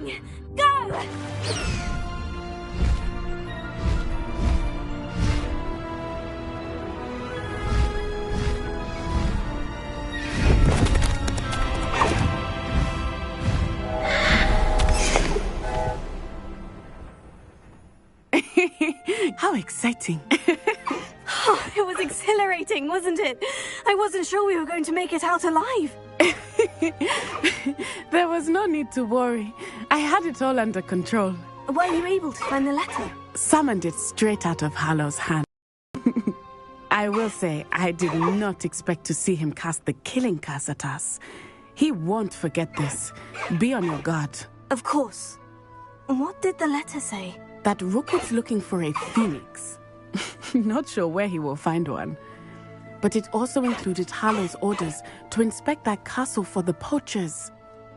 Highwing, go! How exciting. Oh, it was exhilarating, wasn't it? I wasn't sure we were going to make it out alive. There was no need to worry. I had it all under control. Were you able to find the letter? Summoned it straight out of Hallow's hand. I will say, I did not expect to see him cast the killing curse at us. He won't forget this. Be on your guard. Of course. What did the letter say? That Rookwood's looking for a phoenix. Not sure where he will find one. But it also included Hallow's orders to inspect that castle for the poachers.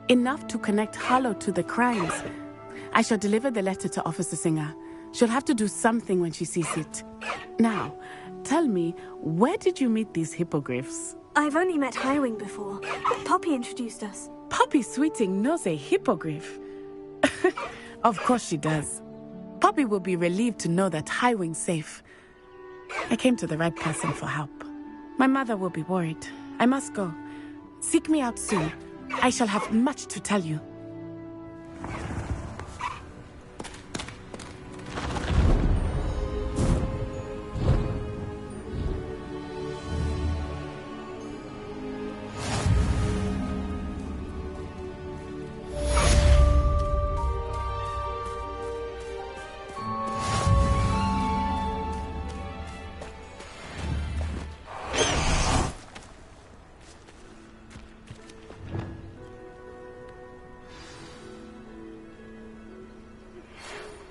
Enough to connect Hallow to the crimes. I shall deliver the letter to Officer Singer. She'll have to do something when she sees it. Now, tell me, where did you meet these hippogriffs? I've only met Highwing before. Poppy introduced us. Poppy Sweeting knows a hippogriff. Of course she does. Poppy will be relieved to know that Highwing's safe. I came to the right person for help. My mother will be worried. I must go. Seek me out soon. I shall have much to tell you.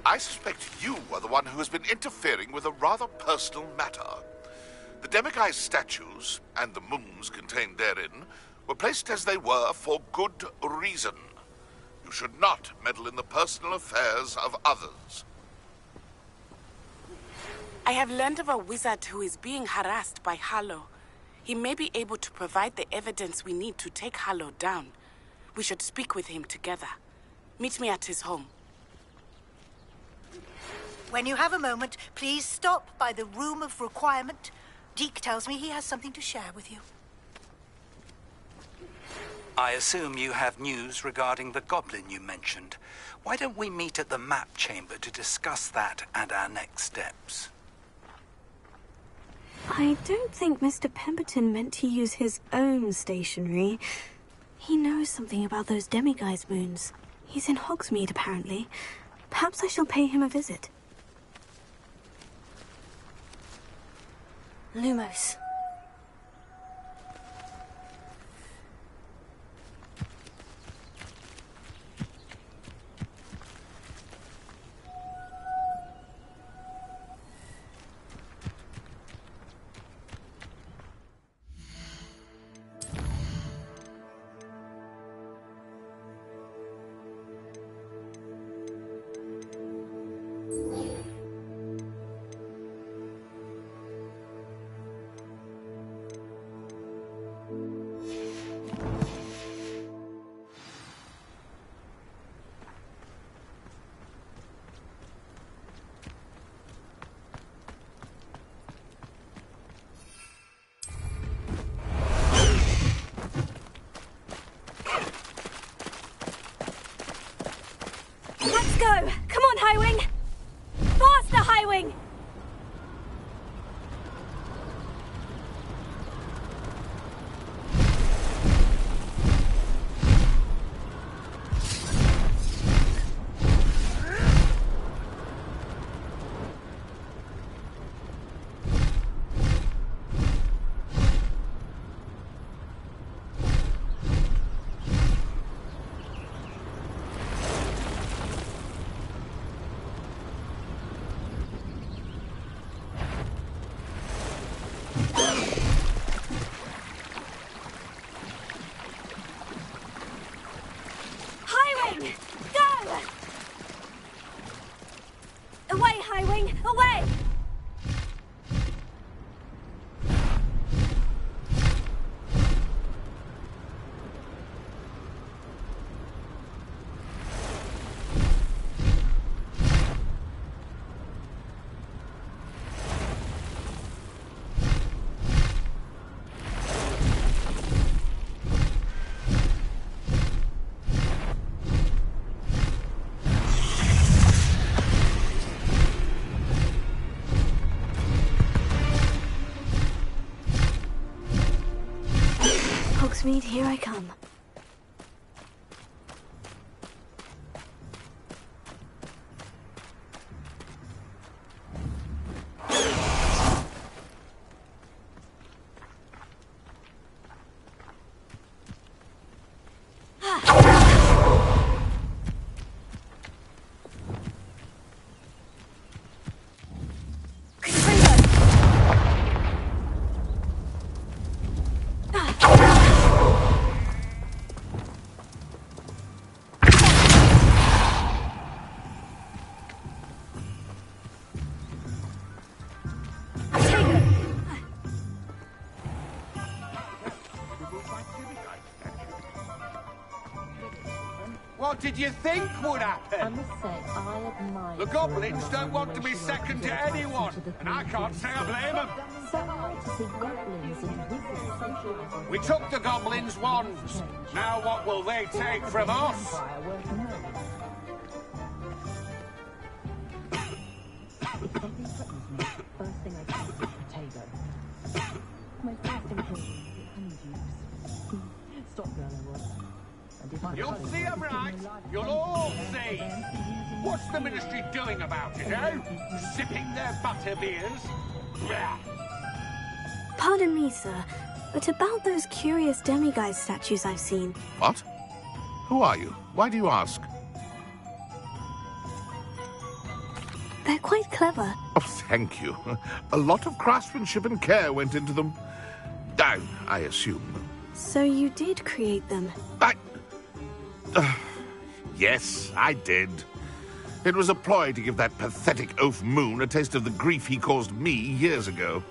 I suspect you are the one who has been interfering with a rather personal matter. The Demiguise statues, and the moons contained therein, were placed as they were for good reason. You should not meddle in the personal affairs of others. I have learned of a wizard who is being harassed by Hallow. He may be able to provide the evidence we need to take Hallow down. We should speak with him together. Meet me at his home. When you have a moment, please stop by the Room of Requirement. Deke tells me he has something to share with you. I assume you have news regarding the goblin you mentioned. Why don't we meet at the map chamber to discuss that and our next steps? I don't think Mr. Pemberton meant to use his own stationery. He knows something about those Demiguise moons. He's in Hogsmeade, apparently. Perhaps I shall pay him a visit. Lumos. Let's go! Come on, Highwing! Faster, Highwing! Away, Highwing! Away! Hogsmeade, here I come. What did you think would I happen? must say, I admire The goblins don't want to be second to anyone, and I can't say I blame them. So hard to see goblins and wizards socialising. We took the goblins' wands. Now what will they take from us? Empire worth knowing. If something threatens me, first thing I take is a potato. My first ingredient is honeydews. Stop, girl, I was. And if I You'll cut it, see I them, could right? give my life You'll back. all And see. then using What's the ministry doing about it, eh? Sipping their butter beers? Blah. Pardon me, sir, but about those curious demiguise statues I've seen. What? Who are you? Why do you ask? They're quite clever. Oh, thank you. A lot of craftsmanship and care went into them. I assume. So you did create them. Yes, I did. It was a ploy to give that pathetic oaf Moon a taste of the grief he caused me years ago.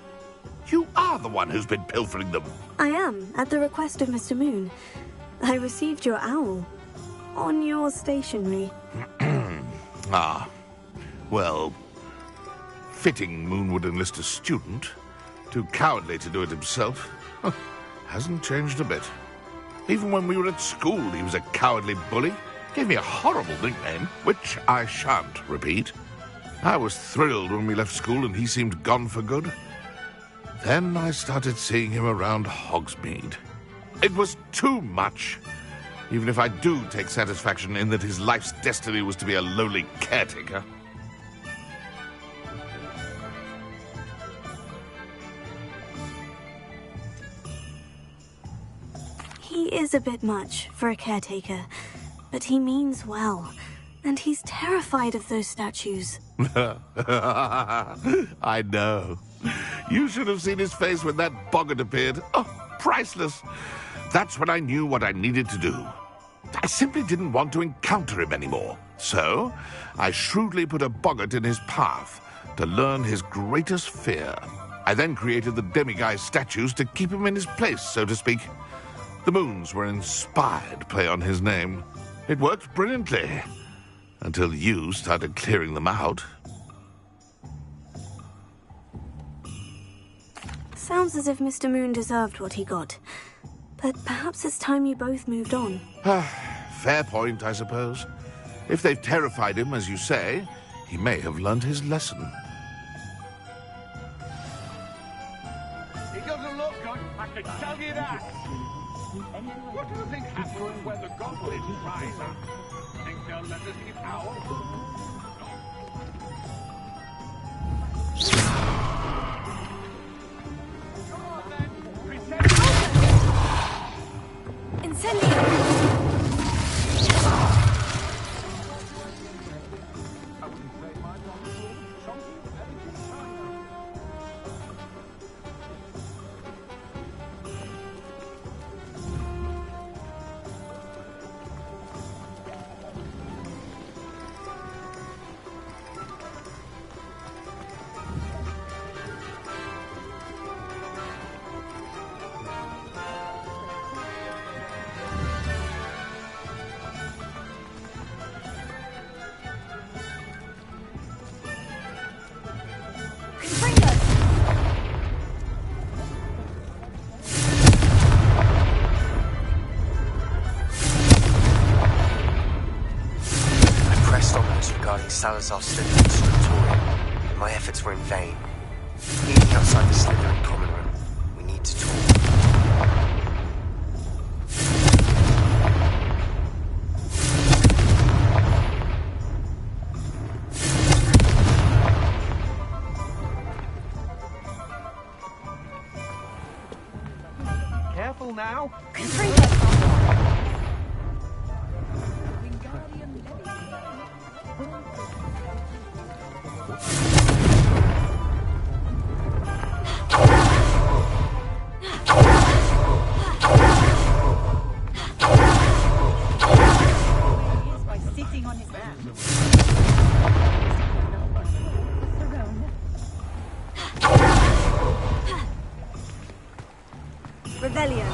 You are the one who's been pilfering them. I am, at the request of Mr. Moon. I received your owl. On your stationery. Ah, well, fitting Moon would enlist a student. Too cowardly to do it himself. Hasn't changed a bit. Even when we were at school, he was a cowardly bully. Gave me a horrible nickname, which I shan't repeat. I was thrilled when we left school and he seemed gone for good. Then I started seeing him around Hogsmeade. It was too much. Even if I do take satisfaction in that his life's destiny was to be a lowly caretaker. He is a bit much for a caretaker, but he means well. And he's terrified of those statues. I know. You should have seen his face when that boggart appeared. Oh, priceless. That's when I knew what I needed to do. I simply didn't want to encounter him anymore. So, I shrewdly put a boggart in his path to learn his greatest fear. I then created the demiguise statues to keep him in his place, so to speak. The moons were an inspired play on his name. It worked brilliantly. Until you started clearing them out. Sounds as if Mr. Moon deserved what he got. But perhaps it's time you both moved on. Fair point, I suppose. If they've terrified him, as you say, he may have learned his lesson. He doesn't look good, I can tell you that. What do you think happens when the goblins rise up? Think they'll let us keep Owl? Come on then, pretend. Incendio! Salazar Slytherin's scriptorium. My efforts were in vain. Meet me outside the Slytherin common room. We need to talk. now. By sitting on his lap. Revelio.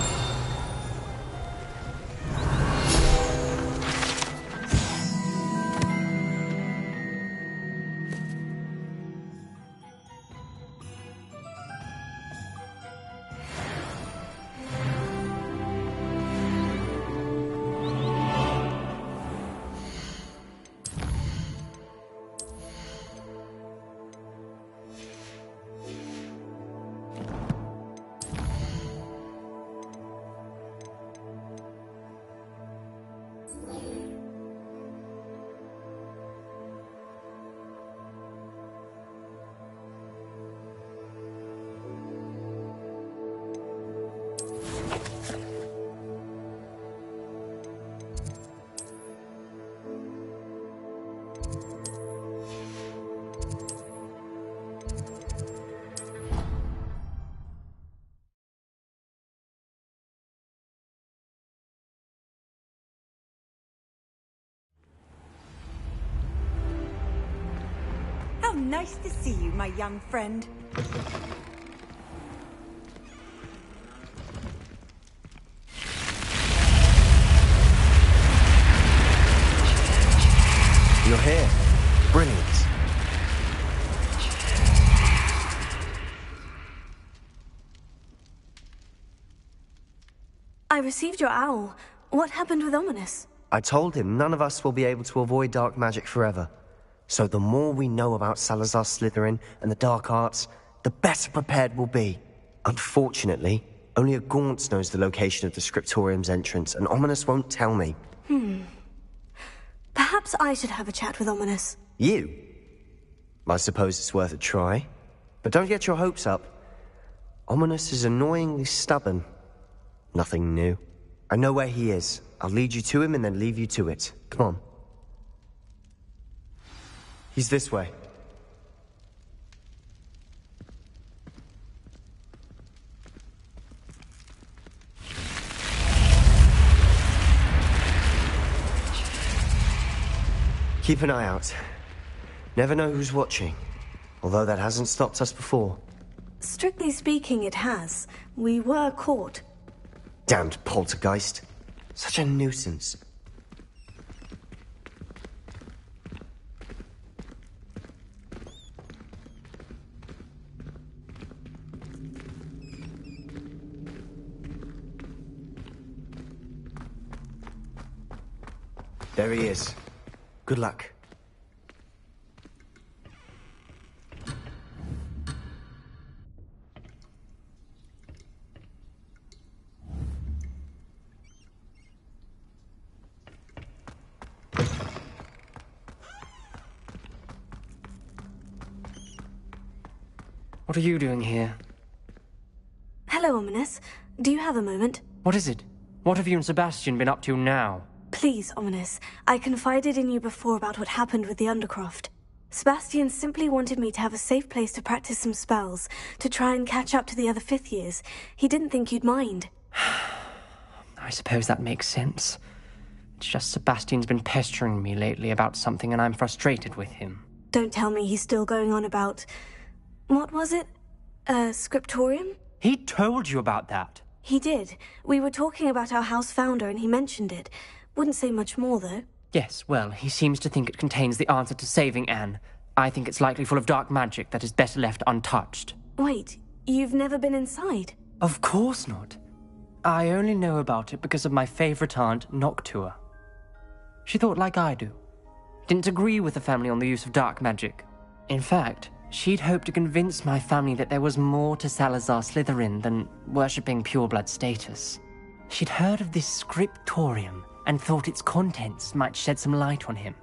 How nice to see you, my young friend. You're here. Brilliant. I received your owl. What happened with Ominous? I told him none of us will be able to avoid dark magic forever. So the more we know about Salazar Slytherin and the dark arts, the better prepared we'll be. Unfortunately, only a Gaunt knows the location of the Scriptorium's entrance, and Ominous won't tell me. Perhaps I should have a chat with Ominous. You? I suppose it's worth a try. But don't get your hopes up. Ominous is annoyingly stubborn. Nothing new. I know where he is. I'll lead you to him and then leave you to it. Come on. He's this way. Keep an eye out. Never know who's watching. Although that hasn't stopped us before. Strictly speaking, it has. We were caught. Damned poltergeist. Such a nuisance. There he is. Good luck. What are you doing here? Hello, Ominous. Do you have a moment? What is it? What have you and Sebastian been up to now? Please, Ominous. I confided in you before about what happened with the Undercroft. Sebastian simply wanted me to have a safe place to practice some spells, to try and catch up to the other fifth years. He didn't think you'd mind. I suppose that makes sense. It's just Sebastian's been pestering me lately about something and I'm frustrated with him. Don't tell me he's still going on about... What was it? Scriptorium? He told you about that? He did. We were talking about our house founder and he mentioned it. Wouldn't say much more, though. Yes, well, he seems to think it contains the answer to saving Anne. I think it's likely full of dark magic that is better left untouched. Wait, you've never been inside? Of course not. I only know about it because of my favorite aunt, Noctua. She thought like I do. Didn't agree with the family on the use of dark magic. In fact, she'd hoped to convince my family that there was more to Salazar Slytherin than worshipping pureblood status. She'd heard of this scriptorium and thought its contents might shed some light on him.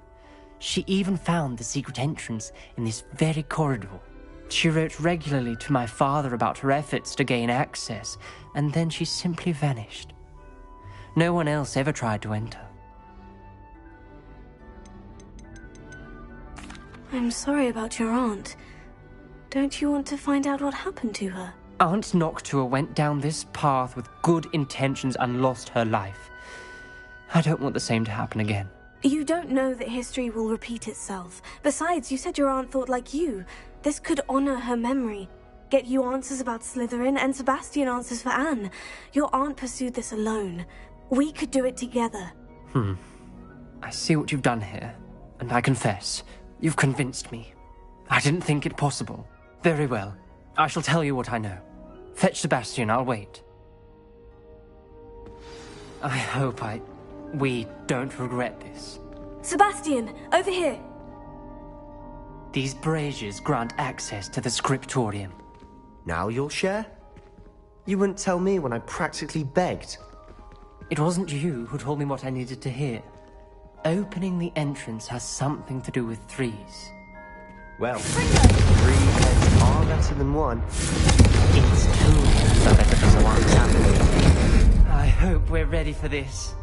She even found the secret entrance in this very corridor. She wrote regularly to my father about her efforts to gain access, and then she simply vanished. No one else ever tried to enter. I'm sorry about your aunt. Don't you want to find out what happened to her? Aunt Noctua went down this path with good intentions and lost her life. I don't want the same to happen again. You don't know that history will repeat itself. Besides, you said your aunt thought like you. This could honor her memory. Get you answers about Slytherin, and Sebastian answers for Anne. Your aunt pursued this alone. We could do it together. I see what you've done here, and I confess, you've convinced me. I didn't think it possible. Very well. I shall tell you what I know. Fetch Sebastian, I'll wait. I hope we don't regret this. Sebastian, over here! These braziers grant access to the scriptorium. Now you'll share? You wouldn't tell me when I practically begged. It wasn't you who told me what I needed to hear. Opening the entrance has something to do with threes. Well, 3 heads are better than 1. It's 2 heads are better than 1, happening. I hope we're ready for this.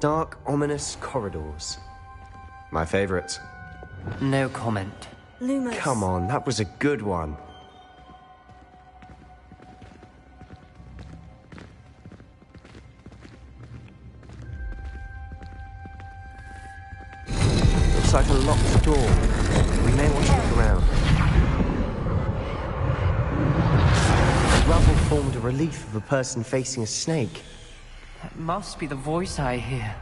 Dark, ominous corridors. My favorite. No comment. Lumos. Come on, that was a good one. Looks like a locked door. We may want to look around. The rubble formed a relief of a person facing a snake. That must be the voice I hear.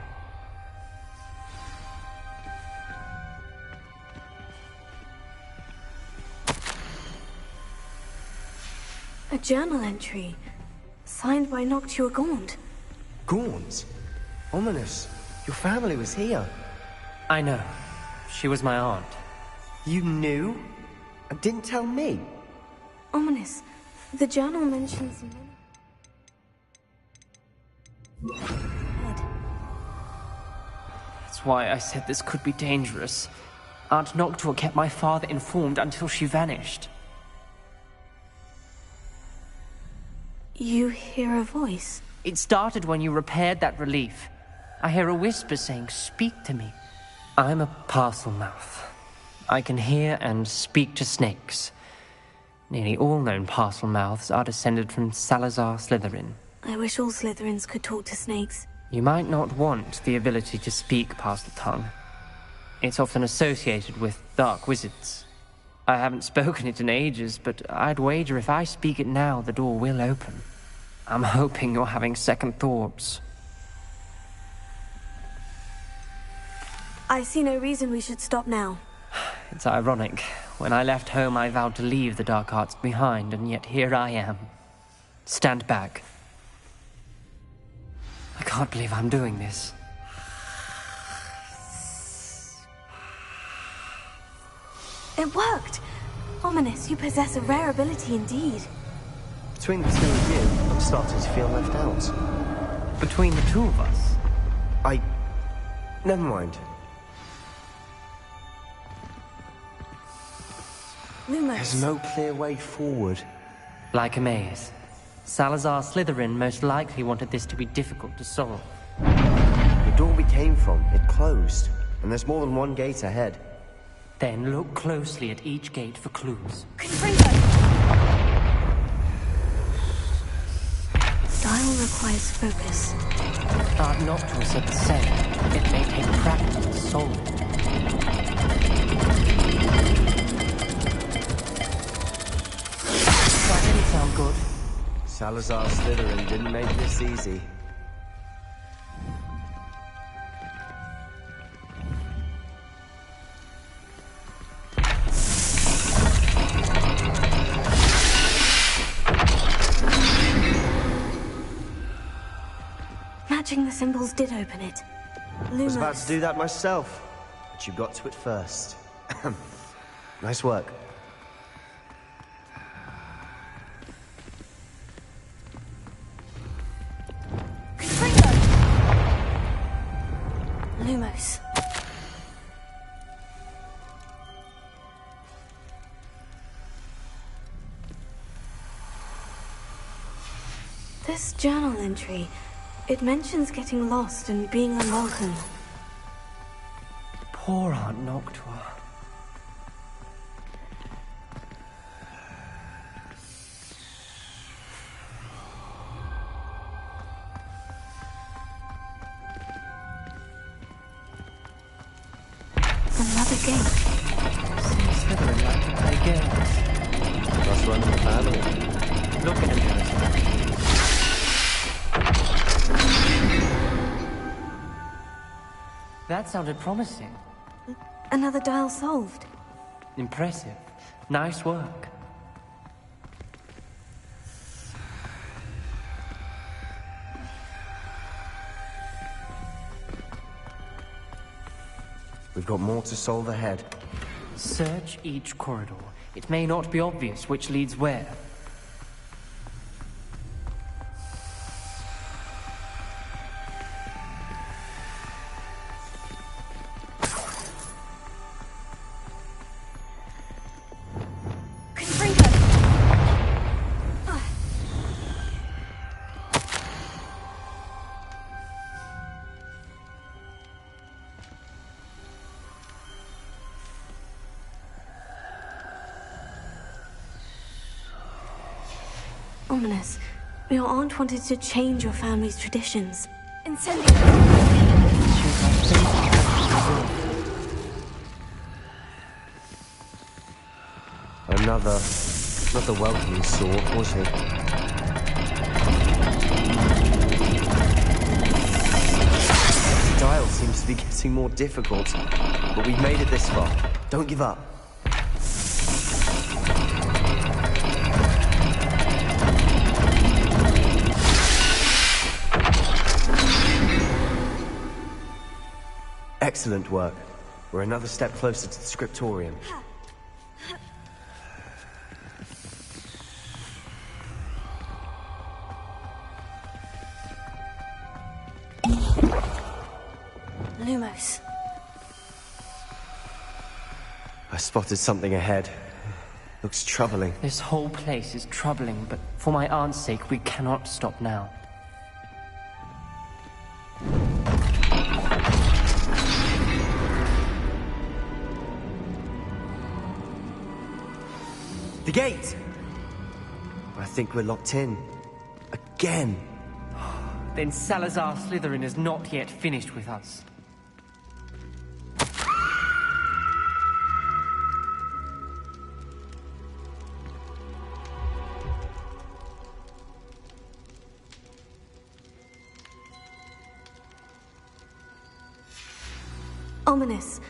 A journal entry. Signed by Noctua Gaunt. Gaunt? Ominous. Your family was here. I know. She was my aunt. You knew? And didn't tell me? Ominous. The journal mentions... That's why I said this could be dangerous. Aunt Noctua kept my father informed until she vanished. You hear a voice? It started when you repaired that relief. I hear a whisper saying, "Speak to me." I'm a Parselmouth. I can hear and speak to snakes. Nearly all known Parselmouths are descended from Salazar Slytherin. I wish all Slytherins could talk to snakes. You might not want the ability to speak Parseltongue. It's often associated with dark wizards. I haven't spoken it in ages, but I'd wager if I speak it now, the door will open. I'm hoping you're having second thoughts. I see no reason we should stop now. It's ironic. When I left home, I vowed to leave the dark arts behind, and yet here I am. Stand back. I can't believe I'm doing this. It worked! Ominous, you possess a rare ability indeed. Between the two of you, I'm starting to feel left out. Between the two of us? Never mind. Lumos. There's no clear way forward. Like a maze. Salazar Slytherin most likely wanted this to be difficult to solve. The door we came from, it closed. And there's more than one gate ahead. Then look closely at each gate for clues. Dial requires focus. Aunt Noctua said the same. It may take practice to solve it. That didn't sound good. Salazar Slytherin didn't make this easy. Matching the symbols did open it. Lumos. I was about to do that myself, but you got to it first. Nice work. Lumos. This journal entry, it mentions getting lost and being unwelcome. Poor Aunt Noctua. Another gate. Seems Slytherin like to play games. Must run in the family. Look at him. That sounded promising. Another dial solved. Impressive. Nice work. We've got more to solve ahead. Search each corridor. It may not be obvious which leads where. Ominous. Your aunt wanted to change your family's traditions. Incendio! Another welcoming sort, was he? The dial seems to be getting more difficult, but we've made it this far. Don't give up. Excellent work. We're another step closer to the scriptorium. Lumos. I spotted something ahead. Looks troubling. This whole place is troubling, but for my aunt's sake, we cannot stop now. The gate! I think we're locked in. Again. Then Salazar Slytherin is not yet finished with us. Ominous.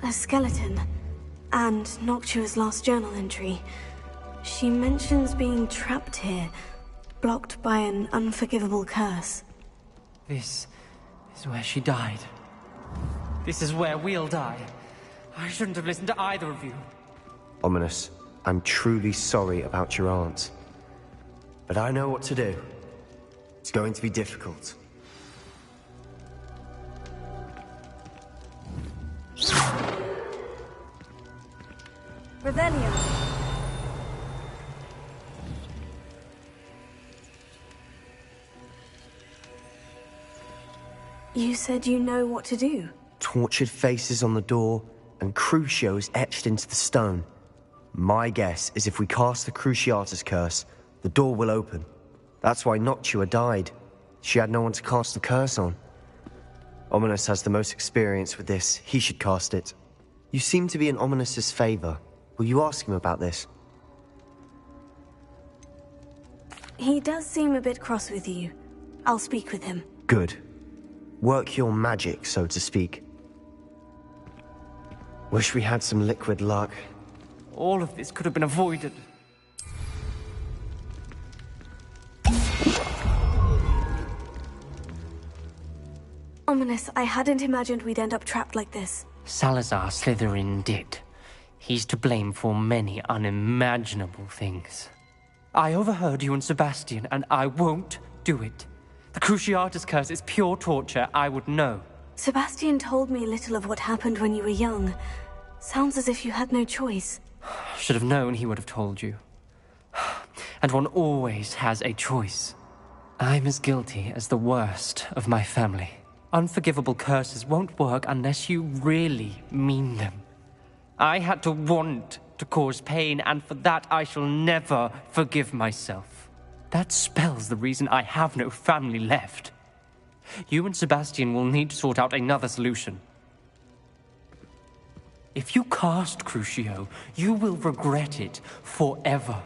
A skeleton. And Noctua's last journal entry. She mentions being trapped here, blocked by an unforgivable curse. This is where she died. This is where we'll die. I shouldn't have listened to either of you. Ominous, I'm truly sorry about your aunt. But I know what to do. It's going to be difficult. Revelio. You said you know what to do. Tortured faces on the door and Crucios etched into the stone. My guess is if we cast the Cruciatus curse, the door will open. That's why Noctua died. She had no one to cast the curse on. Ominous has the most experience with this. He should cast it. You seem to be in Ominous's favor. Will you ask him about this? He does seem a bit cross with you. I'll speak with him. Good. Work your magic, so to speak. Wish we had some liquid luck. All of this could have been avoided. Ominous, I hadn't imagined we'd end up trapped like this. Salazar Slytherin did. He's to blame for many unimaginable things. I overheard you and Sebastian, and I won't do it. The Cruciatus curse is pure torture, I would know. Sebastian told me little of what happened when you were young. Sounds as if you had no choice. Should have known he would have told you. And one always has a choice. I'm as guilty as the worst of my family. Unforgivable curses won't work unless you really mean them. I had to want to cause pain, and for that I shall never forgive myself. That spells the reason I have no family left. You and Sebastian will need to sort out another solution. If you cast Crucio, you will regret it forever.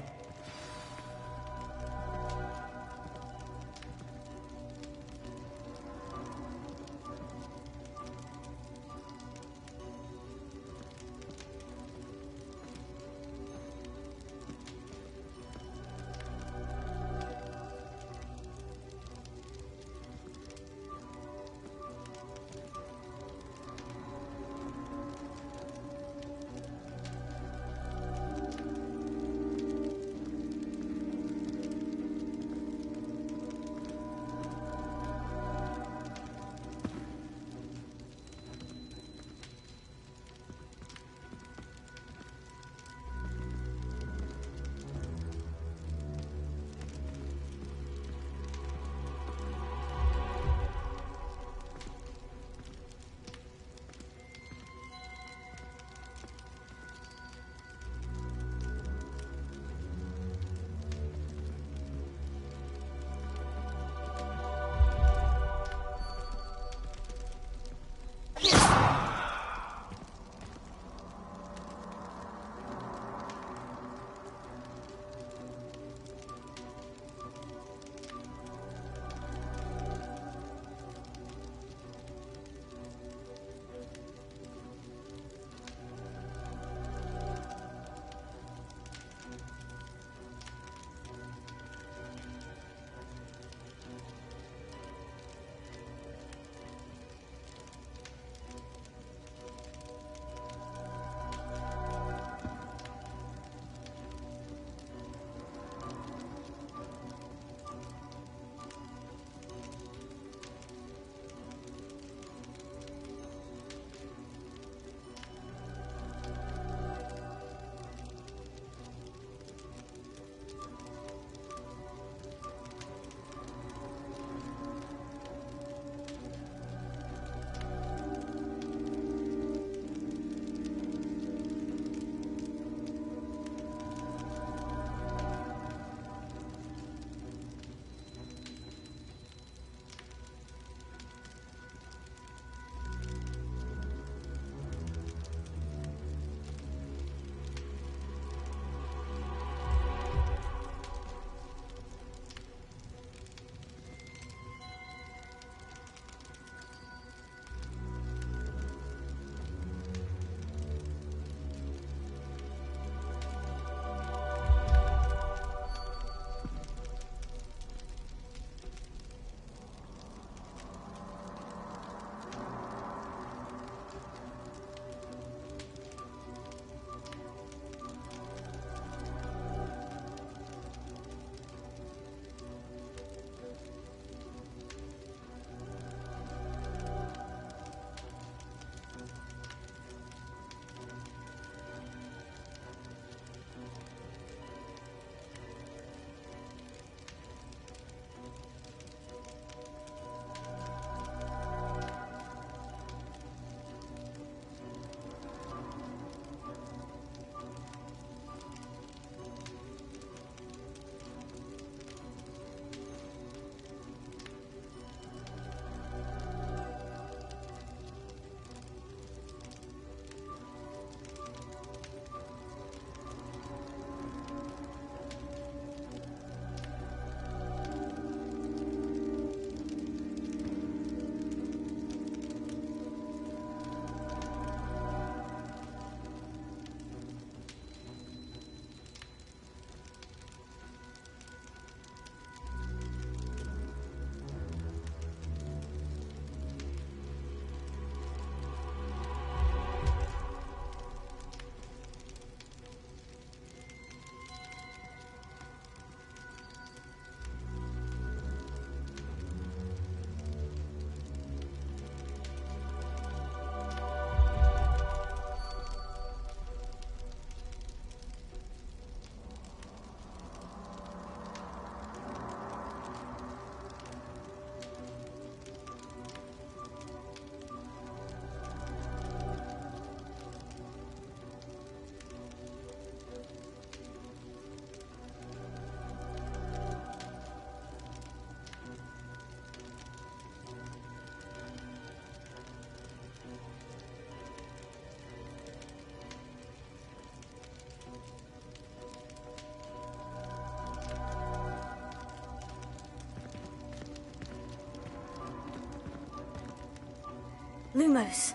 Lumos.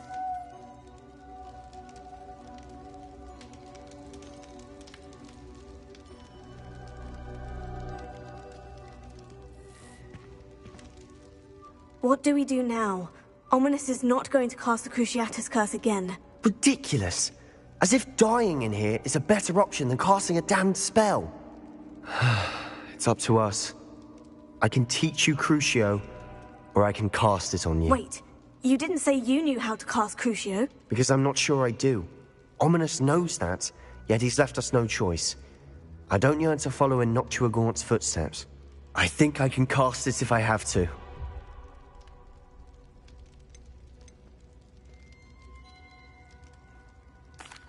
What do we do now? Ominous is not going to cast the Cruciatus Curse again. Ridiculous. As if dying in here is a better option than casting a damned spell. It's up to us. I can teach you Crucio, or I can cast it on you. Wait, you didn't say you knew how to cast Crucio? Because I'm not sure I do. Ominous knows that, yet he's left us no choice. I don't yearn to follow in Noctua Gaunt's footsteps. I think I can cast it if I have to.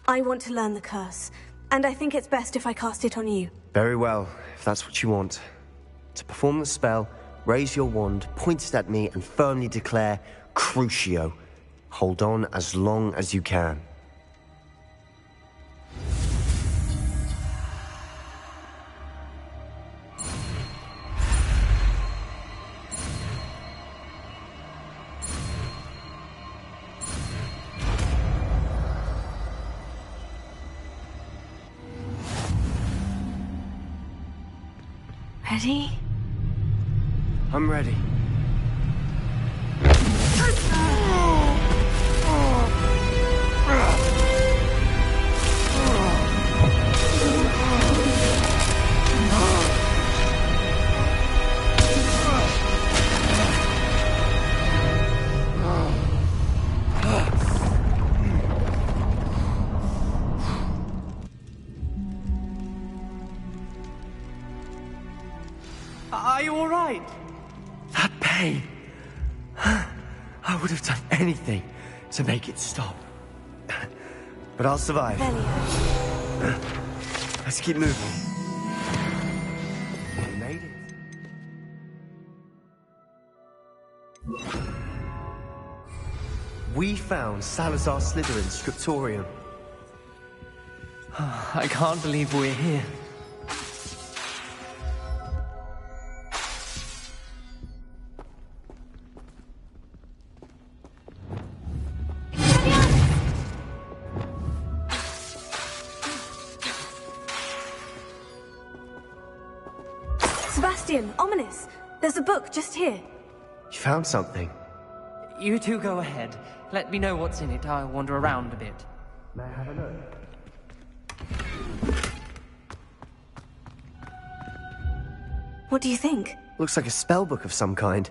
I want to learn the curse, and I think it's best if I cast it on you. Very well, if that's what you want. To perform the spell, raise your wand, point it at me, and firmly declare, Crucio. Hold on as long as you can. Ready? I'm ready. Are you alright? That pain. I would have done anything to make it stop. But I'll survive. Velio. Let's keep moving. We made it. We found Salazar Slytherin's scriptorium. I can't believe we're here. Sebastian, Ominous, there's a book just here. You found something. You two go ahead. Let me know what's in it. I'll wander around a bit. May I have a look? What do you think? Looks like a spell book of some kind.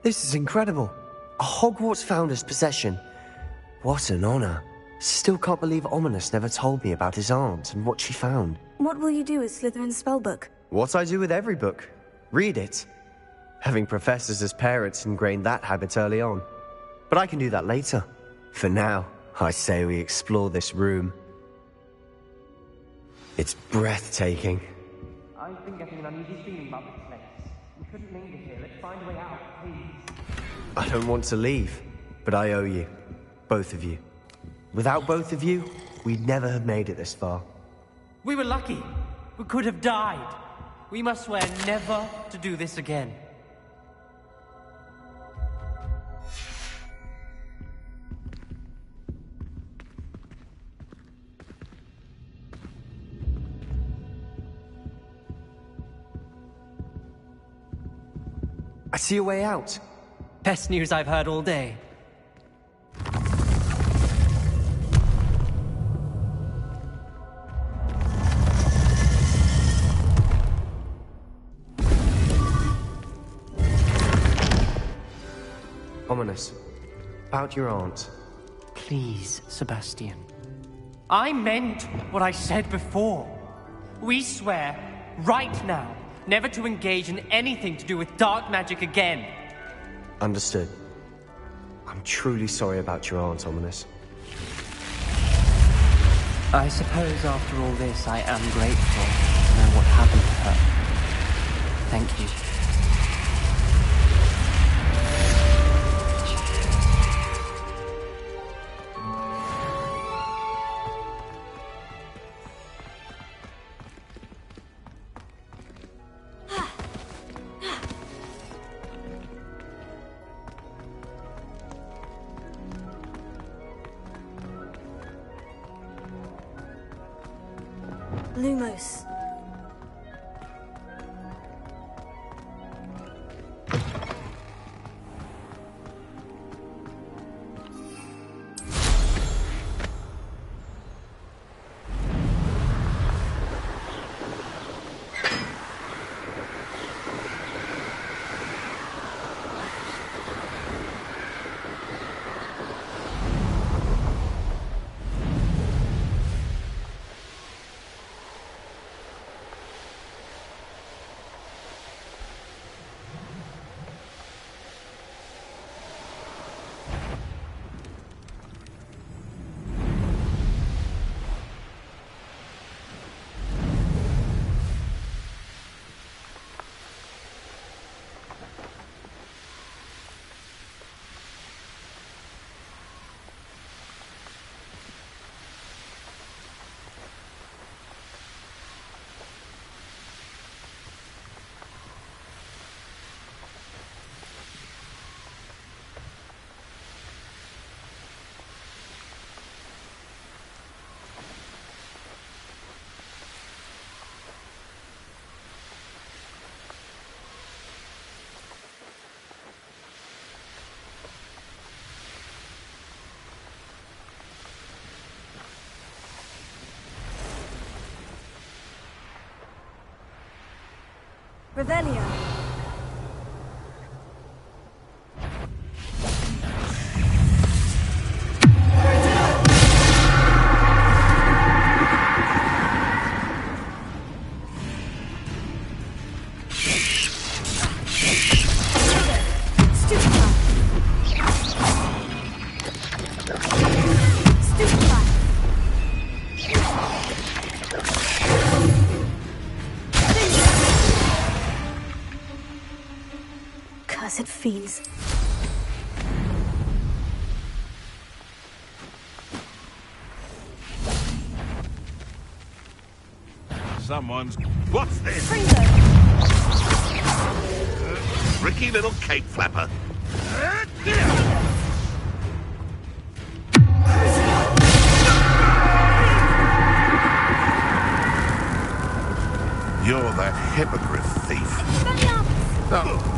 This is incredible. A Hogwarts founder's possession. What an honor. Still can't believe Ominous never told me about his aunt and what she found. What will you do with Slytherin's spellbook? What I do with every book. Read it. Having professors as parents ingrained that habit early on. But I can do that later. For now, I say we explore this room. It's breathtaking. I've been getting an uneasy feeling about this place. We couldn't linger here. Let's find a way out, please. I don't want to leave, but I owe you. Both of you. Without both of you, we'd never have made it this far. We were lucky. We could have died. We must swear never to do this again. I see a way out. Best news I've heard all day. Ominous. About your aunt. Please, Sebastian. I meant what I said before. We swear, right now, never to engage in anything to do with dark magic again. Understood. I'm truly sorry about your aunt, Ominous. I suppose after all this, I am grateful to know what happened to her. Thank you. Lumos. Revelio. Cursed fiends. Someone's... What's this? Tricky little cake flapper. You're that hippogriff thief. Oh.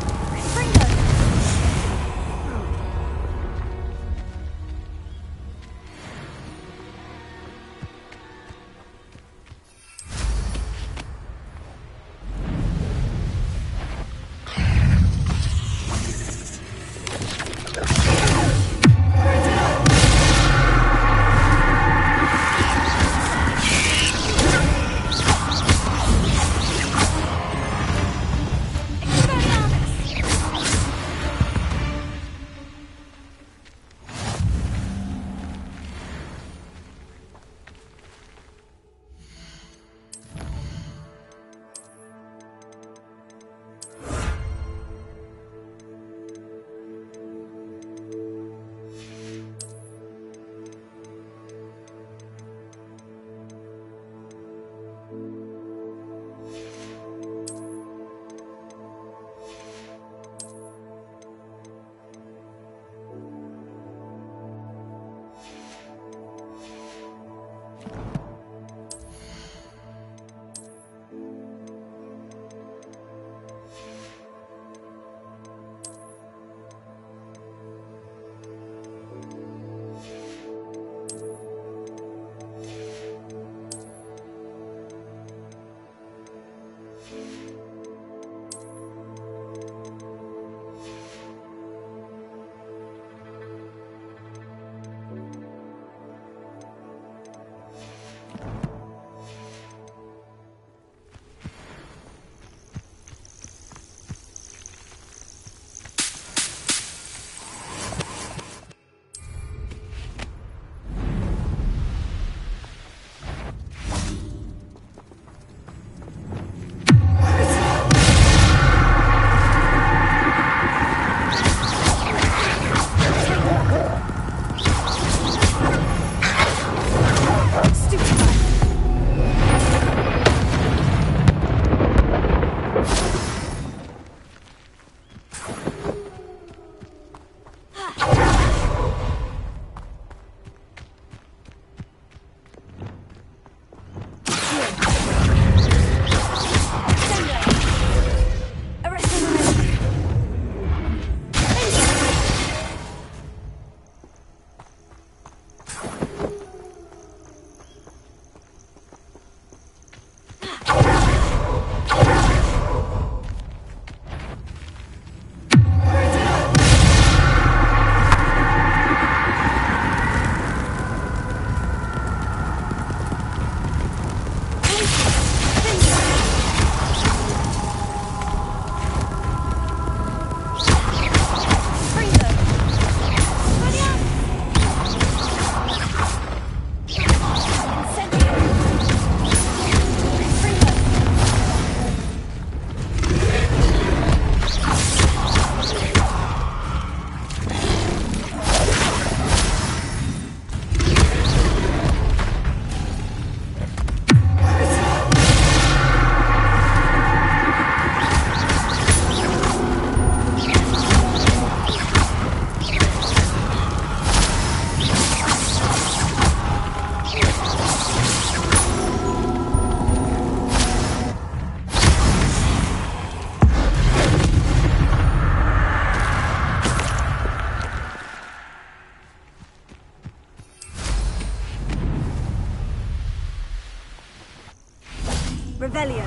Revelio.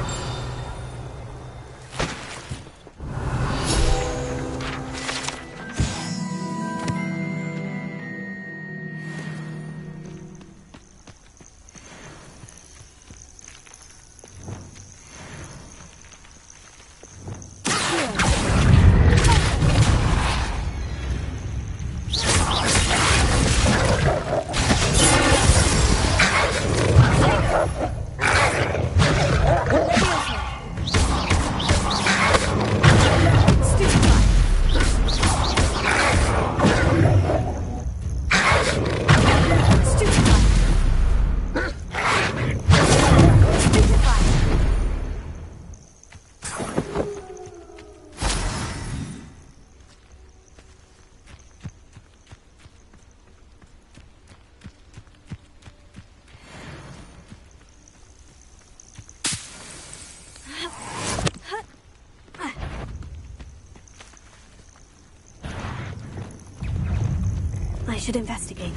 I should investigate.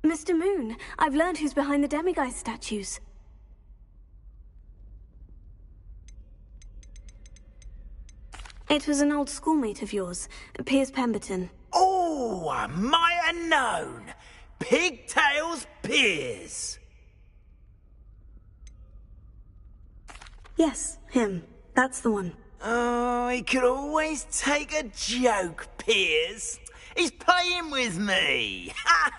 Mr. Moon, I've learned who's behind the Demiguise statues. It was an old schoolmate of yours, Piers Pemberton. Oh, I might have known. Pigtails Piers. Yes, him. That's the one. Oh, he could always take a joke, Piers. He's playing with me. Ha!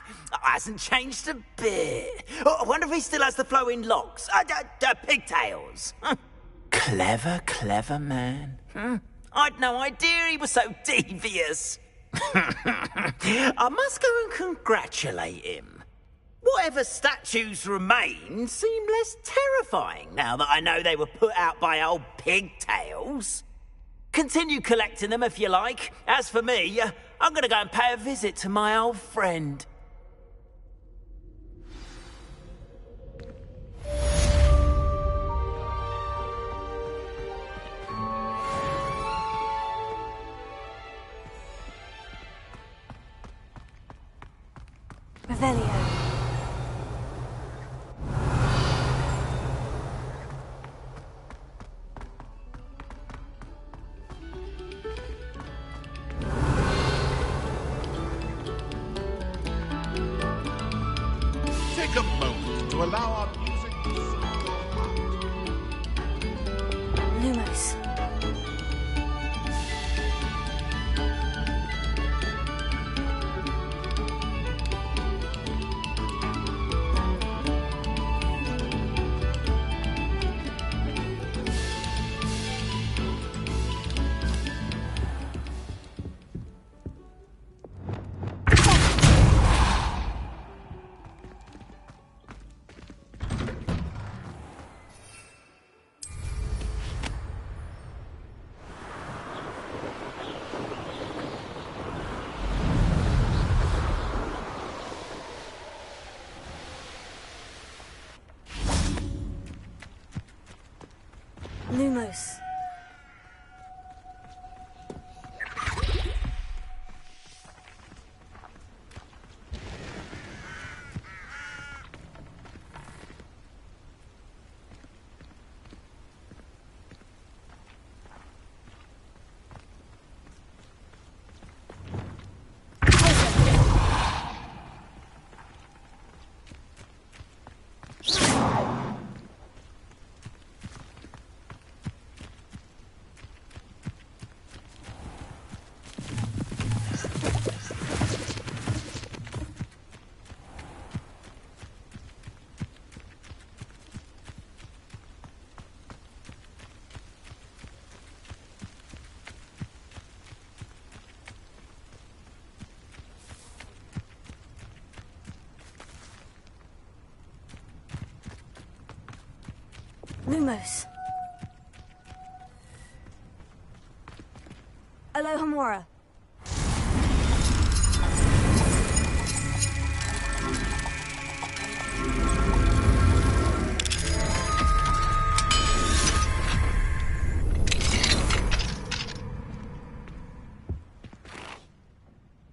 Hasn't changed a bit. Oh, I wonder if he still has the flowing locks. Pigtails. Clever, clever man. I'd no idea he was so devious. I must go and congratulate him. Whatever statues remain seem less terrifying now that I know they were put out by old Pigtails. Continue collecting them if you like. As for me, I'm going to go and pay a visit to my old friend. Revelio. Take a moment to allow our music to soothe your heart. Lumos. Lumos. Lumos. Alohomora.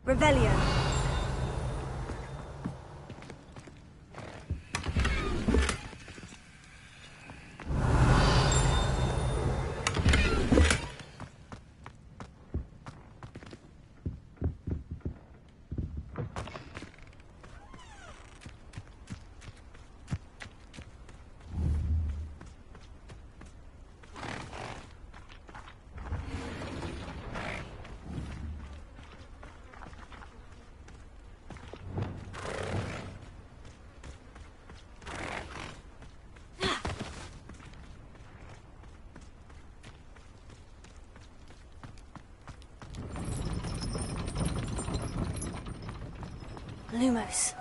Revelio. Lumos.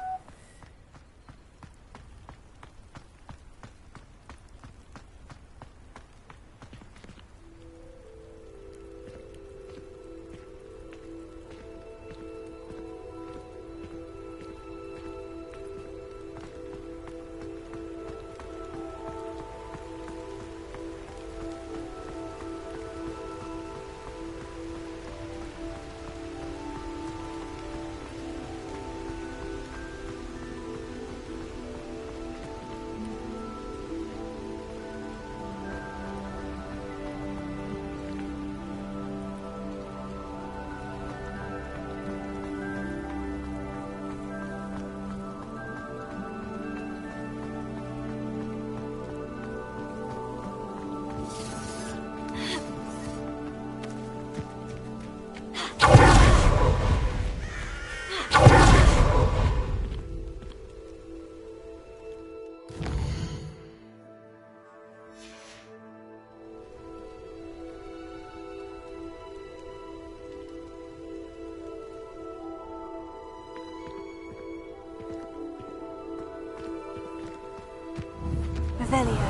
Revelio.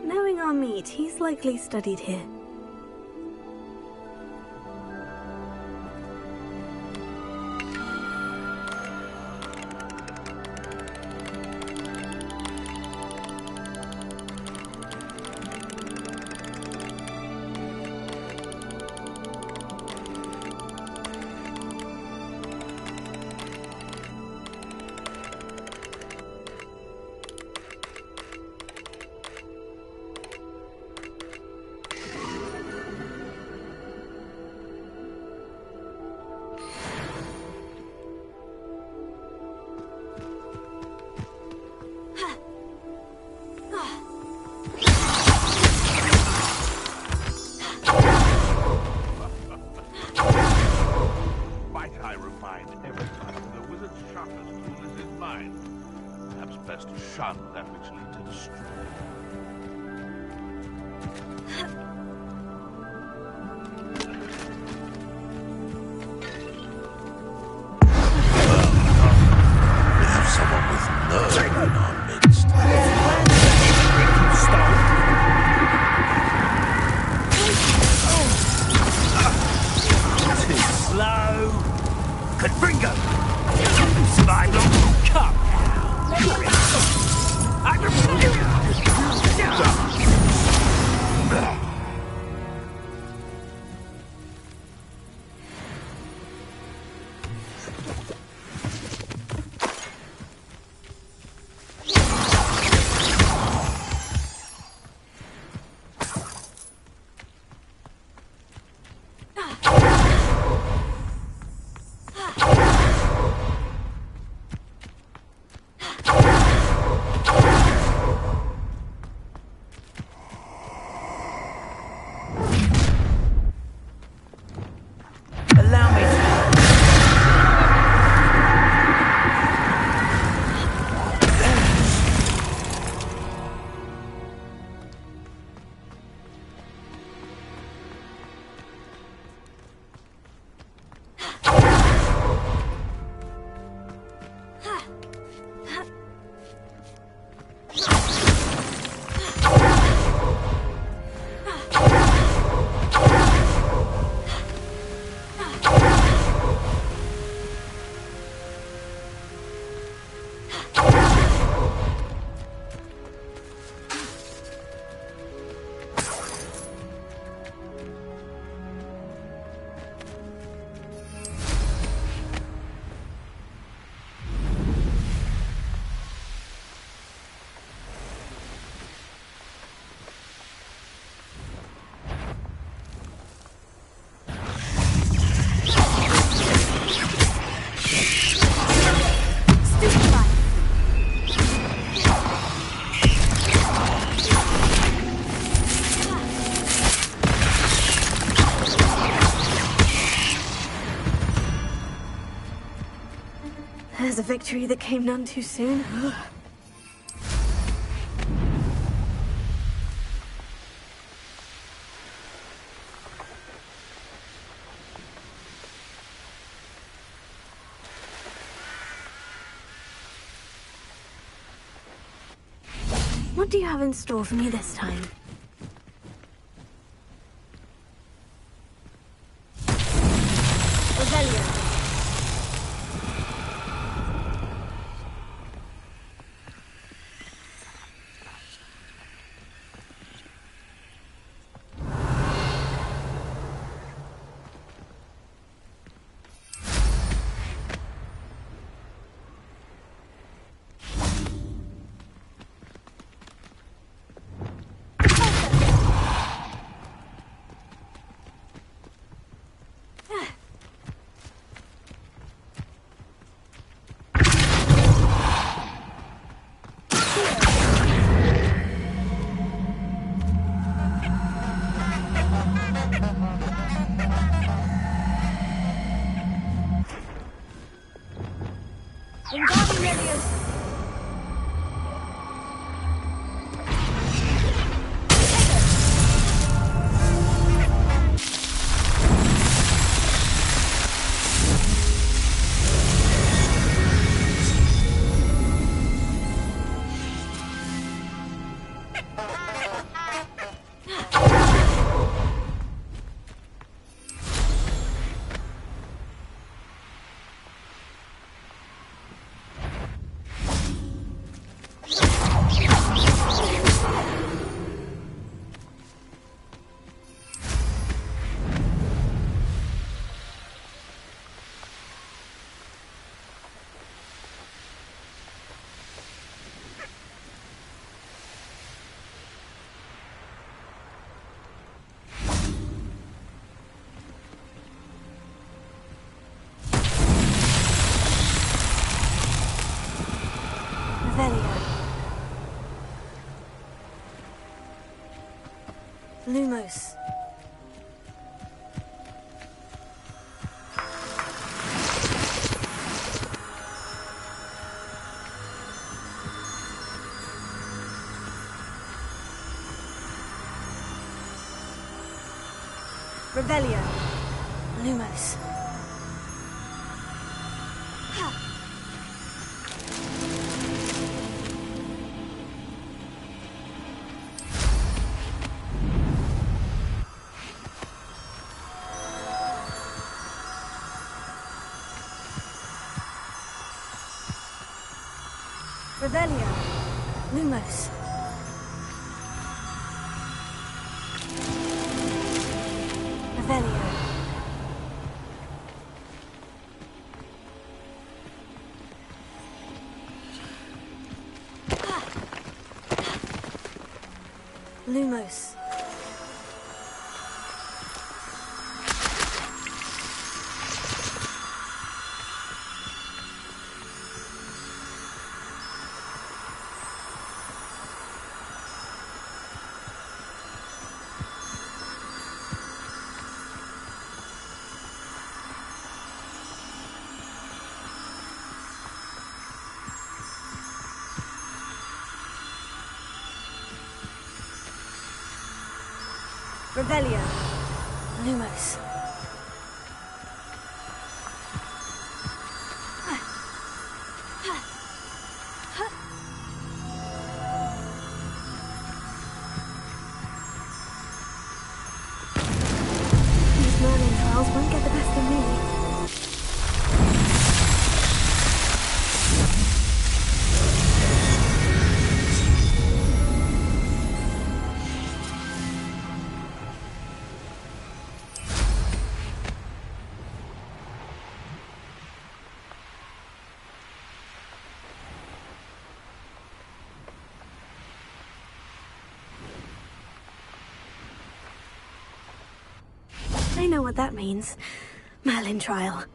Knowing our meat, he's likely studied here. Shun that which lead to destruction. We have someone with nerve in our midst. Too slow. Confringo! was a victory that came none too soon. What do you have in store for me this time? Revelio. Lumos. Revelio. Lumos. Revelio. Lumos. Revelio. Lumos. Revelio. Lumos. These Merlin trials won't get the best of me. I know what that means. Merlin trial.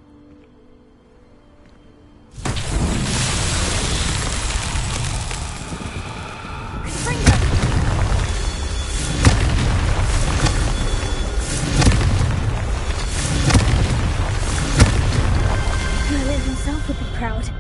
Merlin himself would be proud.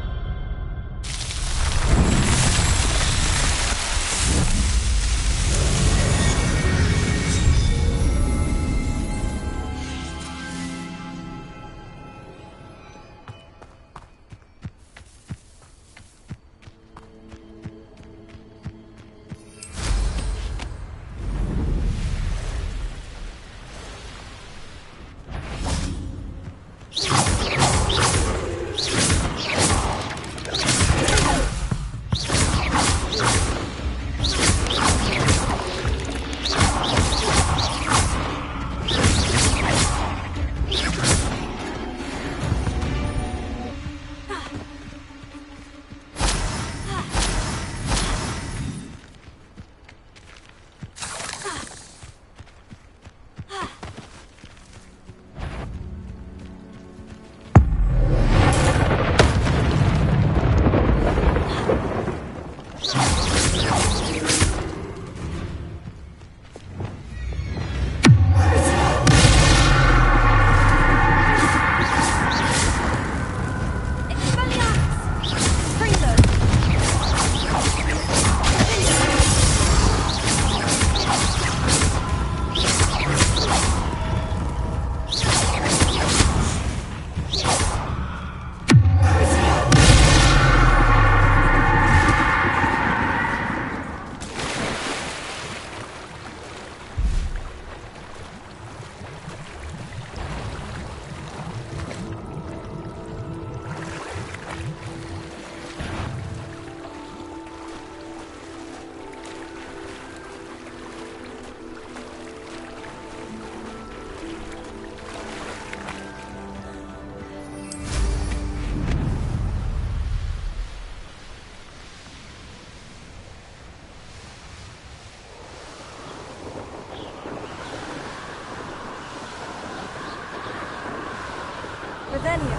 Revelio.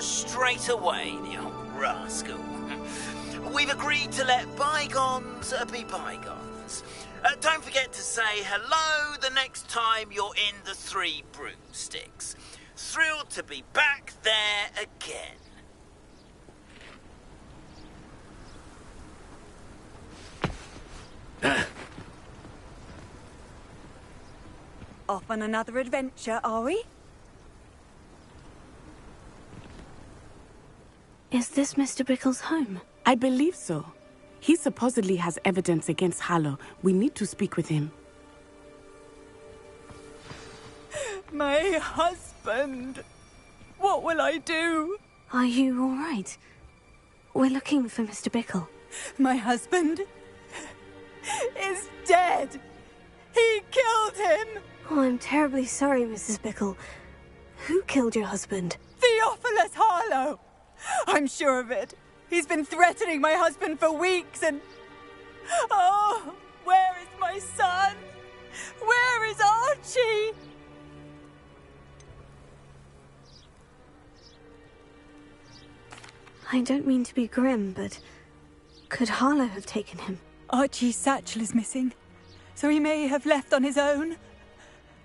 Straight away, the old rascal. We've agreed to let bygones be bygones. Don't forget to say hello the next time you're in the Three Broomsticks. Thrilled to be back there again. Off on another adventure, are we? Is this Mr. Bickle's home? I believe so. He supposedly has evidence against Harlow. We need to speak with him. My husband! What will I do? Are you all right? We're looking for Mr. Bickle. My husband is dead! He killed him! Oh, I'm terribly sorry, Mrs. Bickle. Who killed your husband? Theophilus Harlow! I'm sure of it. He's been threatening my husband for weeks and... Oh, where is my son? Where is Archie? I don't mean to be grim, but could Harlow have taken him? Archie's satchel is missing, so he may have left on his own.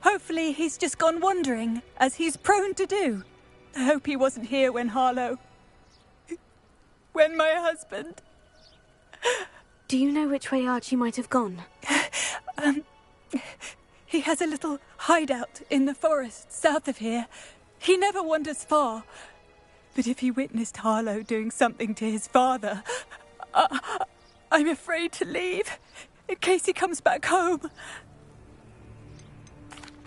Hopefully he's just gone wandering, as he's prone to do. I hope he wasn't here when my husband... Do you know which way Archie might have gone? He has a little hideout in the forest south of here. He never wanders far. But if he witnessed Harlow doing something to his father, I'm afraid to leave, in case he comes back home.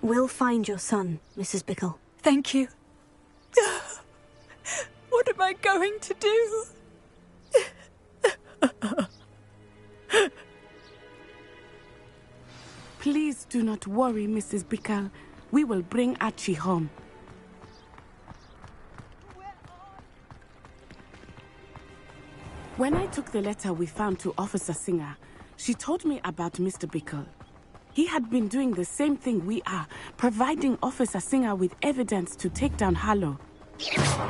We'll find your son, Mrs. Bickle. Thank you. What am I going to do? Please do not worry, Mrs. Bickle. We will bring Archie home. When I took the letter we found to Officer Singer, she told me about Mr. Bickle. He had been doing the same thing we are, providing Officer Singer with evidence to take down Harlow.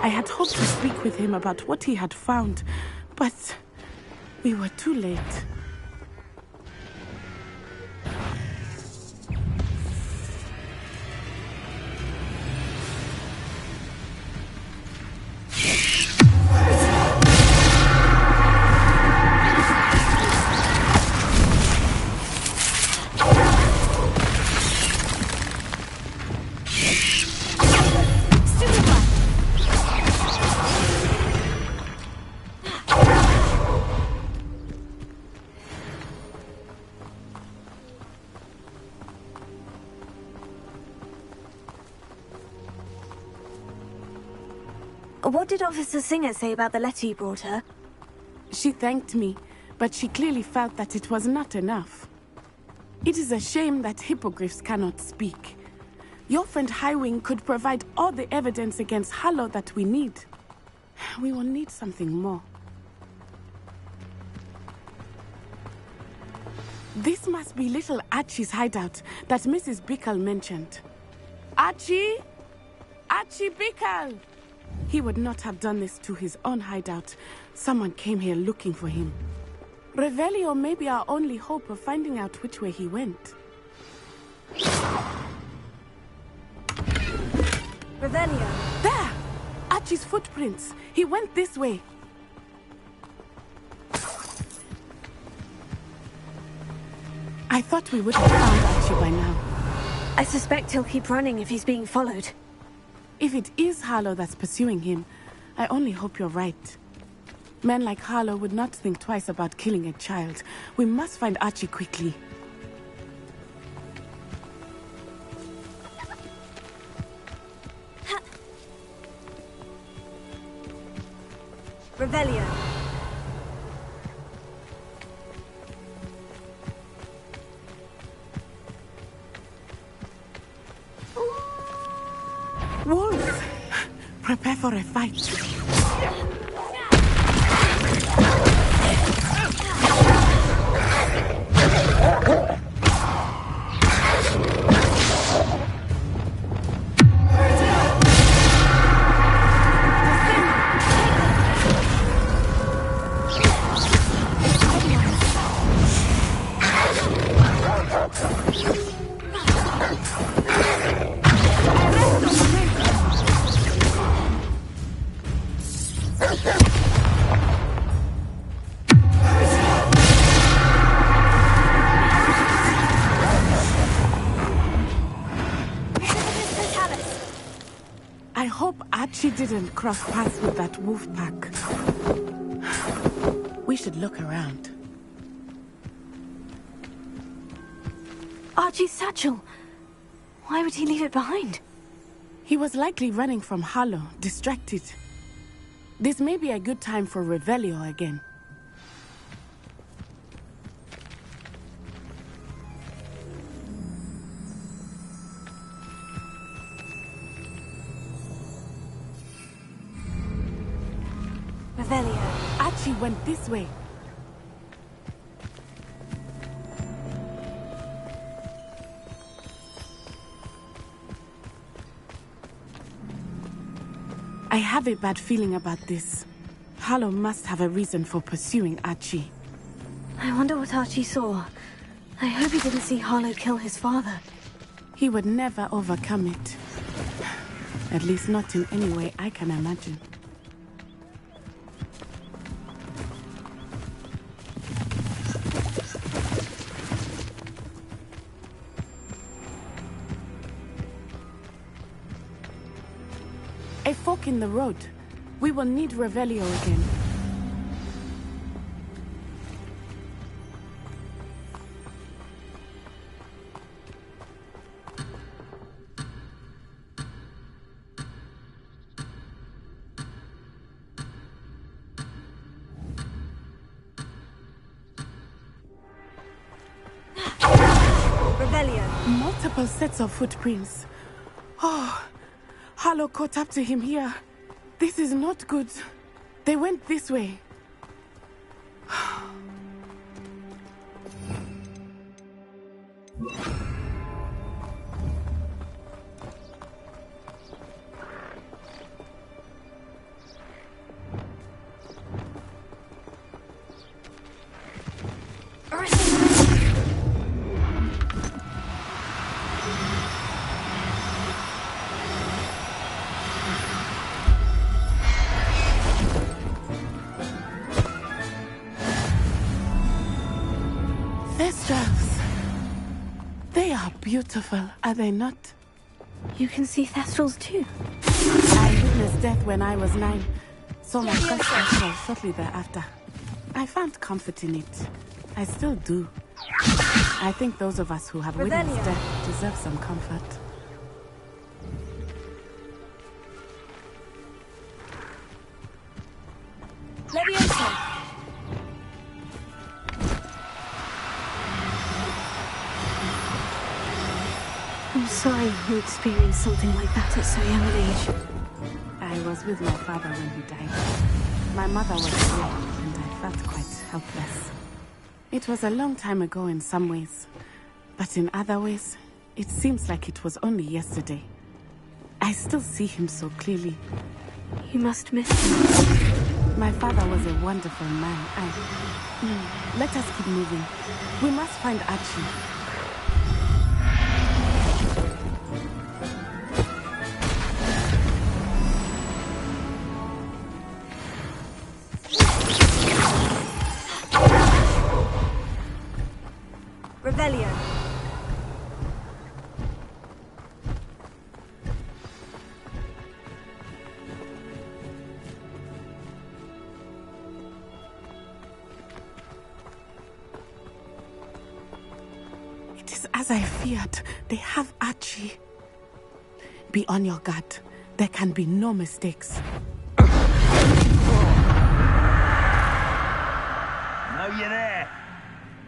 I had hoped to speak with him about what he had found, but we were too late. What did Officer Singer say about the letter you brought her? She thanked me, but she clearly felt that it was not enough. It is a shame that hippogriffs cannot speak. Your friend Highwing could provide all the evidence against Harlow that we need. We will need something more. This must be little Archie's hideout that Mrs. Bickle mentioned. Archie? Archie Bickle! He would not have done this to his own hideout. Someone came here looking for him. Revelio may be our only hope of finding out which way he went. Revelio! There! Archie's footprints. He went this way. I thought we would have found Archie by now. I suspect he'll keep running if he's being followed. If it is Harlow that's pursuing him, I only hope you're right. Men like Harlow would not think twice about killing a child. We must find Archie quickly. Revelio. Wolves! Prepare for a fight. I hope Archie didn't cross paths with that wolf pack. We should look around. Archie's satchel. Why would he leave it behind? He was likely running from Harlow, distracted. This may be a good time for Revelio again. Revelio. Archie went this way. I have a bad feeling about this. Harlow must have a reason for pursuing Archie. I wonder what Archie saw. I hope he didn't see Harlow kill his father. He would never overcome it. At least not in any way I can imagine. A fork in the road. We will need Revelio again. Revelio. Multiple sets of footprints. Oh, Harlow caught up to him here. This is not good. They went this way. Thestrals. They are beautiful, are they not? You can see Thestrals too. I witnessed death when I was 9. Saw my first Thestral shortly thereafter. I found comfort in it. I still do. I think those of us who have witnessed death deserve some comfort. Leviosa. I'm sorry you experienced something like that at so young an age. I was with my father when he died. My mother was ill, and I felt quite helpless. It was a long time ago in some ways, but in other ways, it seems like it was only yesterday. I still see him so clearly. You must miss him. My father was a wonderful man. Let us keep moving. We must find Archie. Revelio. It is as I feared. They have Archie. Be on your guard. There can be no mistakes. Know you're there.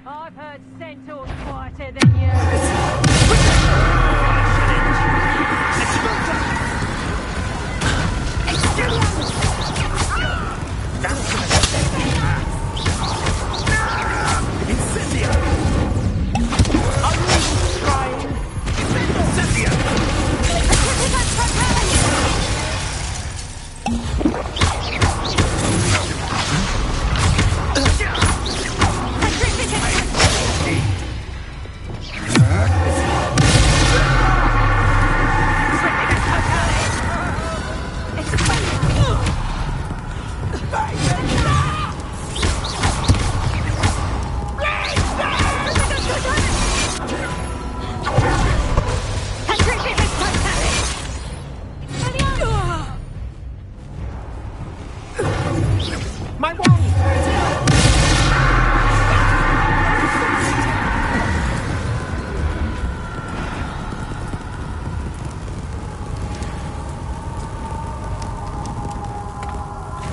I've heard centaurs quieter than you.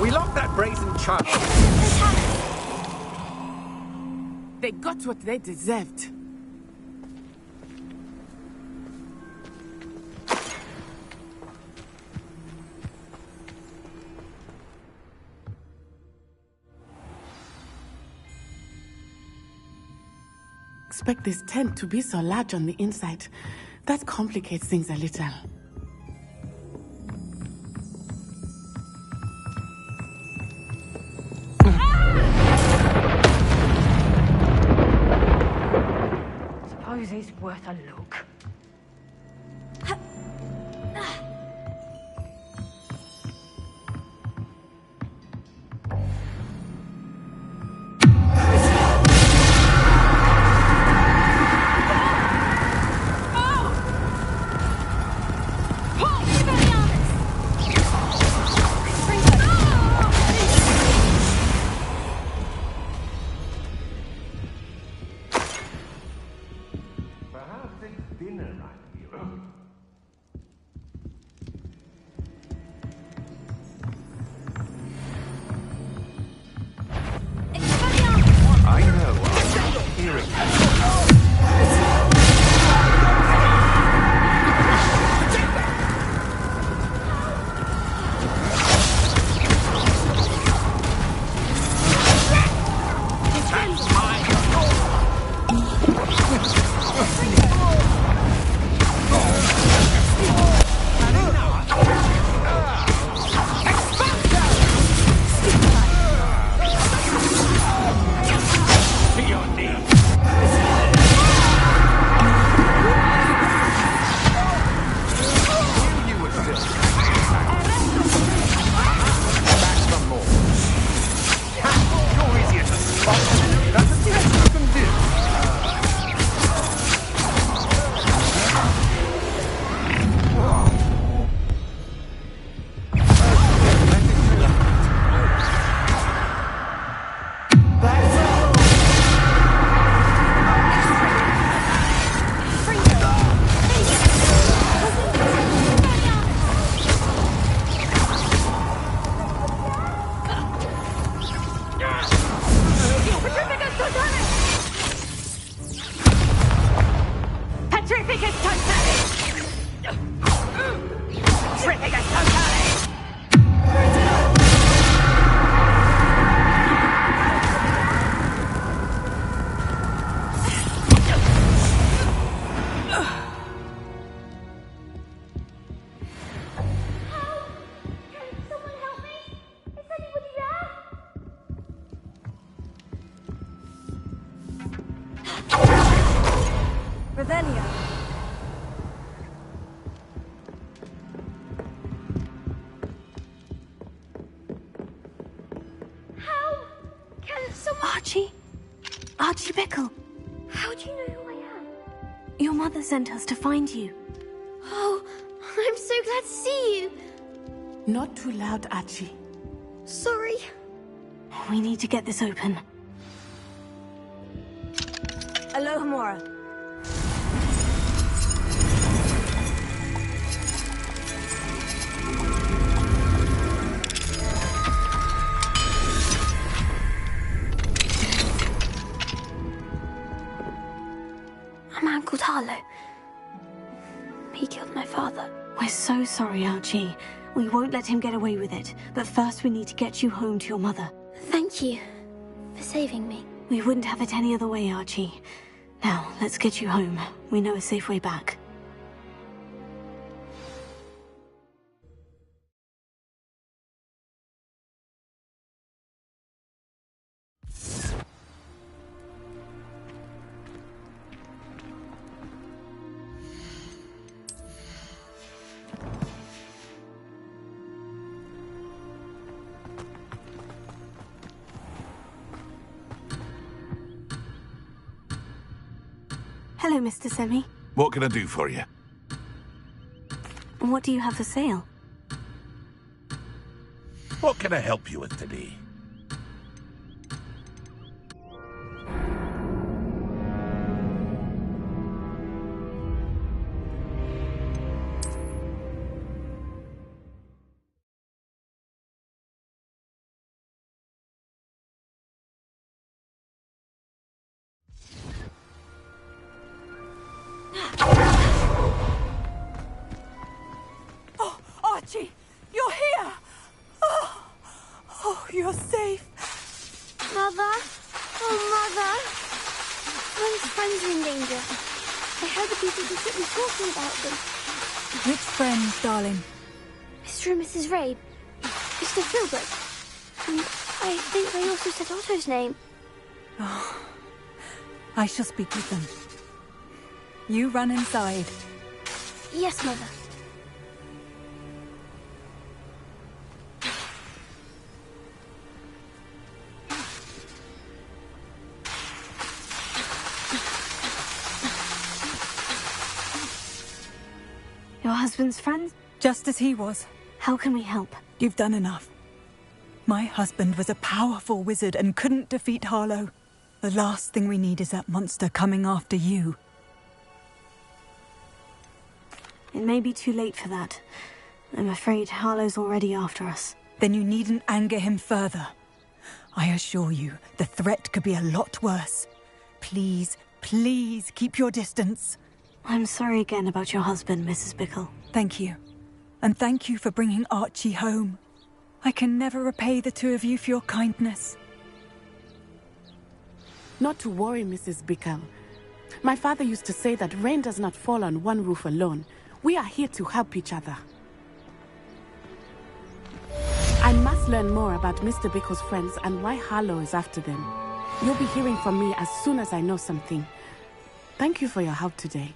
We locked that brazen chump. They got what they deserved. Expect this tent to be so large on the inside. That complicates things a little. Suppose it's worth a look. Revelio. How can someone... Archie? Archie Bickle. How do you know Your mother sent us to find you. Oh, I'm so glad to see you. Not too loud, Archie. Sorry. We need to get this open. Alohomora. A man called Harlow. He killed my father. We're so sorry, Archie. We won't let him get away with it. But first we need to get you home to your mother. Thank you for saving me. We wouldn't have it any other way, Archie. Now, let's get you home. We know a safe way back. Hello, Mr. Semi. What can I do for you? What do you have for sale? What can I help you with today? Oh, Archie, you're here! Oh, you're safe. Mother? Oh, Mother! Friend's friends are in danger. I heard the people who took me talking about them. Which friends, darling? Mr. and Mrs. Rabe. Mr. Filbert. And I think they also said Otto's name. Oh, I shall speak with them. You run inside. Yes, Mother. Your husband's friends? Just as he was. How can we help? You've done enough. My husband was a powerful wizard and couldn't defeat Harlow. The last thing we need is that monster coming after you. It may be too late for that. I'm afraid Harlow's already after us. Then you needn't anger him further. I assure you, the threat could be a lot worse. Please, please keep your distance. I'm sorry again about your husband, Mrs. Bickle. Thank you. And thank you for bringing Archie home. I can never repay the two of you for your kindness. Not to worry, Mrs. Bickle. My father used to say that rain does not fall on one roof alone. We are here to help each other. I must learn more about Mr. Bickle's friends and why Harlow is after them. You'll be hearing from me as soon as I know something. Thank you for your help today.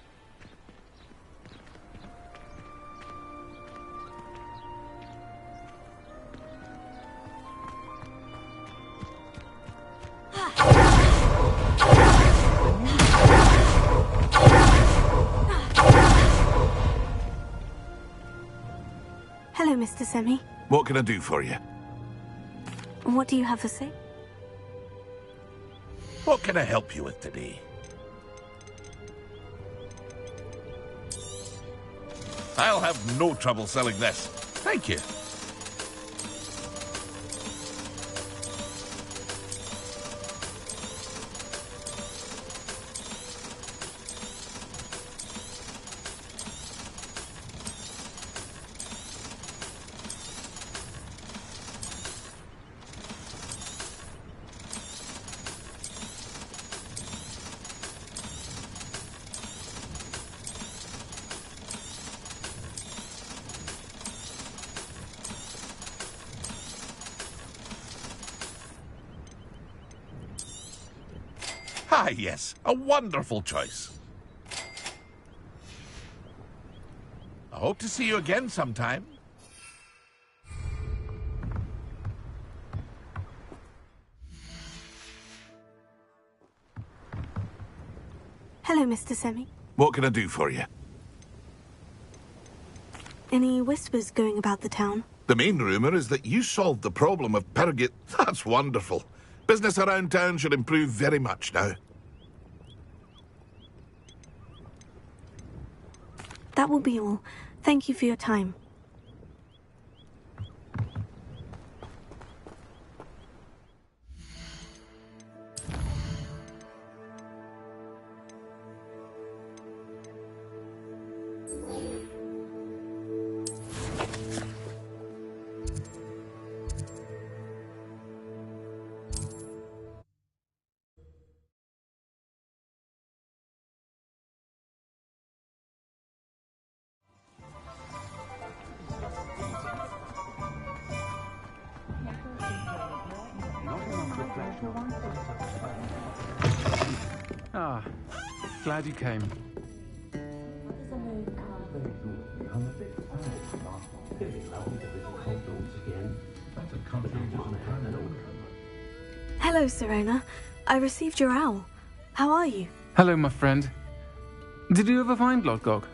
Hello, Mr. Semi. What can I do for you? What do you have for sale? What can I help you with today? I'll have no trouble selling this. Thank you. Ah, yes, a wonderful choice. I hope to see you again sometime. Hello, Mr. Semi. What can I do for you? Any whispers going about the town? The main rumour is that you solved the problem of Pergit. That's wonderful. Business around town should improve very much now. That will be all. Thank you for your time. Ah, glad you came. Hello, Sirona. I received your owl. How are you? Hello, my friend. Did you ever find Lodgok?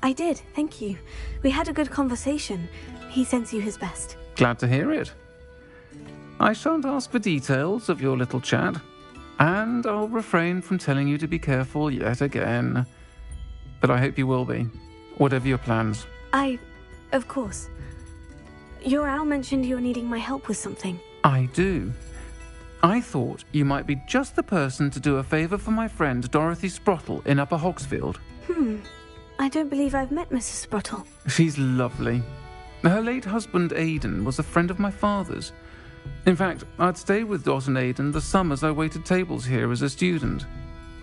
I did, thank you. We had a good conversation. He sends you his best. Glad to hear it. I shan't ask for details of your little chat, and I'll refrain from telling you to be careful yet again. But I hope you will be, whatever your plans. Of course. Your owl mentioned you're needing my help with something. I do. I thought you might be just the person to do a favour for my friend Dorothy Sprottle in Upper Hogsfield. I don't believe I've met Mrs. Sprottle. She's lovely. Her late husband Aidan was a friend of my father's. In fact, I'd stayed with Dot and Aidan the summers I waited tables here as a student.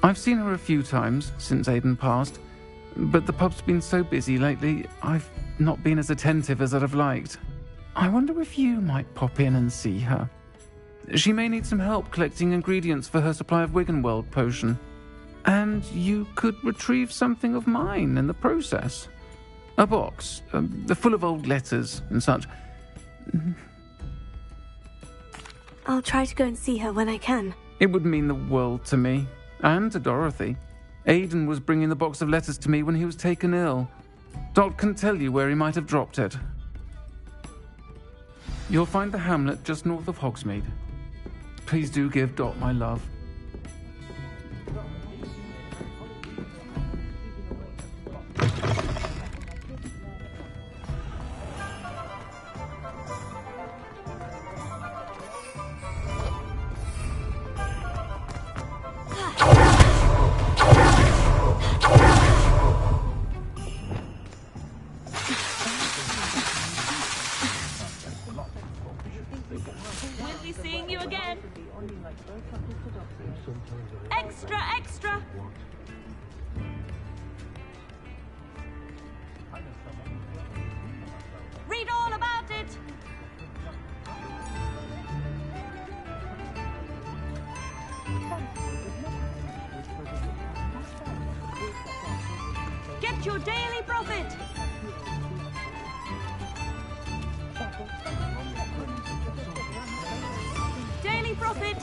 I've seen her a few times since Aidan passed, but the pub's been so busy lately, I've not been as attentive as I'd have liked. I wonder if you might pop in and see her. She may need some help collecting ingredients for her supply of Wiggenweld potion. And you could retrieve something of mine in the process. A box, full of old letters and such. I'll try to go and see her when I can. It would mean the world to me, and to Dorothy. Aidan was bringing the box of letters to me when he was taken ill. Dot can tell you where he might have dropped it. You'll find the hamlet just north of Hogsmeade. Please do give Dot my love. We'll be seeing you again. Extra, extra. Read all about it. Get your daily profit. Daily profit.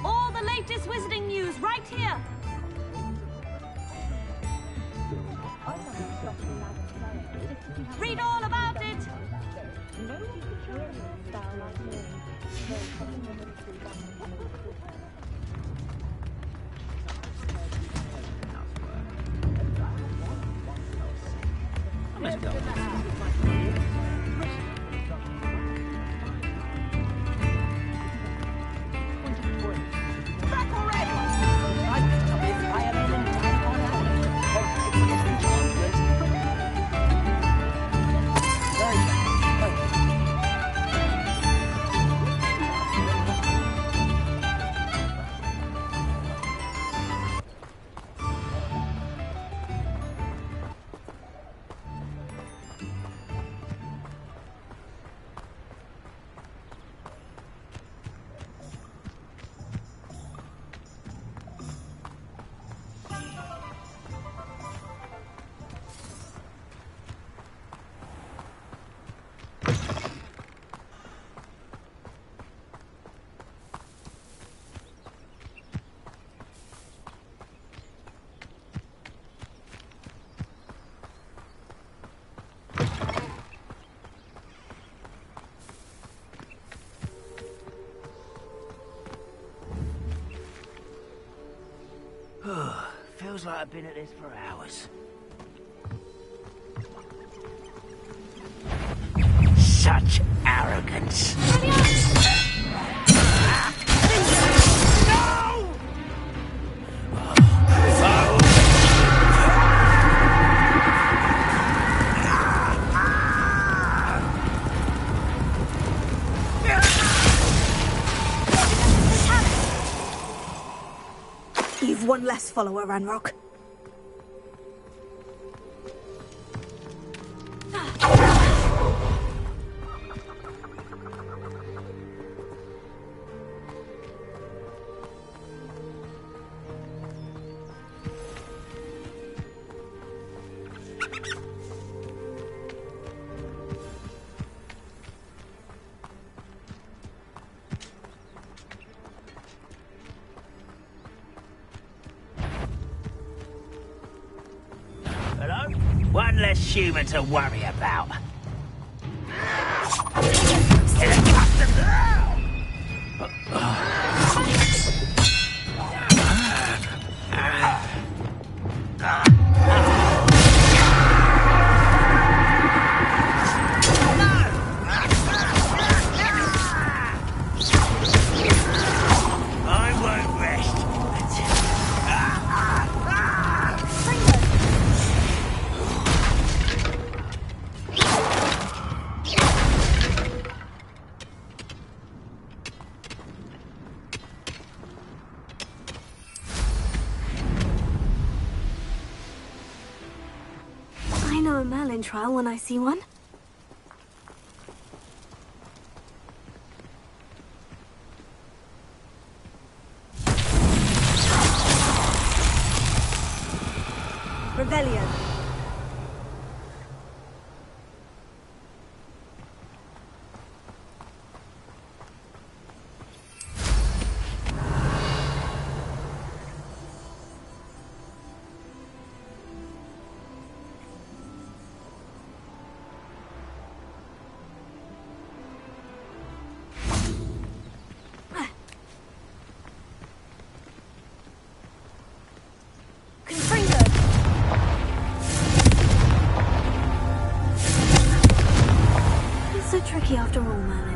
All the latest Wizarding news right here. Read all about it. Feels like I've been at this for hours. Such arrogance. You've one less follower, Ranrock. One less human to worry about. I won't rest. I know a Merlin trial when I see one. Revelio. So tricky after all, Merlin.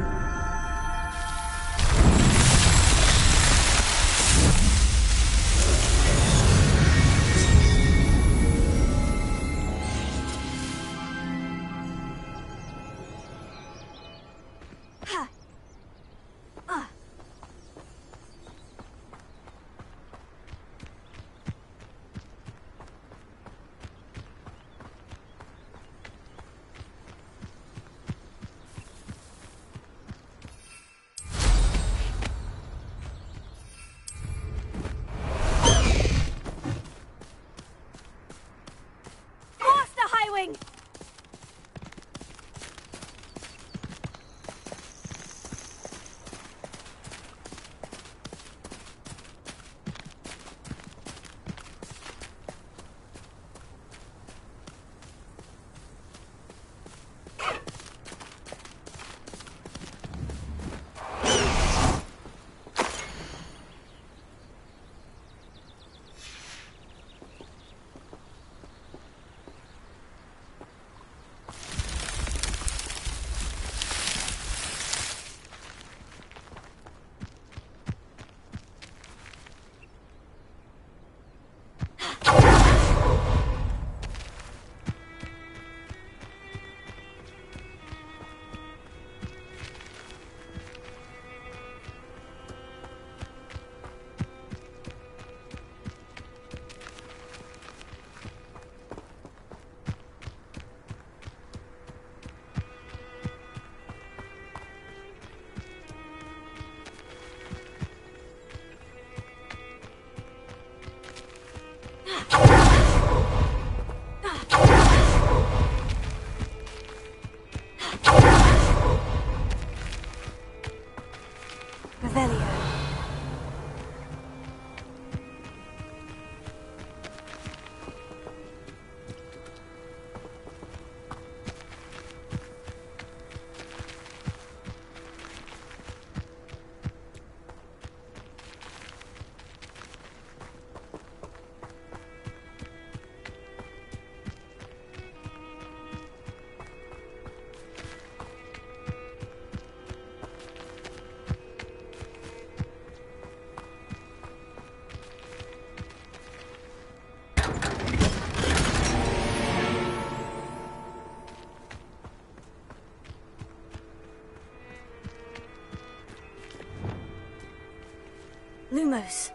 Lumos.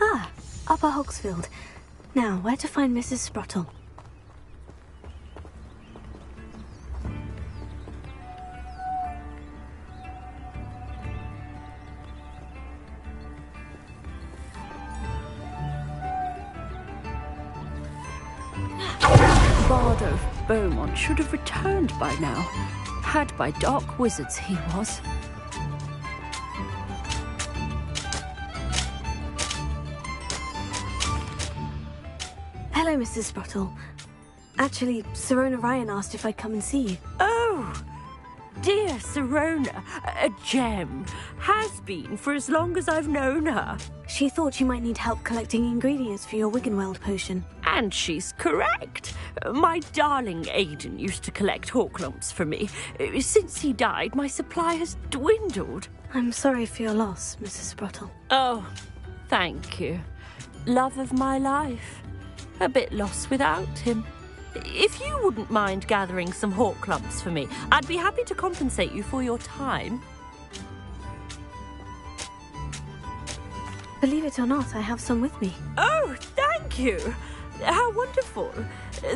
Ah, Upper Hogsfield. Now, where to find Mrs. Sprottle? Bard of Beaumont should have returned by now. Had by dark wizards he was. Hello, Mrs. Sprottle. Actually, Sirona Ryan asked if I'd come and see you. Oh, dear Sirona, a gem. Has been for as long as I've known her. She thought you might need help collecting ingredients for your Wiggenweld potion. And she's correct. My darling Aidan used to collect hawk lumps for me. Since he died, my supply has dwindled. I'm sorry for your loss, Mrs. Sprottle. Oh, thank you. Love of my life. A bit lost without him. If you wouldn't mind gathering some hawk lumps for me, I'd be happy to compensate you for your time. Believe it or not, I have some with me. Oh, thank you. How wonderful.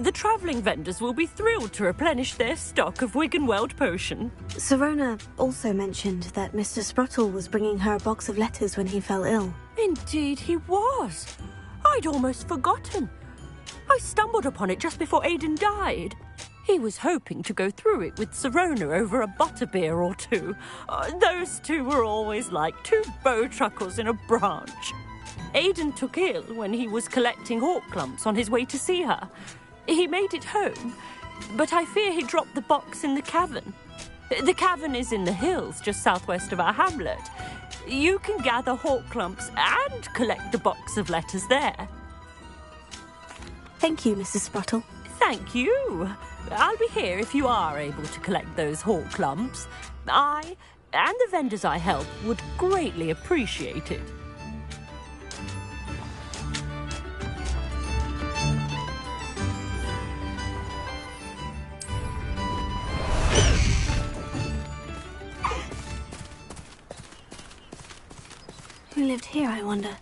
The travelling vendors will be thrilled to replenish their stock of Wiggenweld potion. Sirona also mentioned that Mr. Sprottle was bringing her a box of letters when he fell ill. Indeed he was. I'd almost forgotten. I stumbled upon it just before Aidan died. He was hoping to go through it with Sirona over a butterbeer or two. Those two were always like two bowtruckles in a branch. Aidan took ill when he was collecting hawk lumps on his way to see her. He made it home, but I fear he dropped the box in the cavern. The cavern is in the hills just southwest of our hamlet. You can gather hawk lumps and collect the box of letters there. Thank you, Mrs. Sprottle. Thank you. I'll be here if you are able to collect those hawk lumps. I and the vendors I help would greatly appreciate it. Who lived here, I wonder?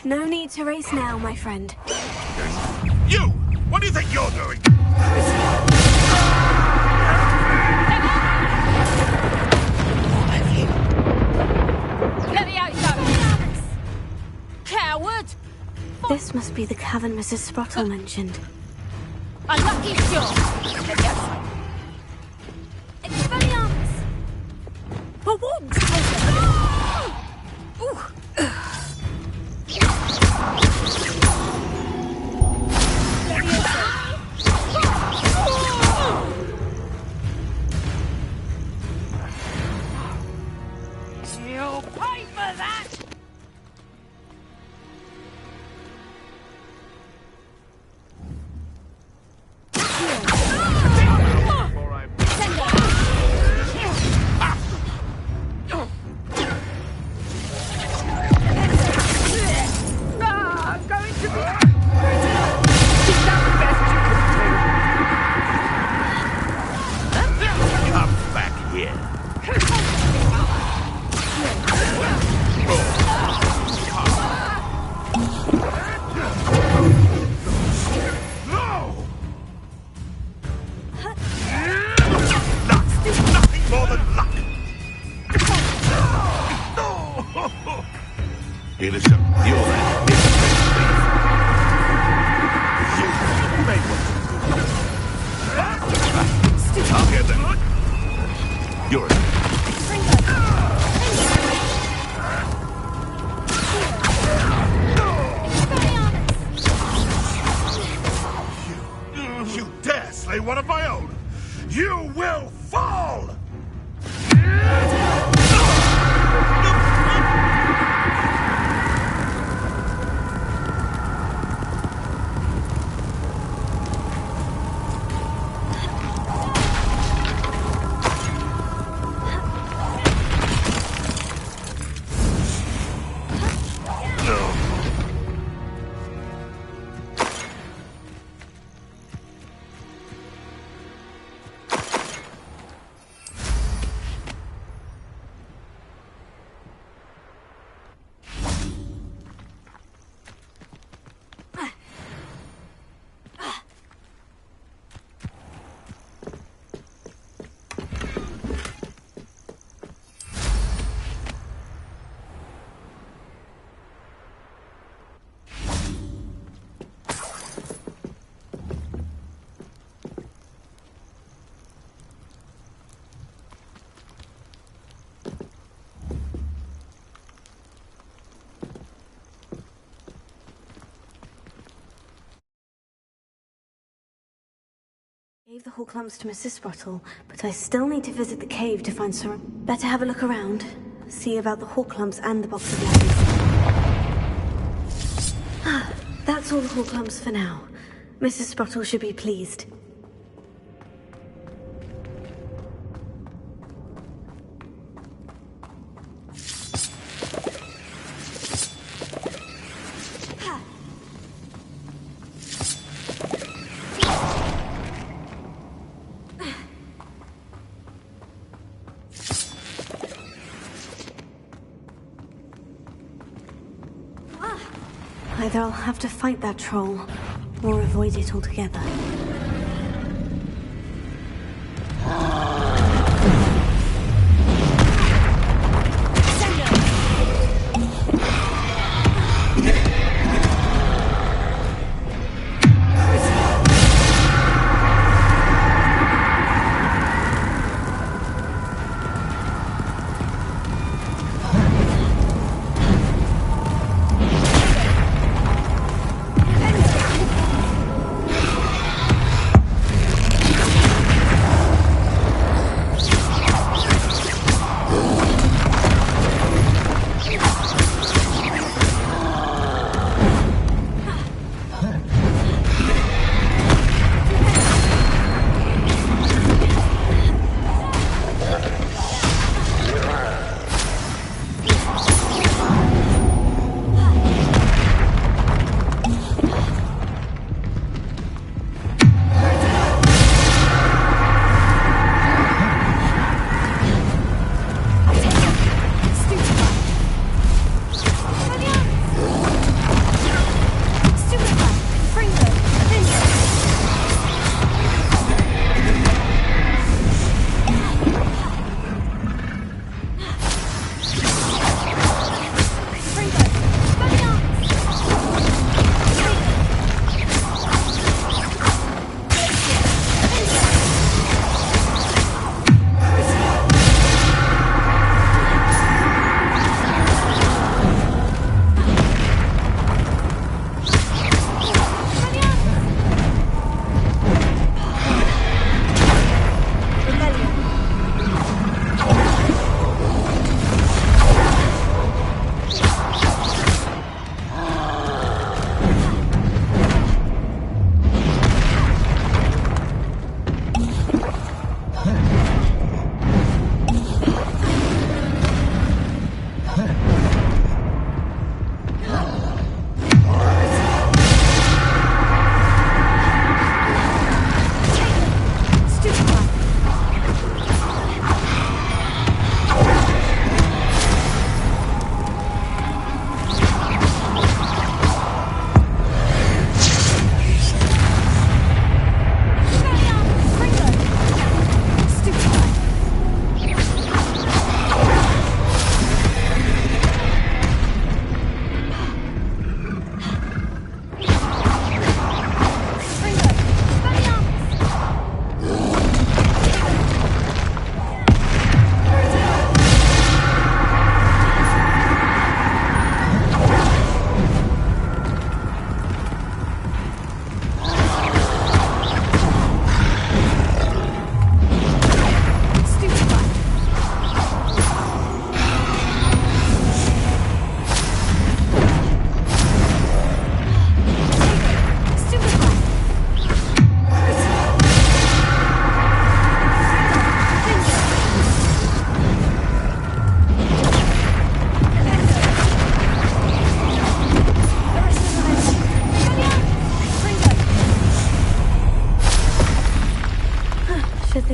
No need to race now, my friend. You! What do you think you're doing? Let me out, you coward! This must be the cavern Mrs. Sprottle mentioned. Unlucky sure. Let me out. Expelliarmus! For once! You'll pay for that! Innocent, you're that you may want to. I'll get that. You're You dare slay one of my own! You will fall! Gave the Horklumps to Mrs. Sprottle, but I still need to visit the cave to find Sir. Better have a look around. See about the Horklumps and the box of letters. That's all the Horklumps for now. Mrs. Sprottle should be pleased. Either I'll have to fight that troll, or avoid it altogether.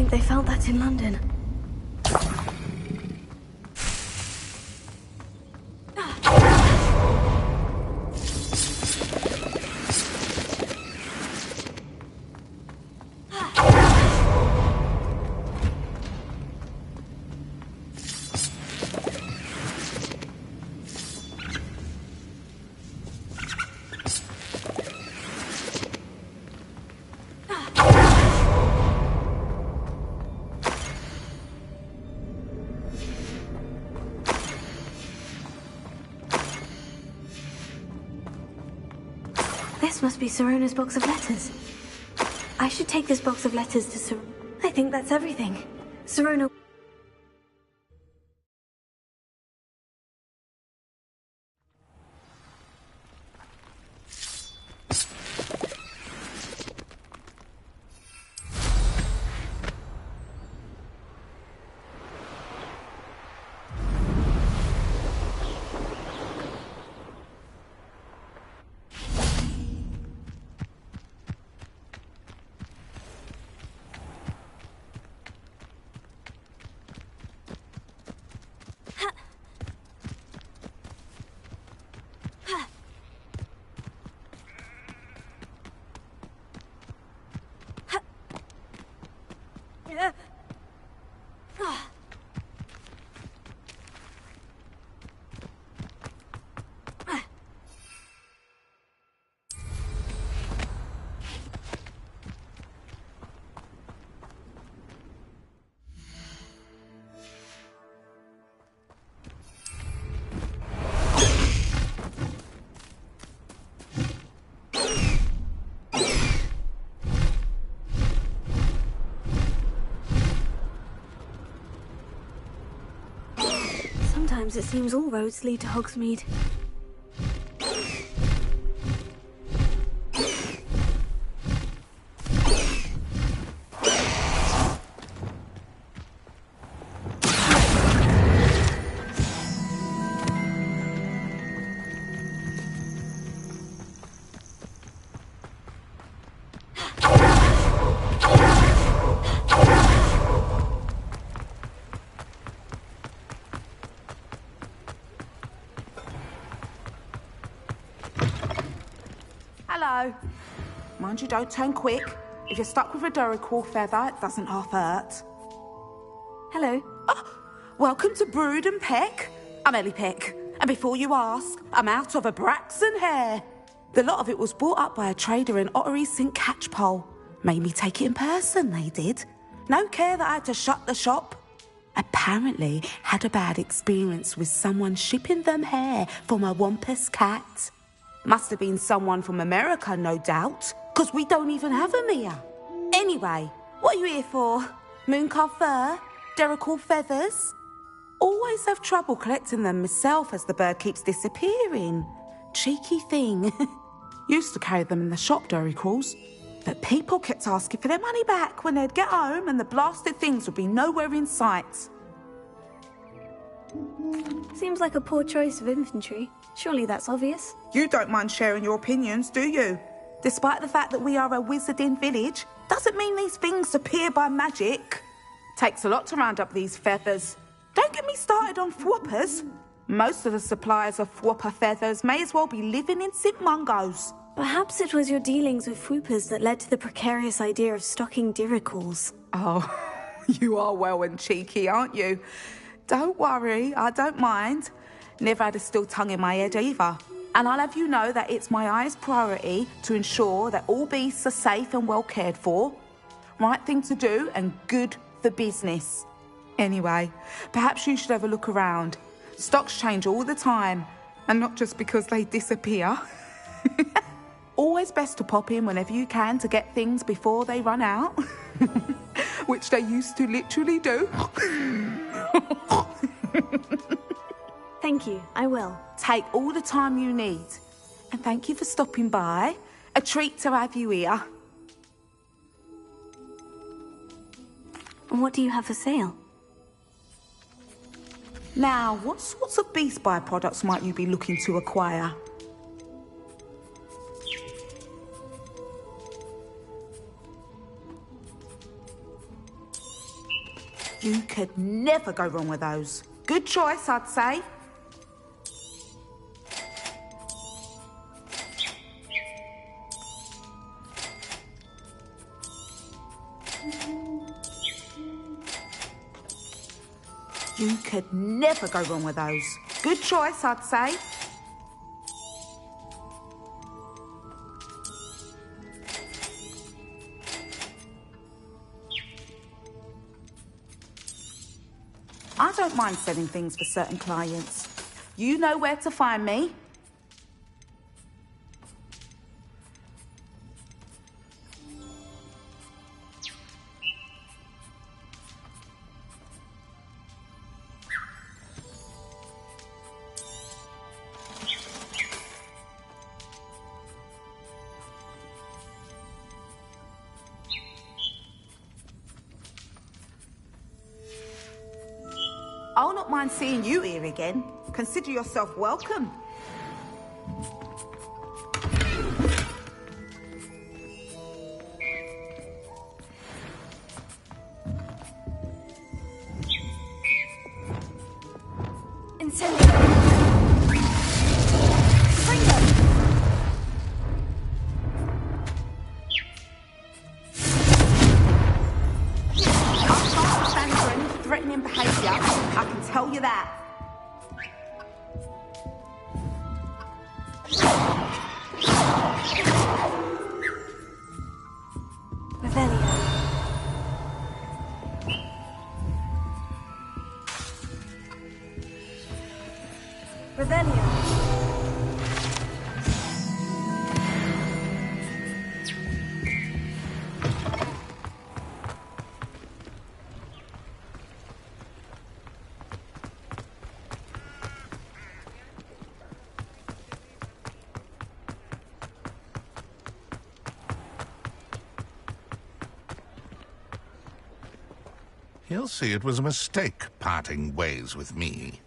They found that in London. This must be Sirona's box of letters. I I should take this box of letters to I think that's everything. Sirona... Sometimes it seems all roads lead to Hogsmeade. Hello. Mind you don't turn quick. If you're stuck with a Duracell feather, it doesn't half hurt. Hello. Oh, welcome to Brood and Peck. I'm Ellie Peck. And before you ask, I'm out of a Braxton hair. The lot of it was bought up by a trader in Ottery St. Catchpole. Made me take it in person, they did. No care that I had to shut the shop. Apparently had a bad experience with someone shipping them hair for my Wampus cat. Must have been someone from America, no doubt, because we don't even have them here. Anyway, what are you here for? Mooncarved fur? Duracell feathers? Always have trouble collecting them myself as the bird keeps disappearing. Cheeky thing. Used to carry them in the shop, Duracells, but people kept asking for their money back when they'd get home and the blasted things would be nowhere in sight. Seems like a poor choice of inventory. Surely that's obvious. You don't mind sharing your opinions, do you? Despite the fact that we are a wizarding village, doesn't mean these things appear by magic. Takes a lot to round up these feathers. Don't get me started on thwoppers. Most of the suppliers of thwopper feathers may as well be living in St. Mungo's. Perhaps it was your dealings with Fwoopers that led to the precarious idea of stocking Duracells. Oh, you are well and cheeky, aren't you? Don't worry, I don't mind. Never had a still tongue in my head either. And I'll have you know that it's my highest priority to ensure that all beasts are safe and well cared for. Right thing to do and good for business. Anyway, perhaps you should have a look around. Stocks change all the time, and not just because they disappear. Always best to pop in whenever you can to get things before they run out. Which they used to literally do. Thank you, I will. Take all the time you need. And thank you for stopping by. A treat to have you here. And what do you have for sale? Now, what sorts of beast byproducts might you be looking to acquire? You could never go wrong with those. Good choice, I'd say. You could never go wrong with those. Good choice, I'd say. I don't mind selling things for certain clients. You know where to find me. I'll not mind seeing you here again. Consider yourself welcome. Threatening behaviour, I can tell you that. Revelio. Revelio. He'll see it was a mistake parting ways with me.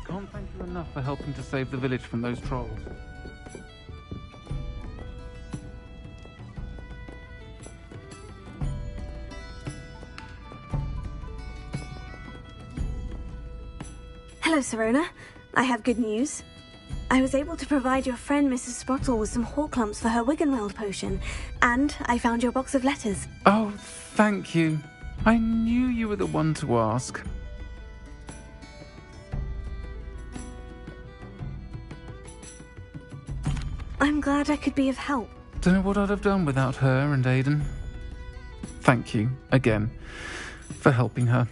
Can't thank you enough for helping to save the village from those trolls. Hello, Sirona. I have good news. I was able to provide your friend Mrs. Sprottle with some Horklumps for her Wiggenweld potion, and I found your box of letters. Oh, thank you. I knew you were the one to ask. I'm glad I could be of help. Don't know what I'd have done without her and Aiden. Thank you, again, for helping her.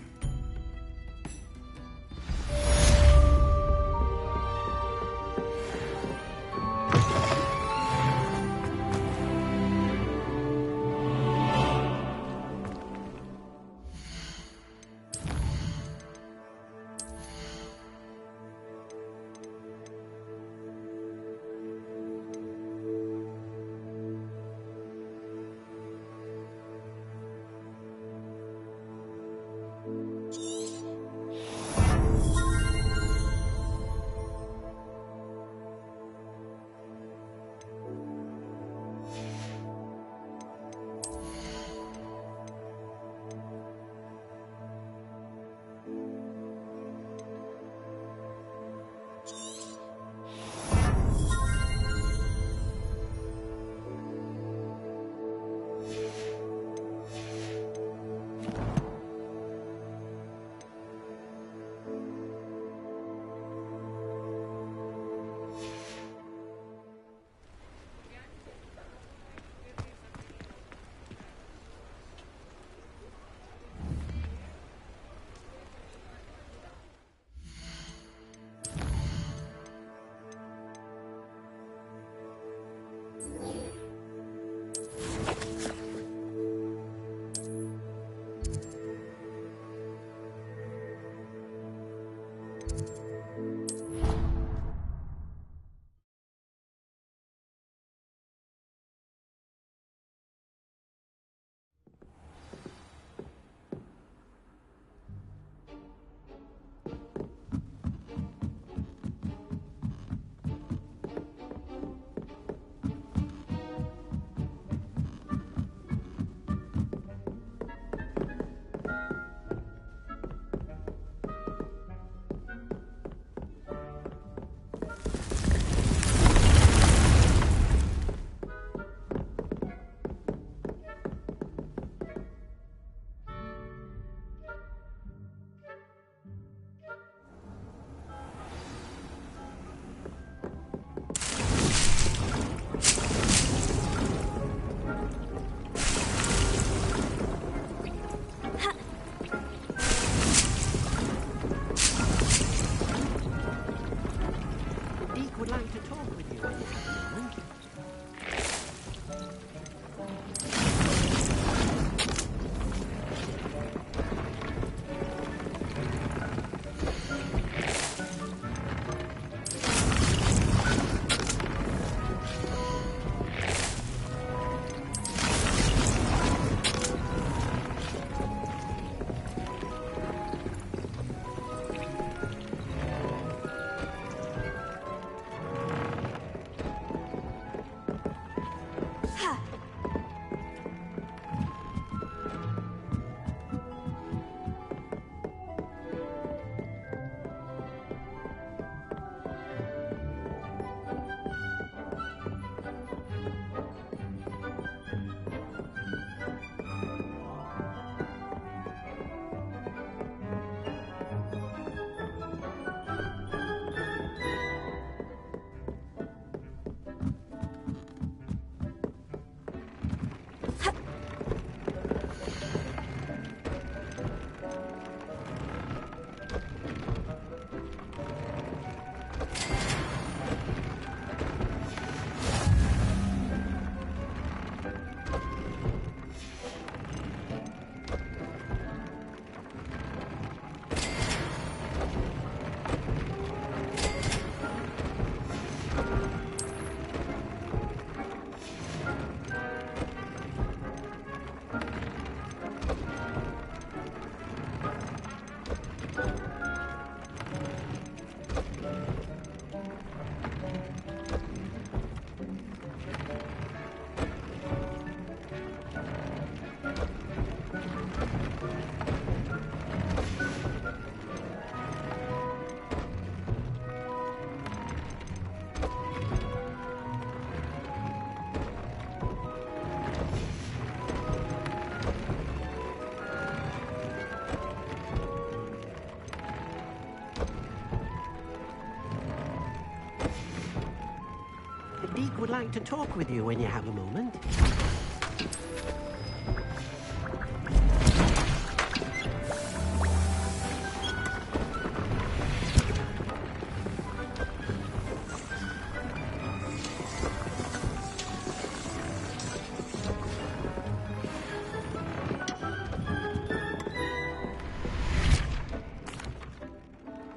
Deke would like to talk with you when you have a moment.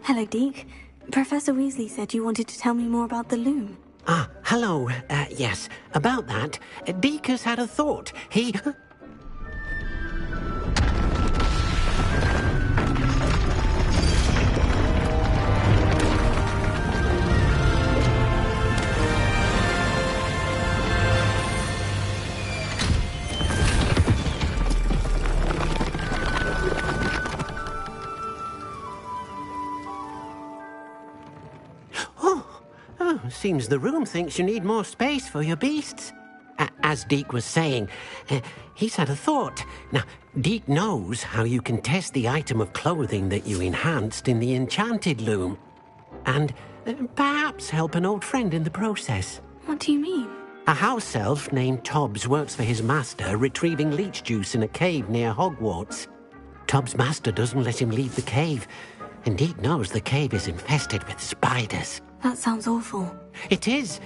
Hello, Deke. Professor Weasley said you wanted to tell me more about the loom. Ah, hello. Yes, about that. Deke has had a thought. He... Seems the room thinks you need more space for your beasts. As Deke was saying, he's had a thought. Now, Deke knows how you can test the item of clothing that you enhanced in the enchanted loom. And perhaps help an old friend in the process. What do you mean? A house elf named Tobbs works for his master, retrieving leech juice in a cave near Hogwarts. Tobbs' master doesn't let him leave the cave, and Deke knows the cave is infested with spiders. That sounds awful. It is.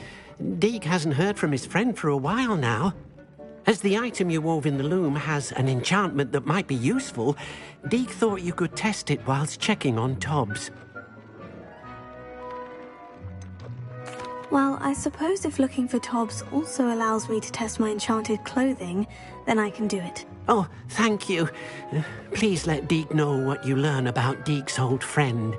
Deke hasn't heard from his friend for a while now. As the item you wove in the loom has an enchantment that might be useful, Deke thought you could test it whilst checking on Tobbs. Well, I suppose if looking for Tobbs also allows me to test my enchanted clothing, then I can do it. Oh, thank you. Please let Deke know what you learn about Deke's old friend.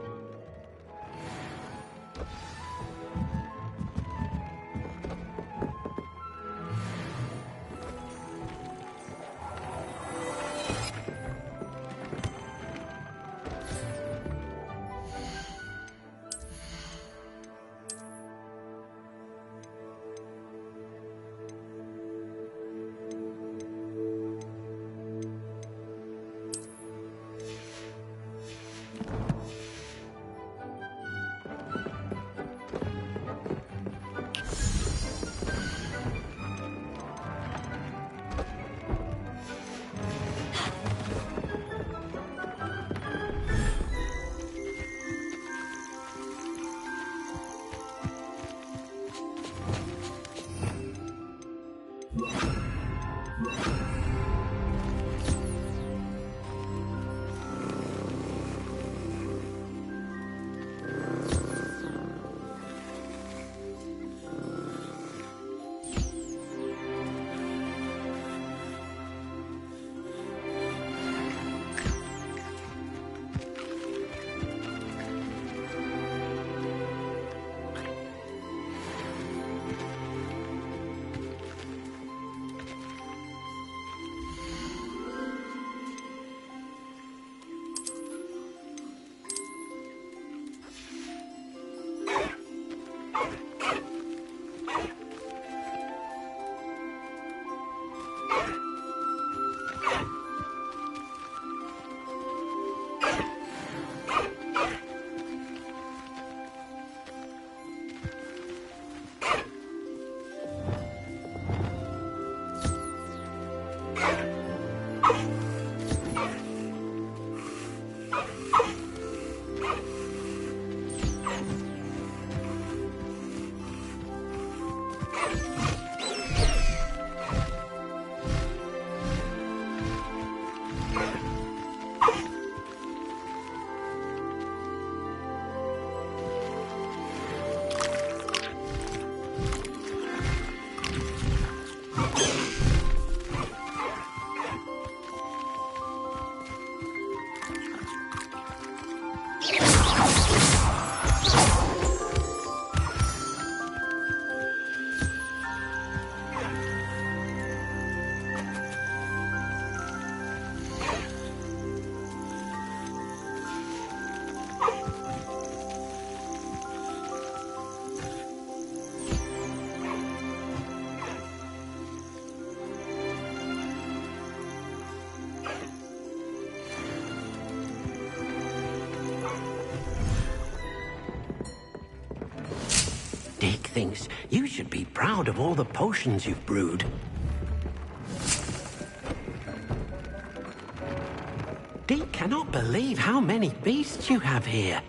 Dick thinks you should be proud of all the potions you've brewed. Dick cannot believe how many beasts you have here.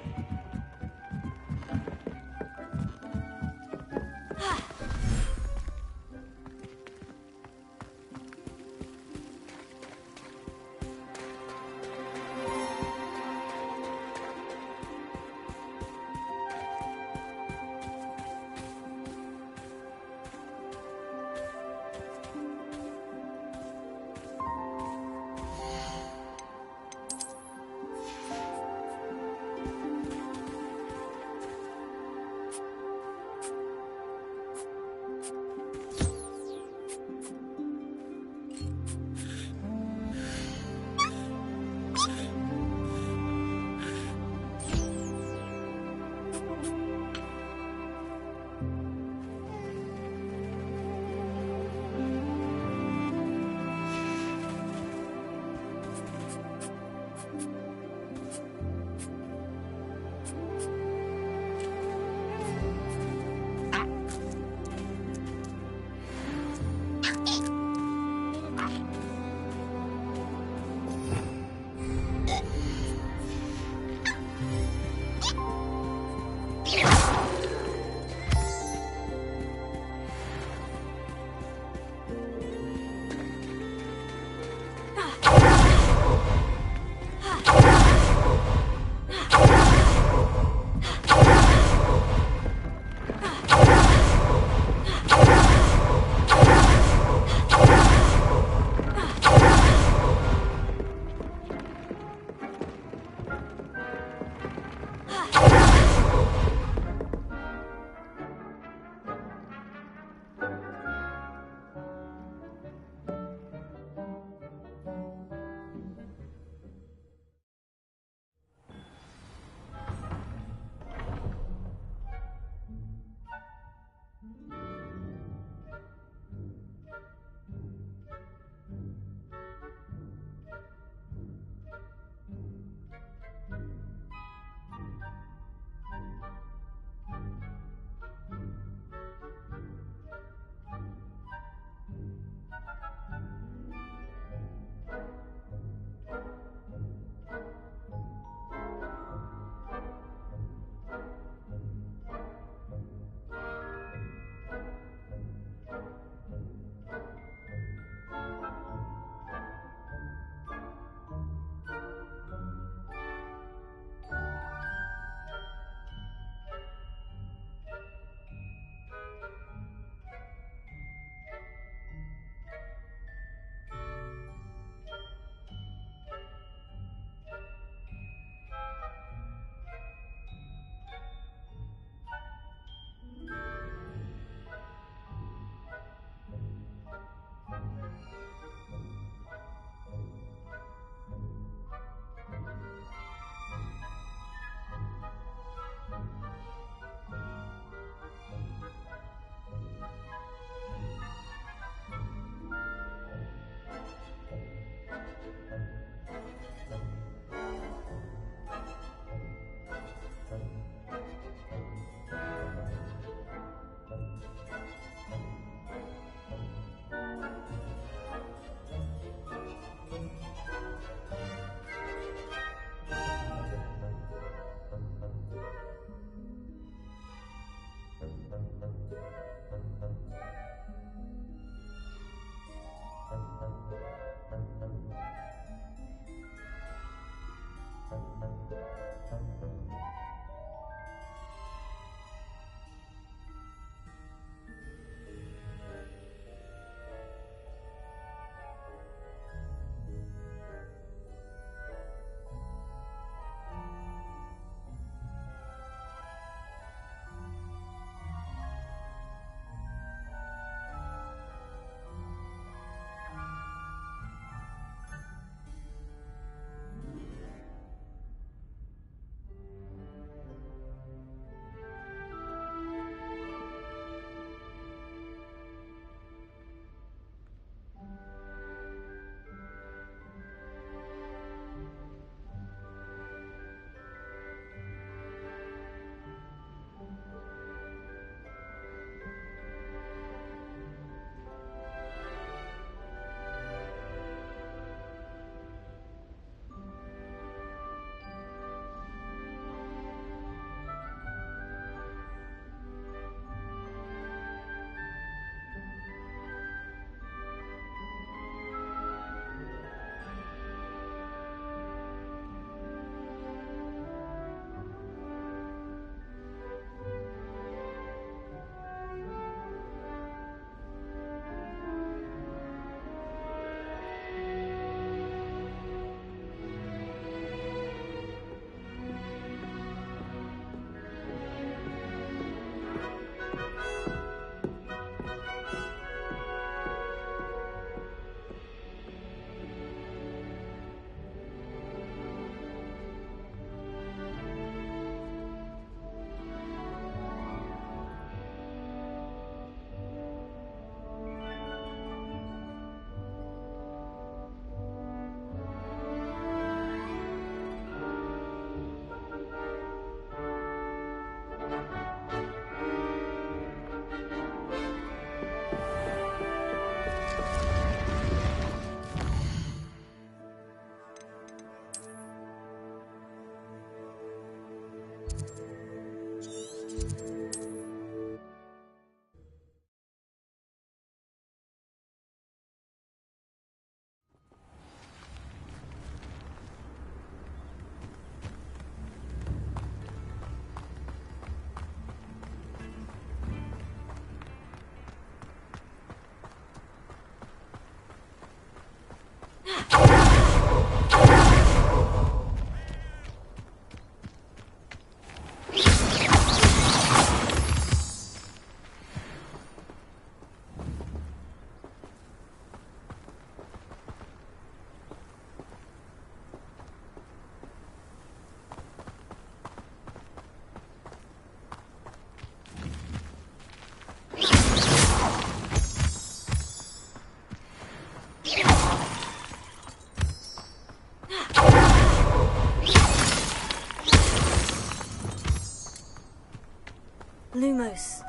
Lumos.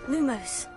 Lumos.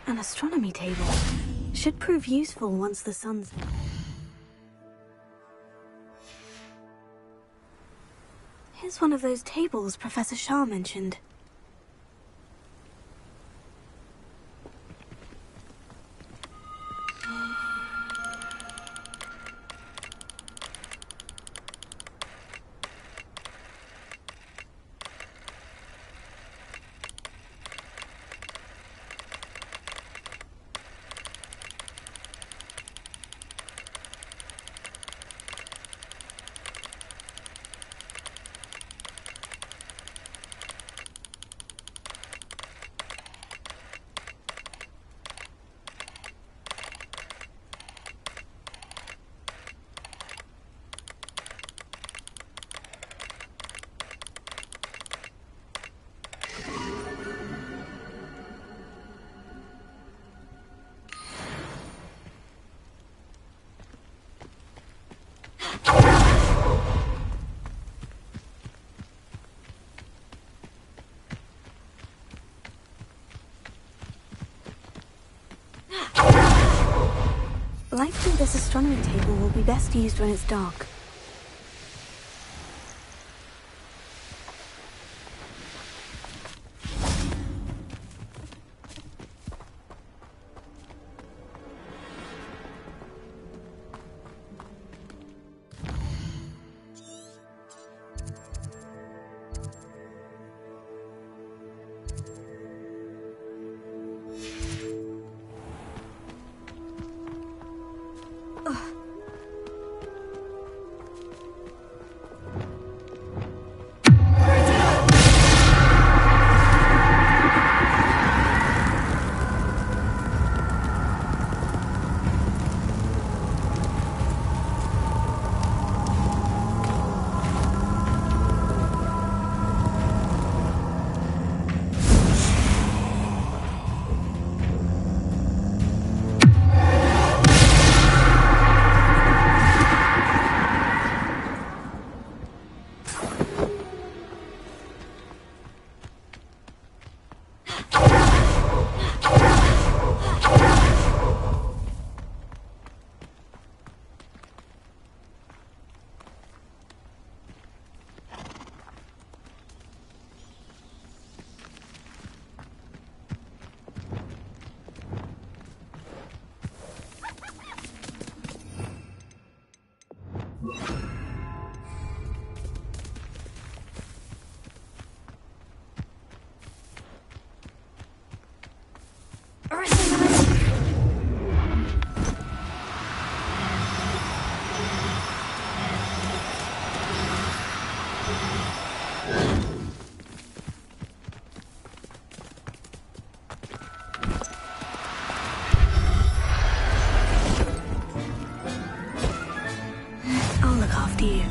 An astronomy table. Should prove useful once the sun's... Here's one of those tables Professor Shah mentioned. Likely this astronomy table will be best used when it's dark. I'll look after you.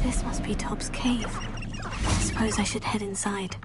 This must be Tob's cave. I suppose I should head inside.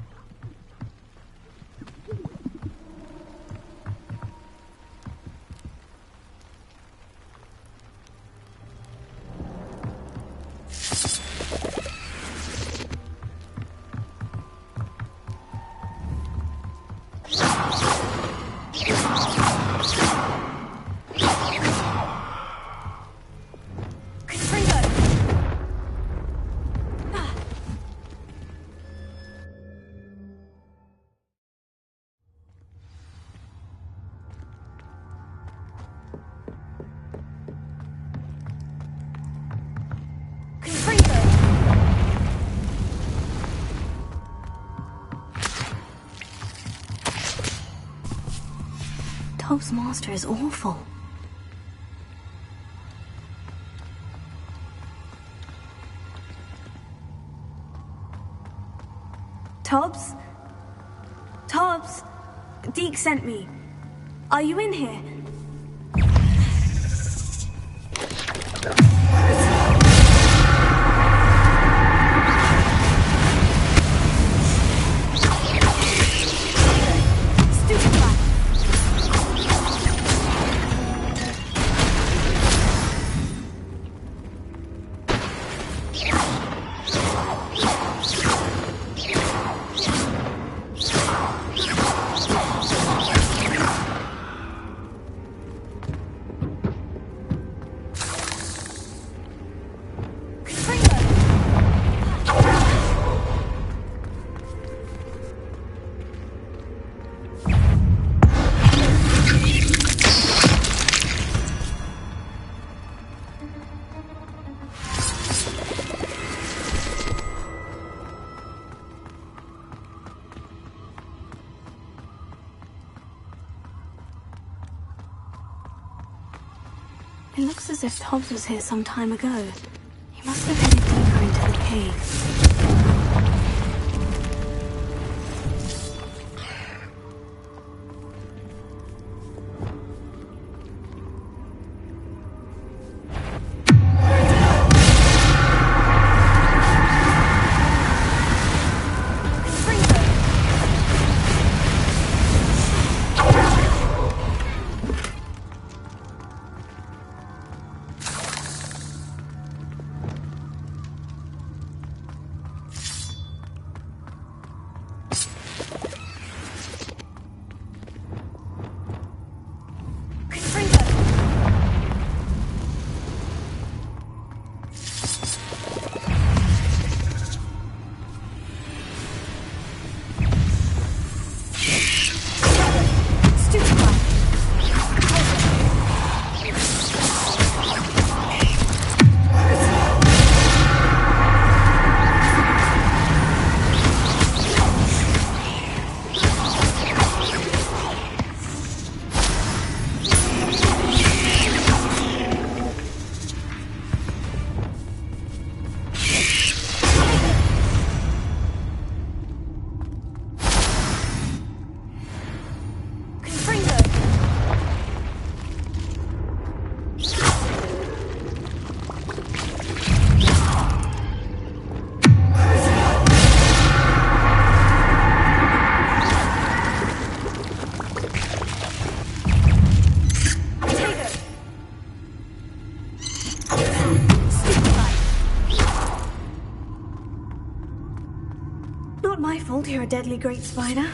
Tob's master is awful. Tobbs? Tobbs? Deke sent me. Are you in here? It looks as if Tobbs was here some time ago. He must have headed deeper into the cave. told you're a deadly great spider.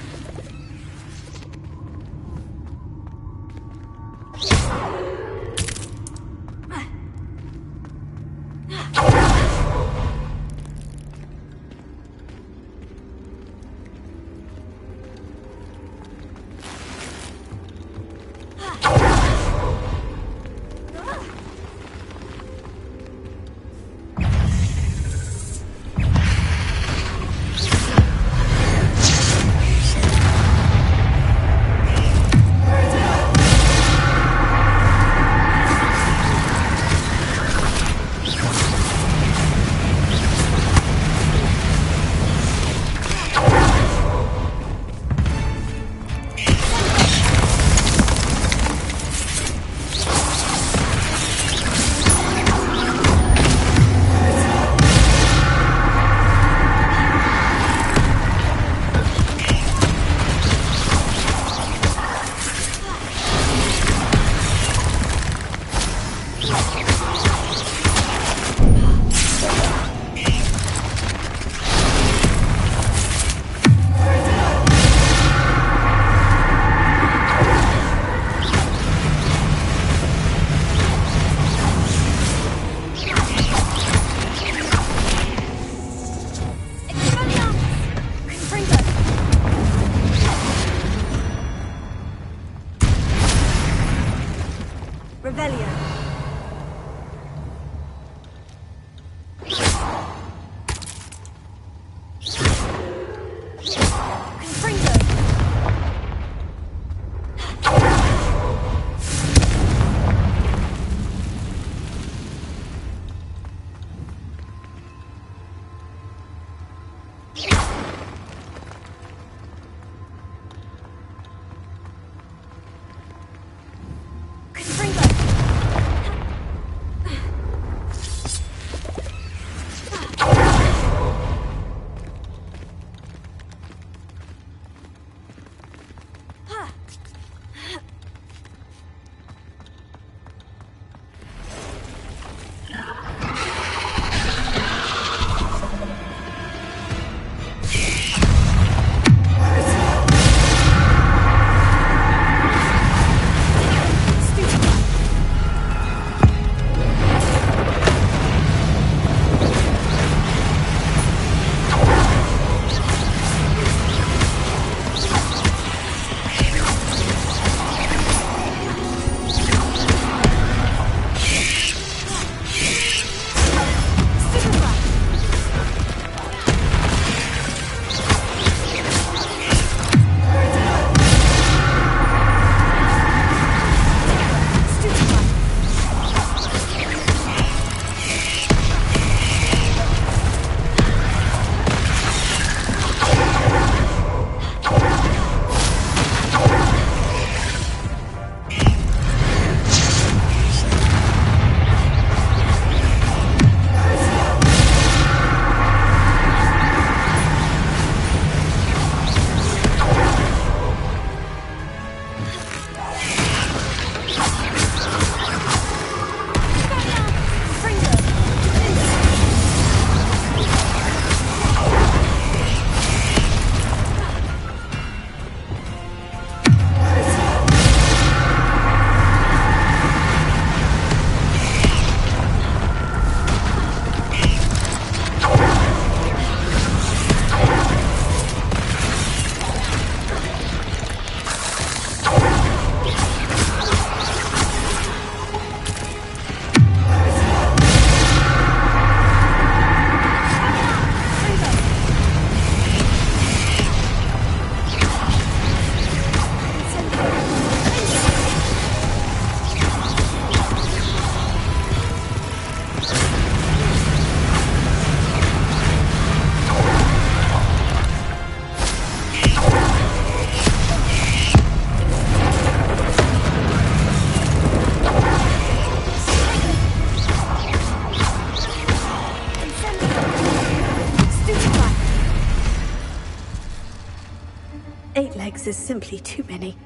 Legs is simply too many.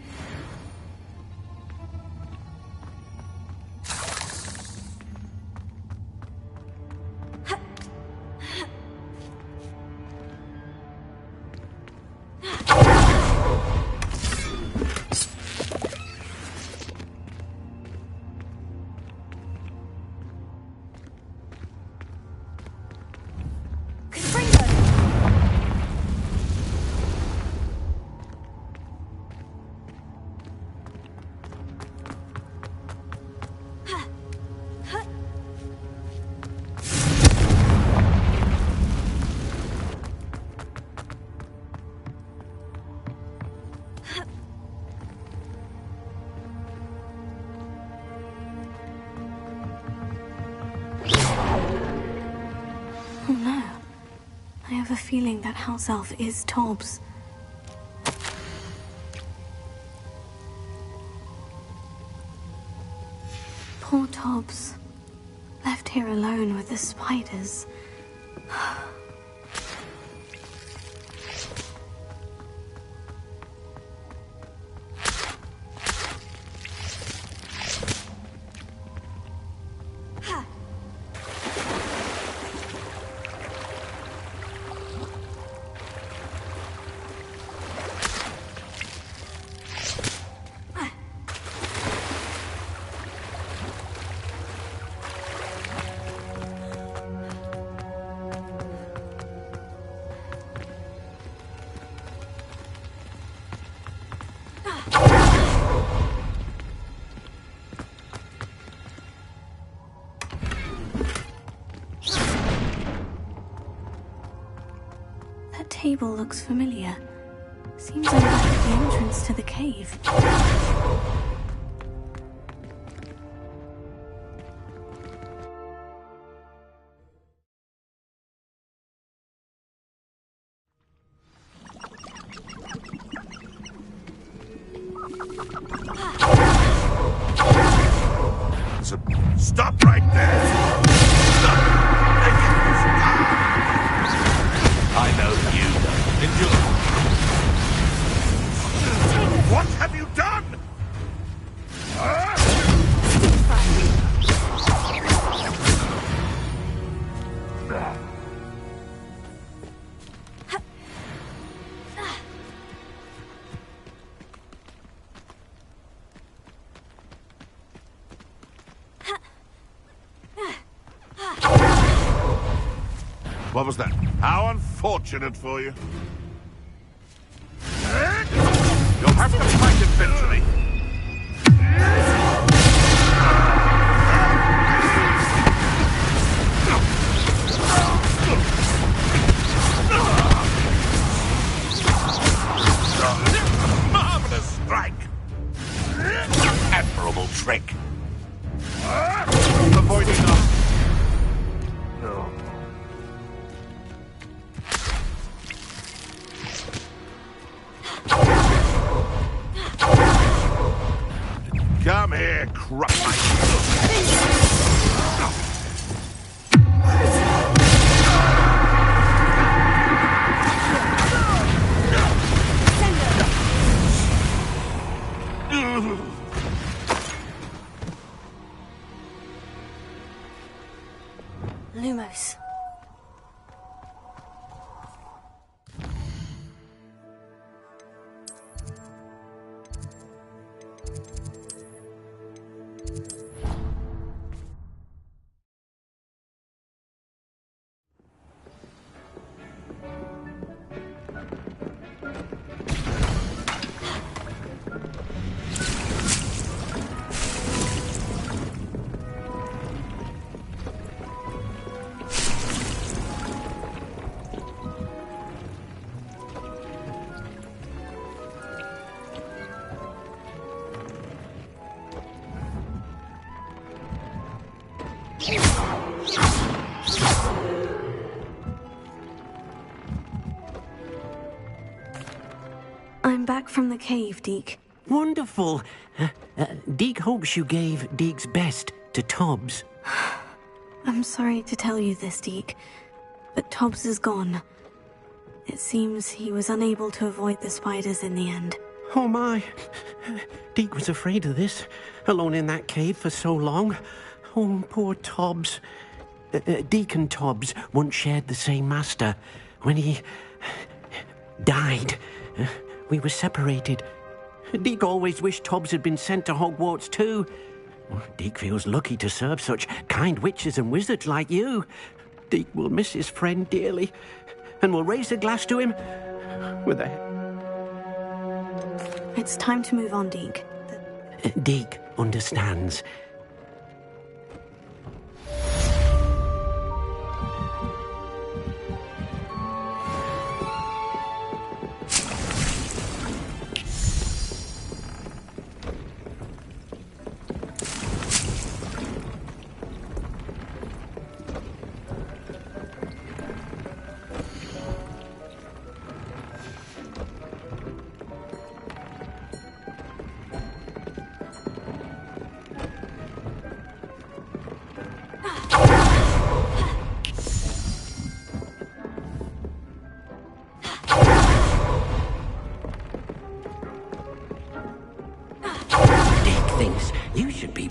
have a feeling that house elf is Tobbs. Poor Tobbs. Left here alone with the spiders. That table looks familiar. Seems I'm back at the entrance to the cave. Stop right there! Stop! I know you don't. Endure. What have you done? What was that? How unfortunate for you. You'll have to fight eventually. Marvelous strike. Admirable trick. Avoiding us. Come here, crush my... Lumos. I'm back from the cave, Deke. Wonderful. Deke hopes you gave Deke's best to Tobbs. I'm sorry to tell you this, Deke, but Tobbs is gone. It seems he was unable to avoid the spiders in the end. Oh my. Deke was afraid of this, alone in that cave for so long. Oh, poor Tobbs. Deke and Tobbs once shared the same master. When he died, we were separated. Deke always wished Tobbs had been sent to Hogwarts too. Deke feels lucky to serve such kind witches and wizards like you. Deke will miss his friend dearly, and will raise a glass to him with a... It's time to move on, Deke. Deke understands.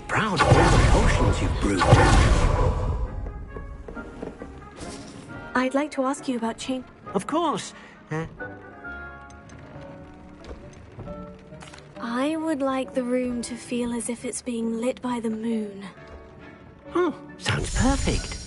proud of all the potions you've brewed. I'd like to ask you about chain... Of course. I would like the room to feel as if it's being lit by the moon. Oh, sounds perfect.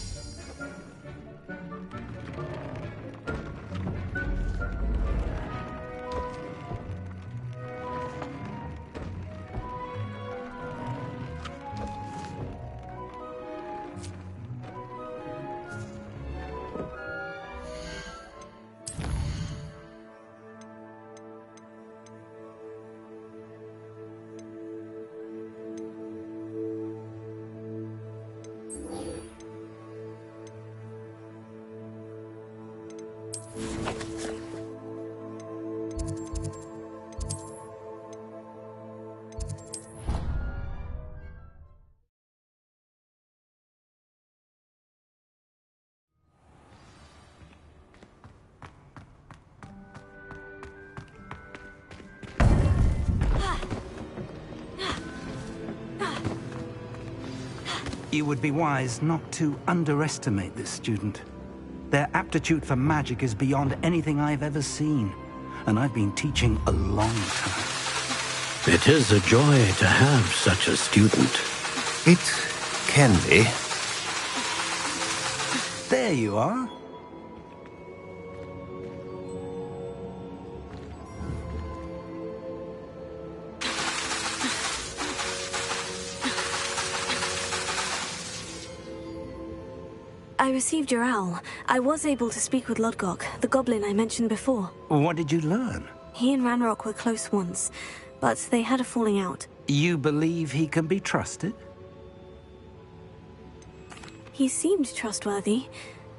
You would be wise not to underestimate this student. Their aptitude for magic is beyond anything I've ever seen, and I've been teaching a long time. It is a joy to have such a student. It can be. There you are. I received your owl. I was able to speak with Lodgok, the goblin I mentioned before. What did you learn? He and Ranrock were close once, but they had a falling out. You believe he can be trusted? He seemed trustworthy.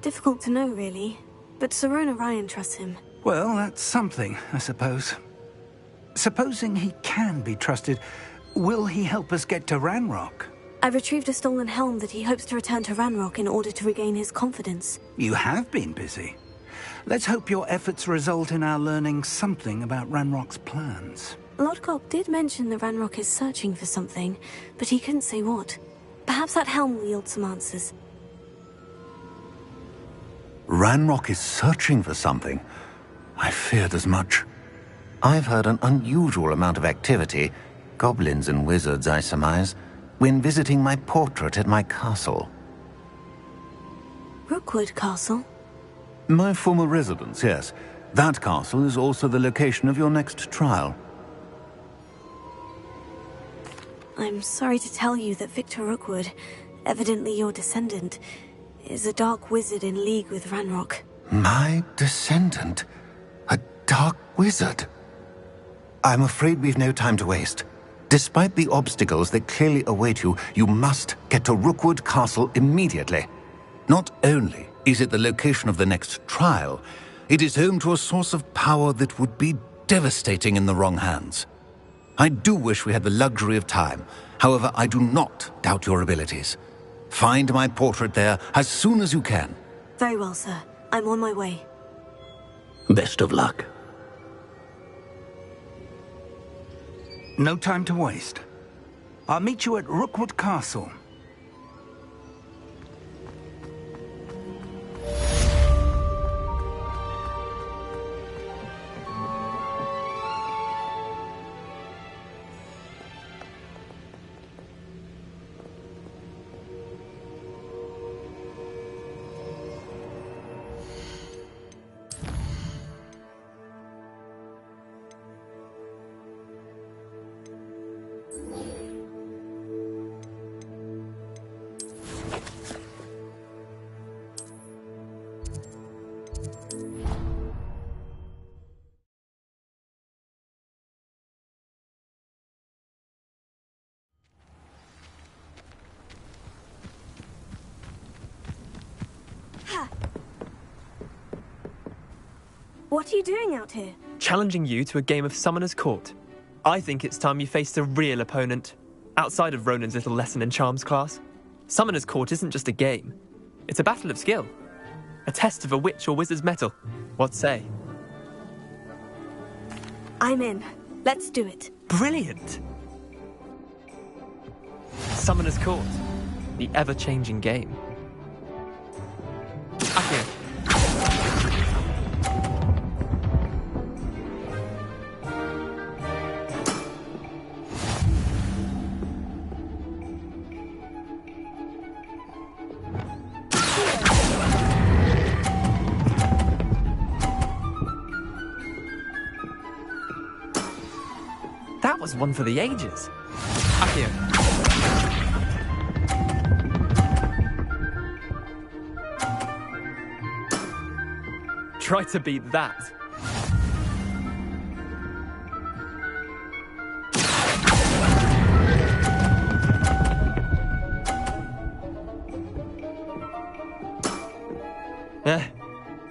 Difficult to know, really. But Sirona Ryan trusts him. Well, that's something, I suppose. Supposing he can be trusted, will he help us get to Ranrock? I retrieved a stolen helm that he hopes to return to Ranrock in order to regain his confidence. You have been busy. Let's hope your efforts result in our learning something about Ranrock's plans. Lodgok did mention that Ranrock is searching for something, but he couldn't say what. Perhaps that helm will yield some answers. Ranrock is searching for something. I feared as much. I've heard an unusual amount of activity, goblins and wizards, I surmise, when visiting my portrait at my castle. Rookwood Castle? My former residence, yes. That castle is also the location of your next trial. I'm sorry to tell you that Victor Rookwood, evidently your descendant, is a dark wizard in league with Ranrock. My descendant? A dark wizard? I'm afraid we've no time to waste. Despite the obstacles that clearly await you, you must get to Rookwood Castle immediately. Not only is it the location of the next trial, it is home to a source of power that would be devastating in the wrong hands. I do wish we had the luxury of time. However, I do not doubt your abilities. Find my portrait there as soon as you can. Very well, sir. I'm on my way. Best of luck. No time to waste. I'll meet you at Rookwood Castle. What are you doing out here? Challenging you to a game of Summoner's Court. I think it's time you faced a real opponent, outside of Ronan's little lesson in charms class. Summoner's Court isn't just a game. It's a battle of skill. A test of a witch or wizard's mettle. What say? I'm in. Let's do it. Brilliant! Summoner's Court. The ever-changing game. Accio. That was one for the ages. Accio. Try to beat that.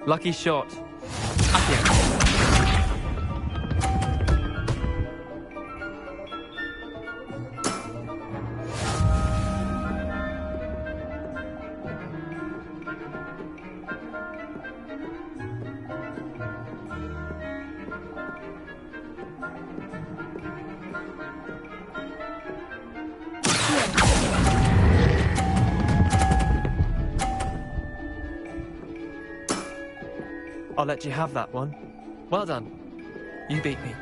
Lucky shot. Accio. I'll let you have that one. Well done. You beat me.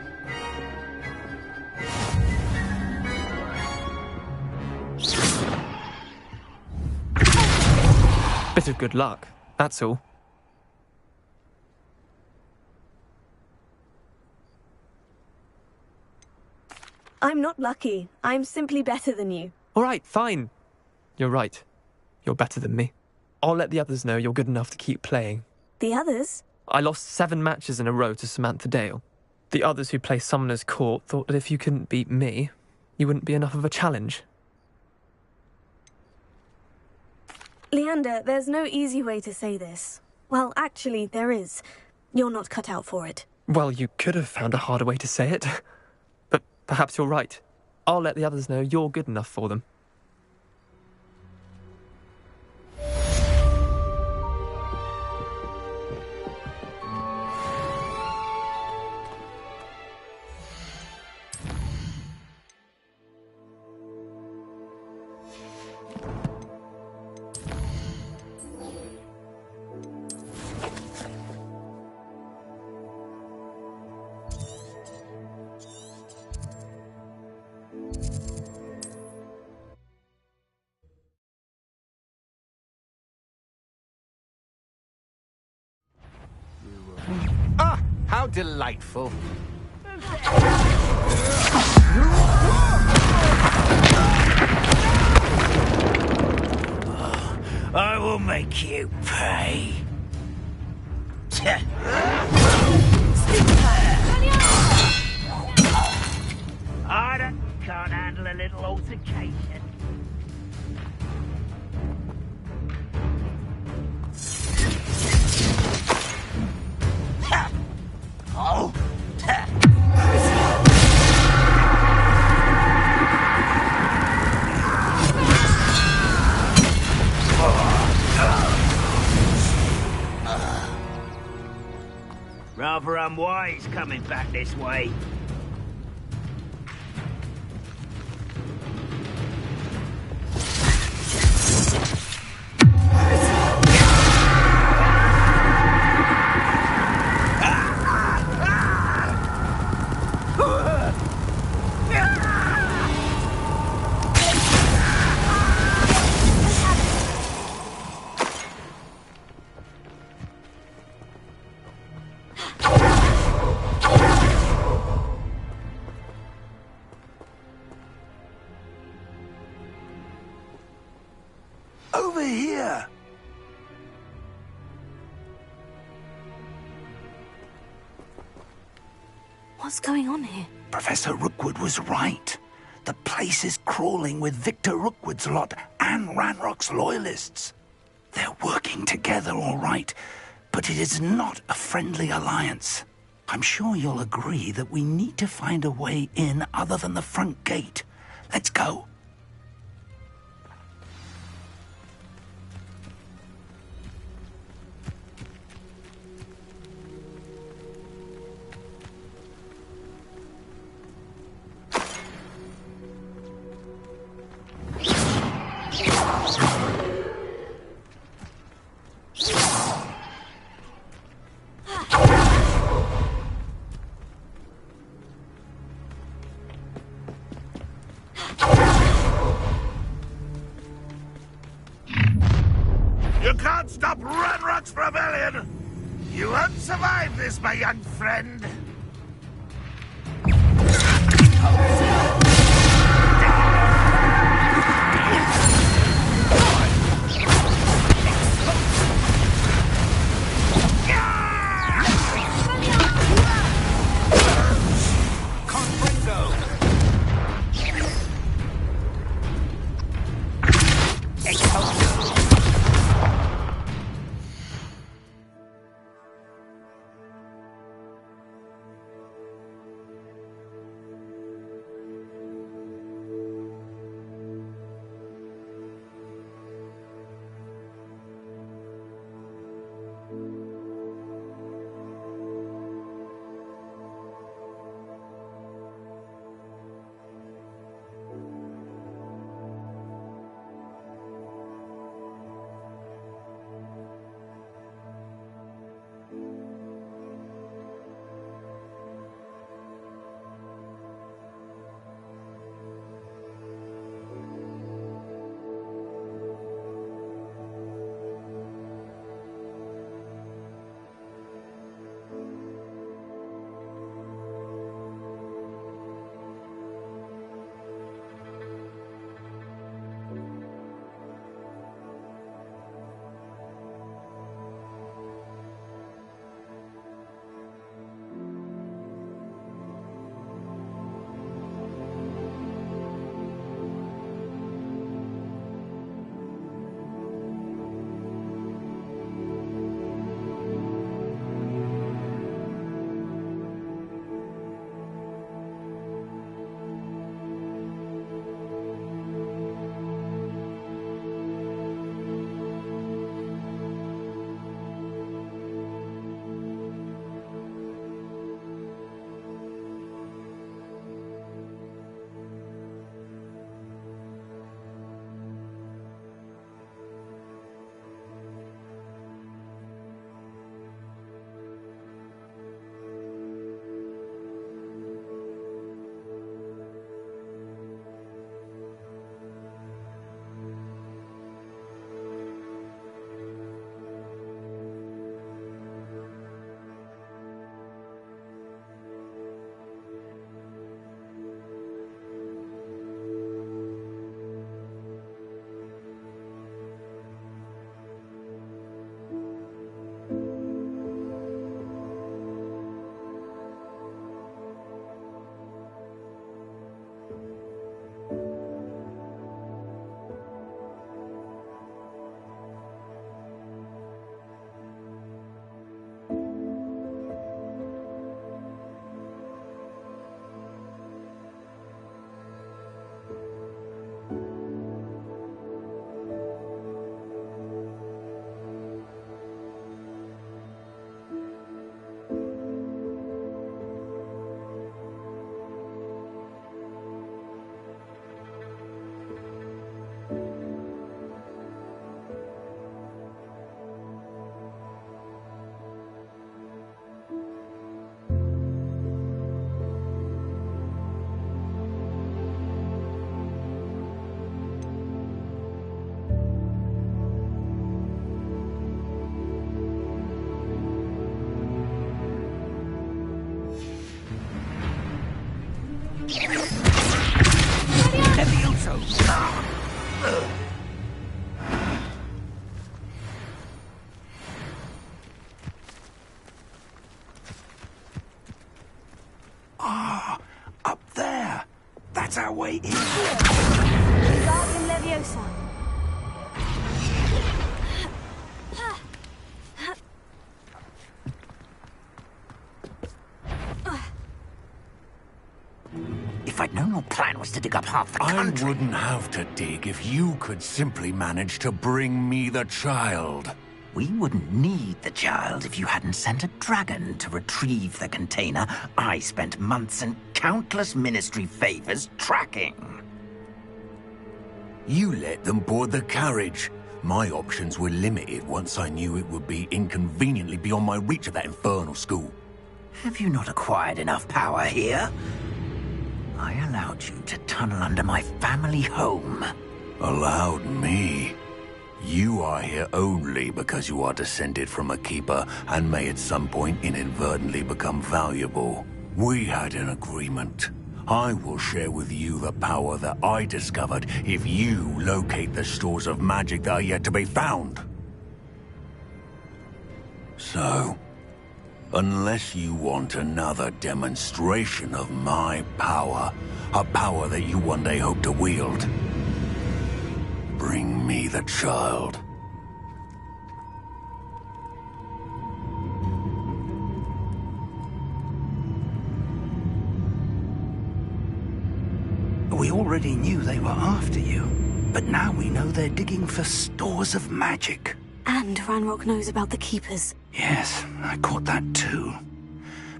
Bit of good luck, that's all. I'm not lucky. I'm simply better than you. All right, fine. You're right. You're better than me. I'll let the others know you're good enough to keep playing. The others? I lost 7 matches in a row to Samantha Dale. The others who play Summoner's Court thought that if you couldn't beat me, you wouldn't be enough of a challenge. Leander, there's no easy way to say this. Well, actually, there is. You're not cut out for it. Well, you could have found a harder way to say it. But perhaps you're right. I'll let the others know you're good enough for them. Ah, how delightful. I will make you pay. I can't handle a little altercation. Oh. Rather unwise coming back this way. Over here! What's going on here? Professor Rookwood was right. The place is crawling with Victor Rookwood's lot and Ranrock's loyalists. They're working together, all right, but it is not a friendly alliance. I'm sure you'll agree that we need to find a way in other than the front gate. Let's go. Ranrock's rebellion! You won't survive this, my young friend! Ah, up there. That's our way in. Wingardium Leviosa. If I'd known your plan was to dig up half the country... I wouldn't have to dig if you could simply manage to bring me the child. We wouldn't need the child if you hadn't sent a dragon to retrieve the container I spent months and countless ministry favors tracking. You let them board the carriage. My options were limited once I knew it would be inconveniently beyond my reach at that infernal school. Have you not acquired enough power here? I allowed you to tunnel under my family home. Allowed me? You are here only because you are descended from a keeper and may at some point inadvertently become valuable. We had an agreement. I will share with you the power that I discovered if you locate the stores of magic that are yet to be found. So, unless you want another demonstration of my power, a power that you one day hope to wield, bring me the child. We already knew they were after you, but now we know they're digging for stores of magic. And Ranrock knows about the Keepers. Yes, I caught that too.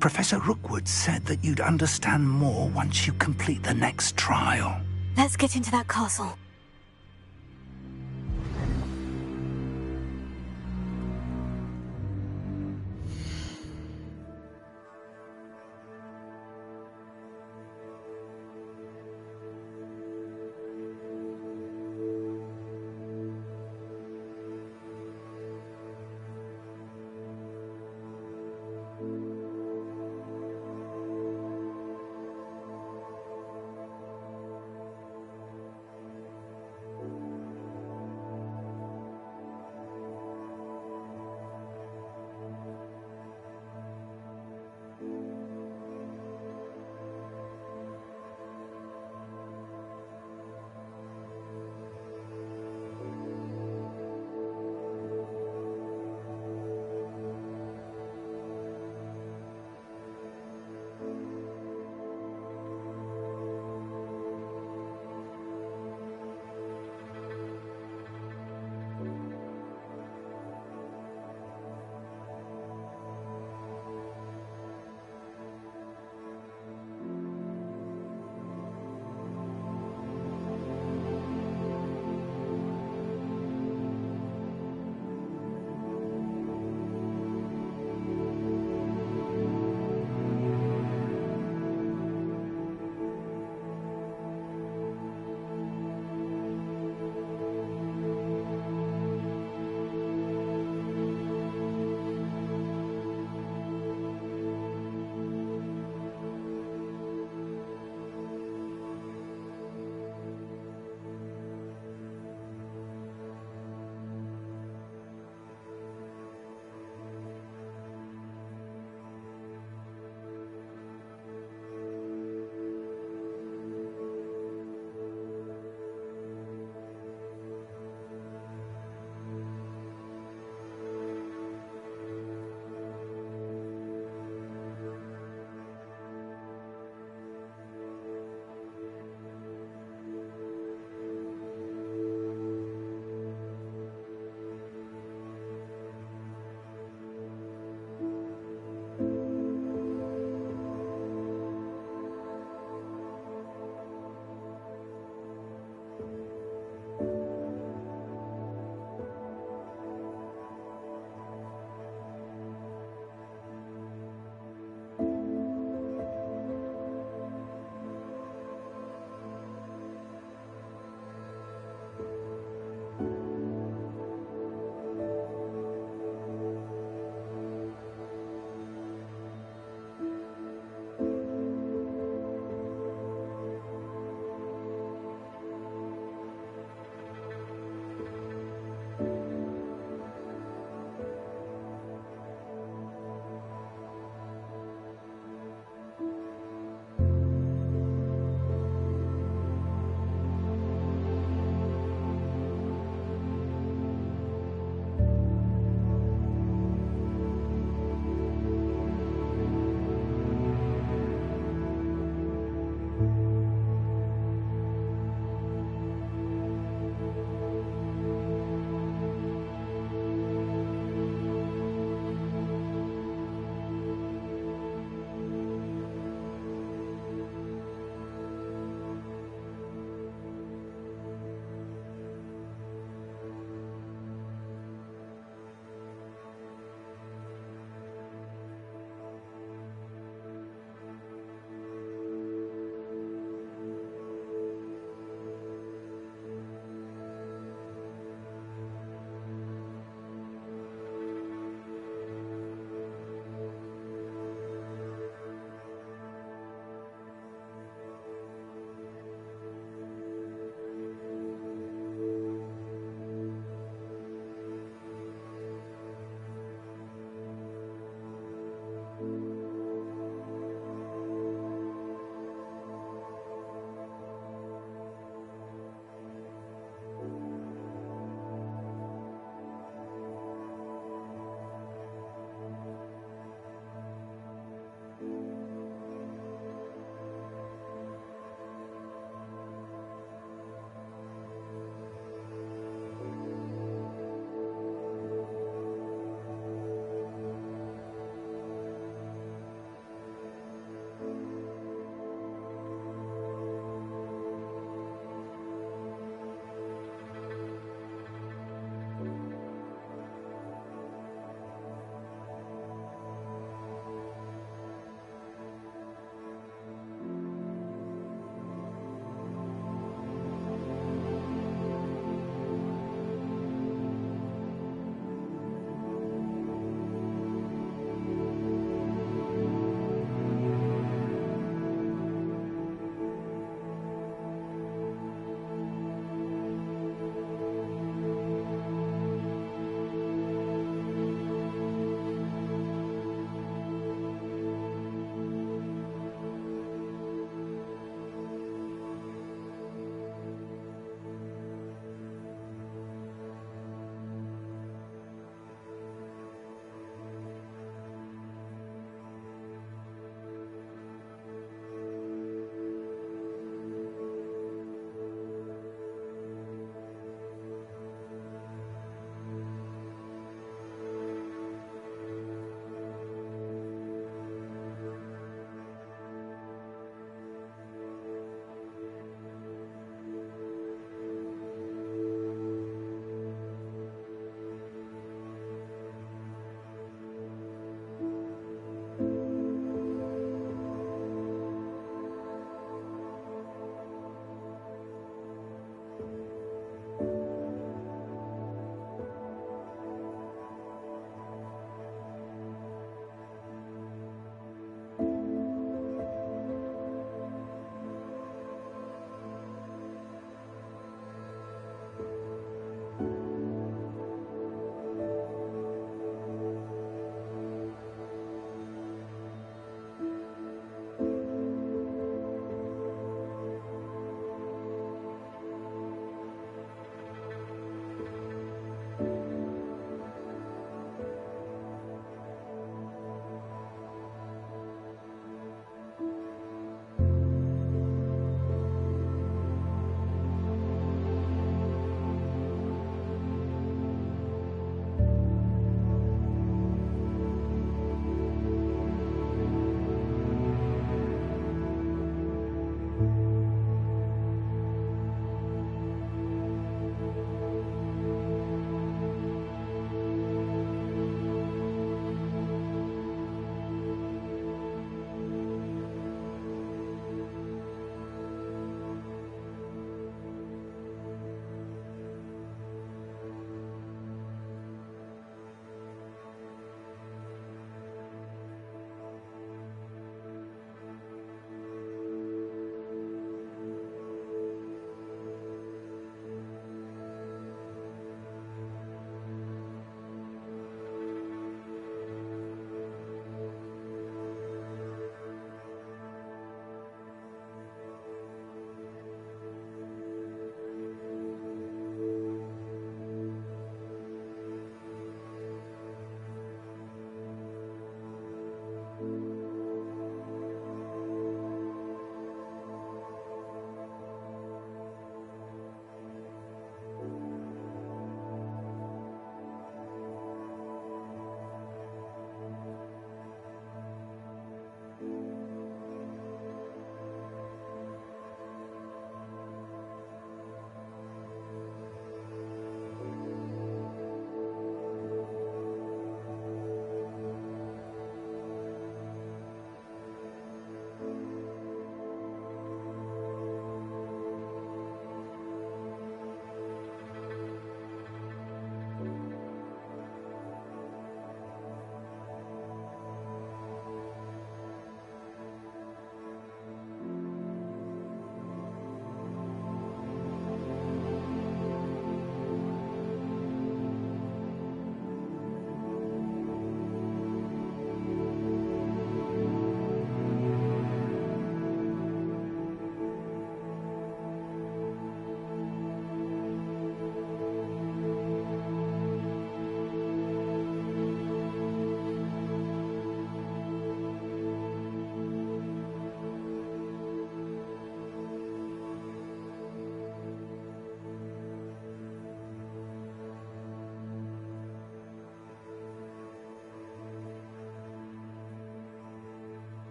Professor Rookwood said that you'd understand more once you complete the next trial. Let's get into that castle.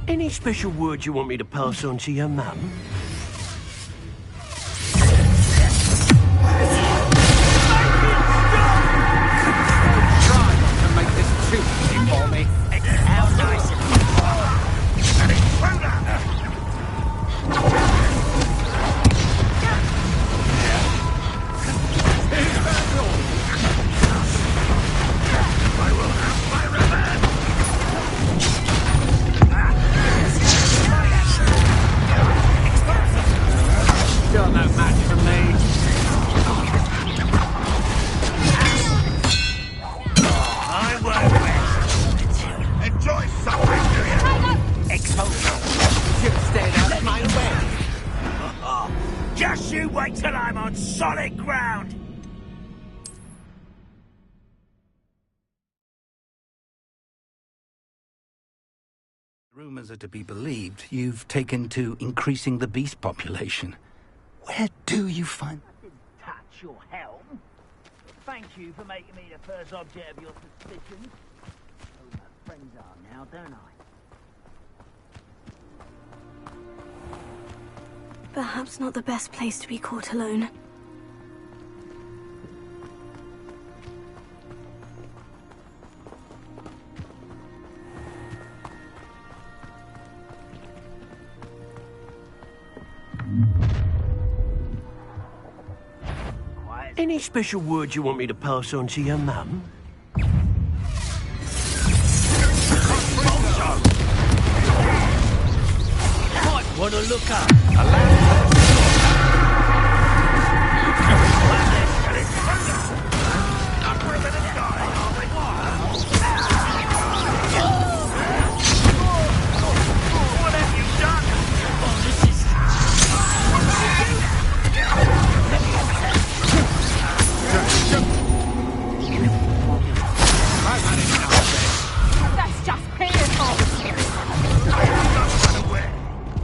Any special word you want me to pass on to your mum? Just you wait till I'm on solid ground! Rumors are to be believed. You've taken to increasing the beast population. Where do you find... I didn't touch your helm. Thank you for making me the first object of your suspicions. Oh, my friends are now, don't I? Perhaps not the best place to be caught alone. Any special word you want me to pass on to your mum? Might want to look up. That's just painful.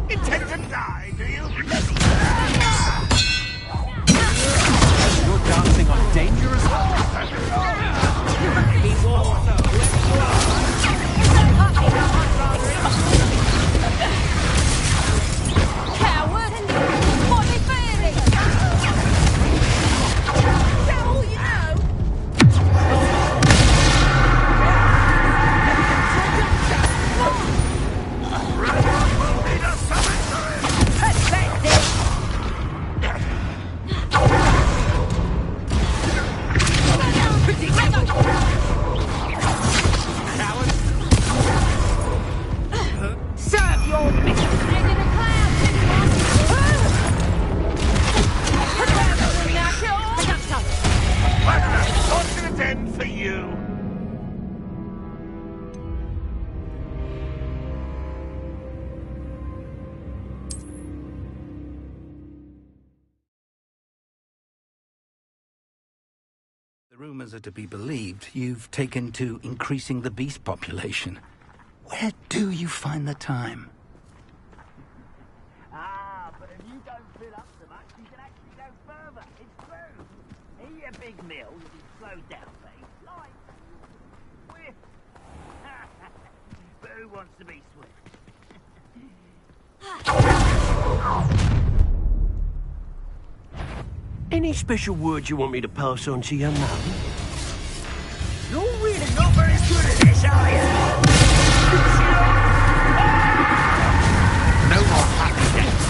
Intend to die, do you? You're dancing on dangerous Coward! What are they fearing? Is that all you know? Serve your mission! Fortunate end for you! The rumors are to be believed. You've taken to increasing the beast population. Where do you find the time? Ah, but if you don't fill up so much, you can actually go further. It's true. Eat a big meal, you'll be slowed down, babe. Light. Swift. But who wants to be swift? Any special word you want me to pass on to your mum? You're really not very good at this, are you? No more happy days.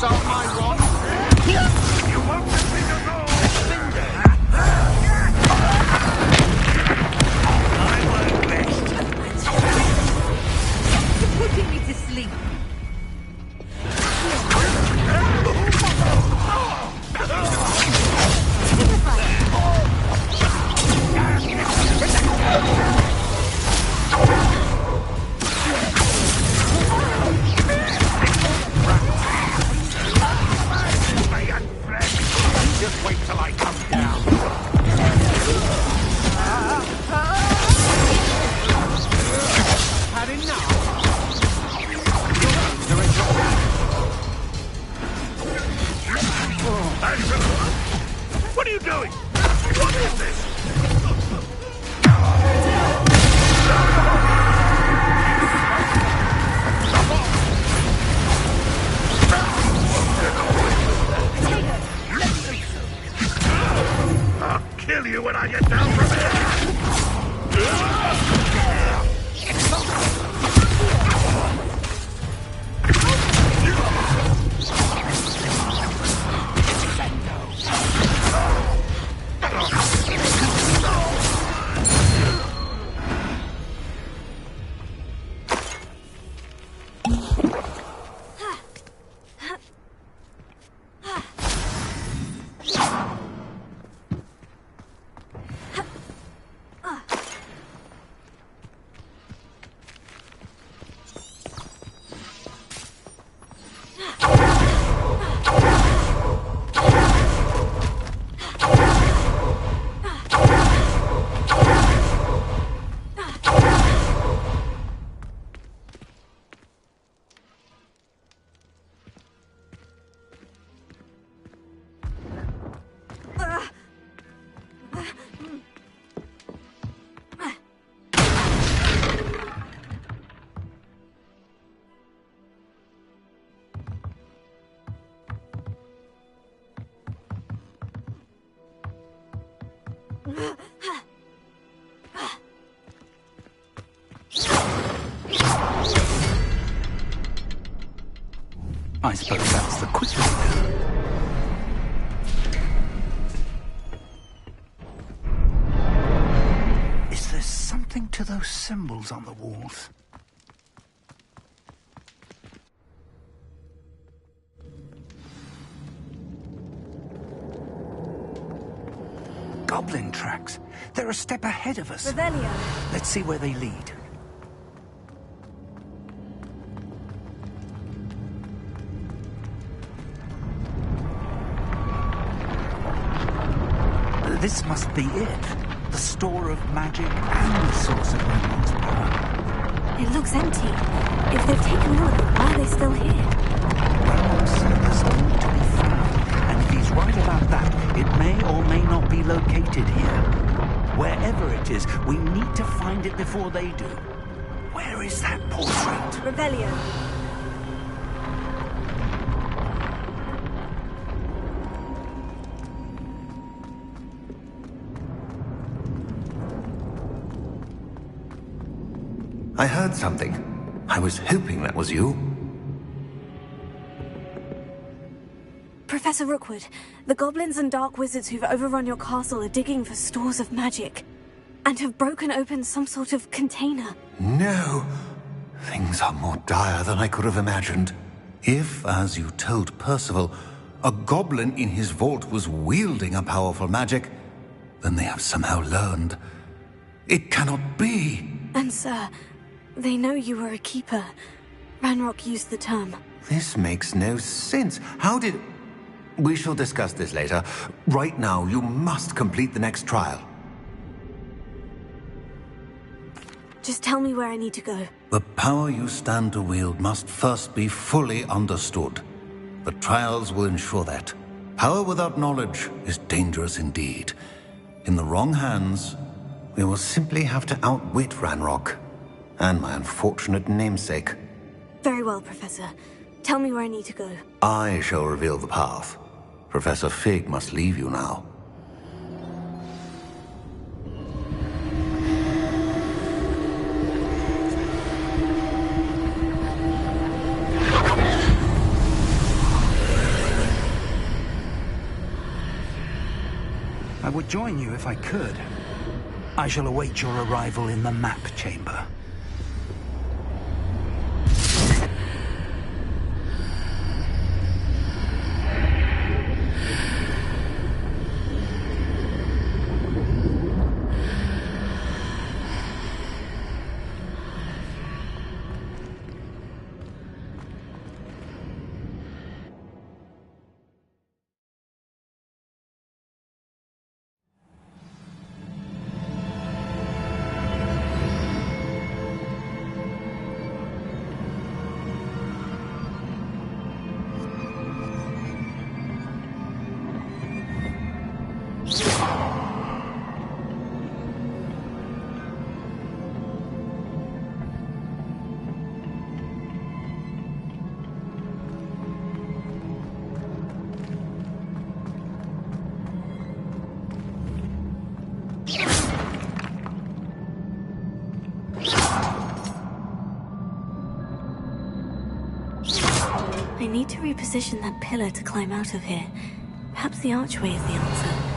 insult my wand? You won't defeat us all! I won't rest. You're putting me to sleep. Just wait till I come down. Had enough? What are you doing? What is this? I'll kill you when I get down from I suppose that's the quickest. Is there something to those symbols on the walls? Goblin tracks. They're a step ahead of us. Revelio. Let's see where they lead. This must be it. The store of magic and the source of Ranrock's power. It looks empty. If they've taken all of it, why are they still here? Ranrock said there's more to be found. And if he's right about that, it may or may not be located here. Wherever it is, we need to find it before they do. Where is that portrait? Revelio. I heard something. I was hoping that was you. Professor Rookwood, the goblins and dark wizards who've overrun your castle are digging for stores of magic and have broken open some sort of container. No. Things are more dire than I could have imagined. If, as you told Percival, a goblin in his vault was wielding a powerful magic, then they have somehow learned. It cannot be. And sir, they know you were a keeper. Ranrock used the term. This makes no sense. How did... We shall discuss this later. Right now, you must complete the next trial. Just tell me where I need to go. The power you stand to wield must first be fully understood. The trials will ensure that. Power without knowledge is dangerous indeed. In the wrong hands, we will simply have to outwit Ranrock and my unfortunate namesake. Very well, Professor. Tell me where I need to go. I shall reveal the path. Professor Fig must leave you now. I would join you if I could. I shall await your arrival in the map chamber. I need to reposition that pillar to climb out of here. Perhaps the archway is the answer.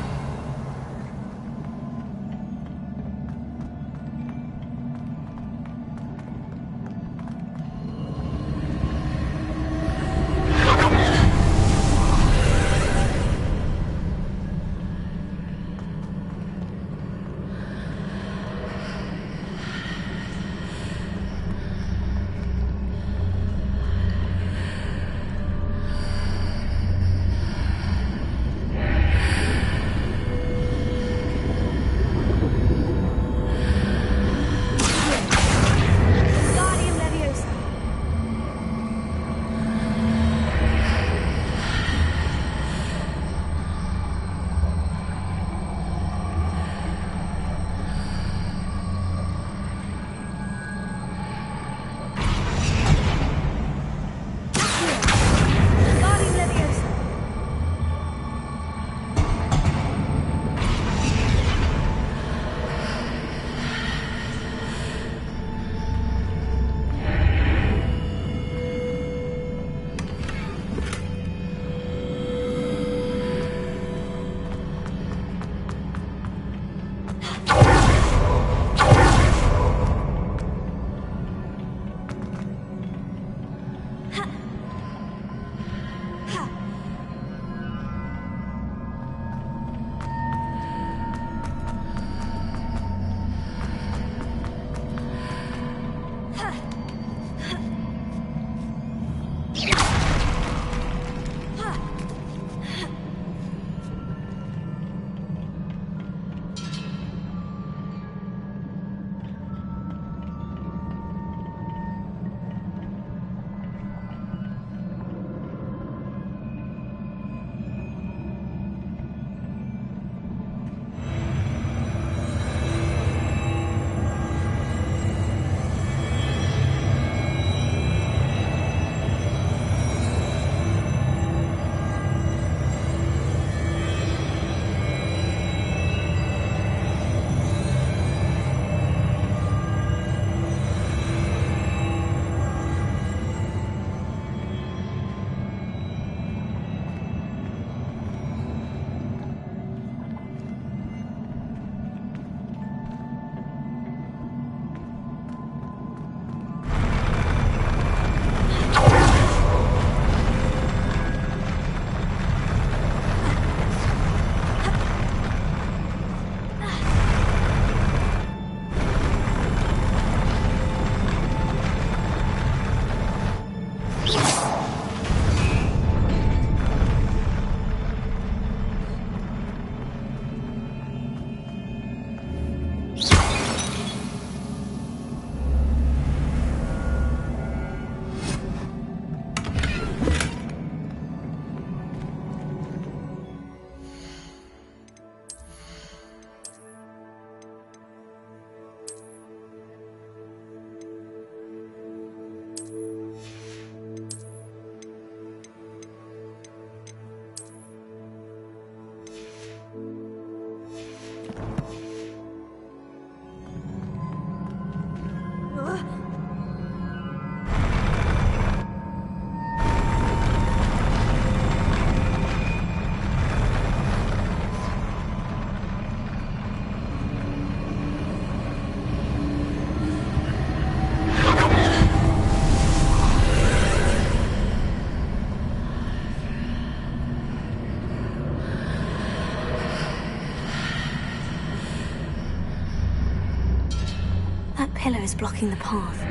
pillar is blocking the path.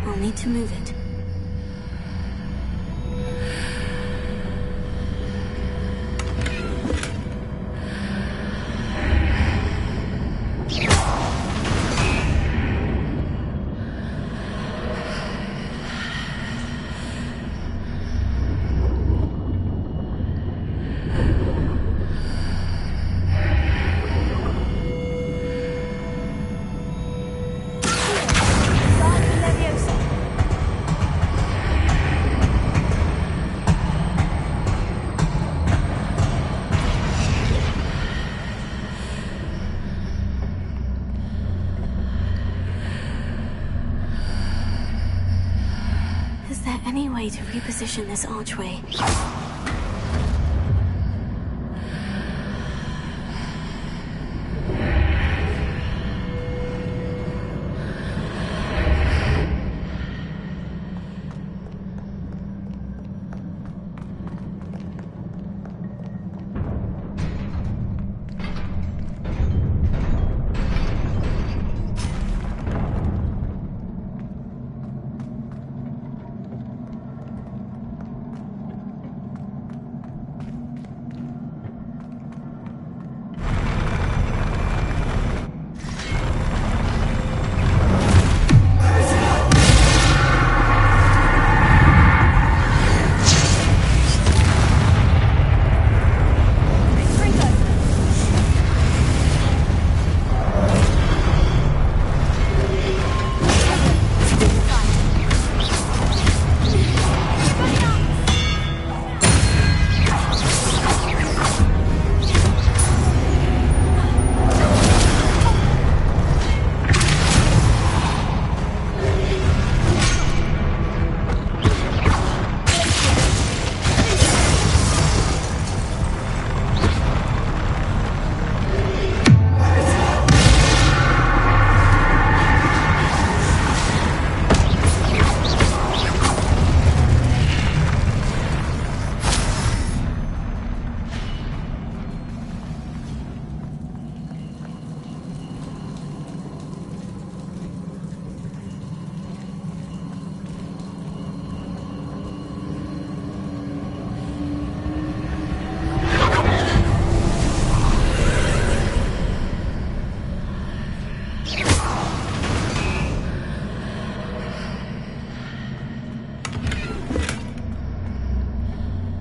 I'll need to move it. Is there any way to reposition this archway?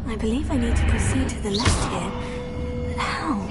I believe I need to proceed to the left here, but how?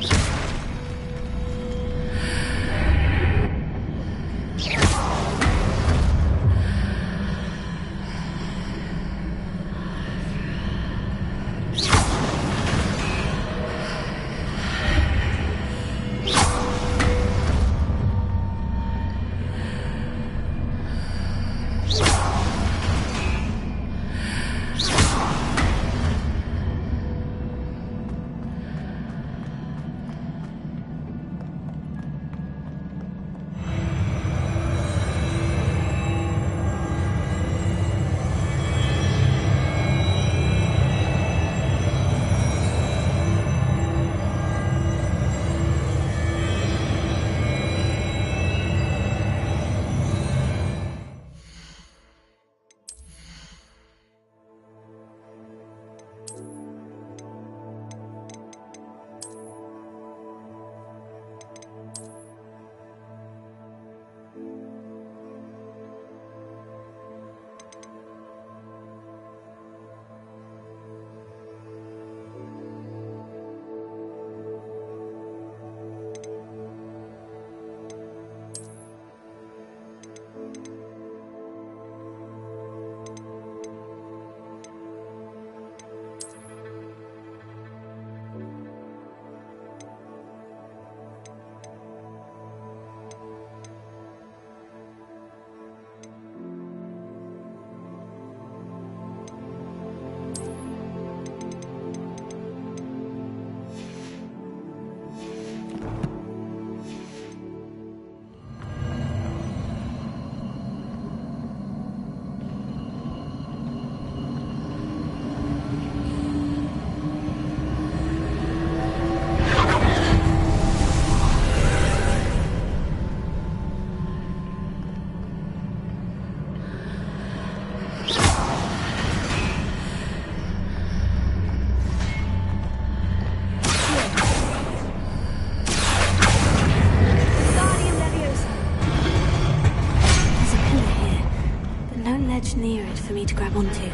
want to.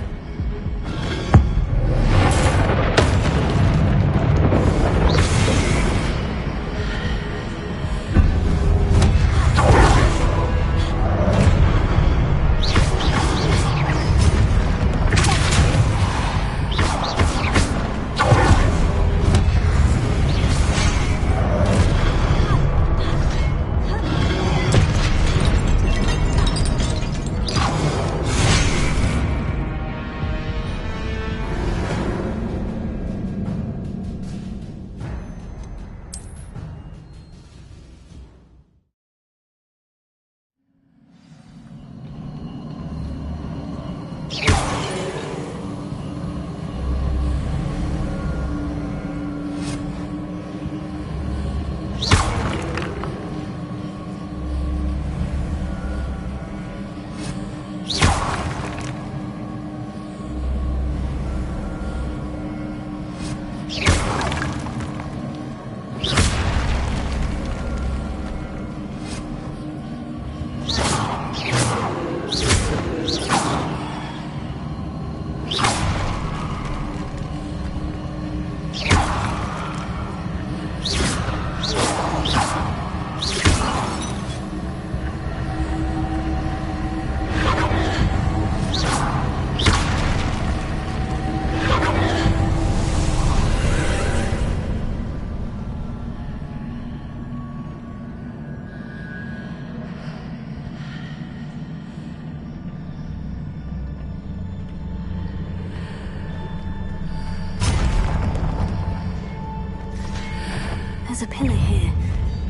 There's a pillar here,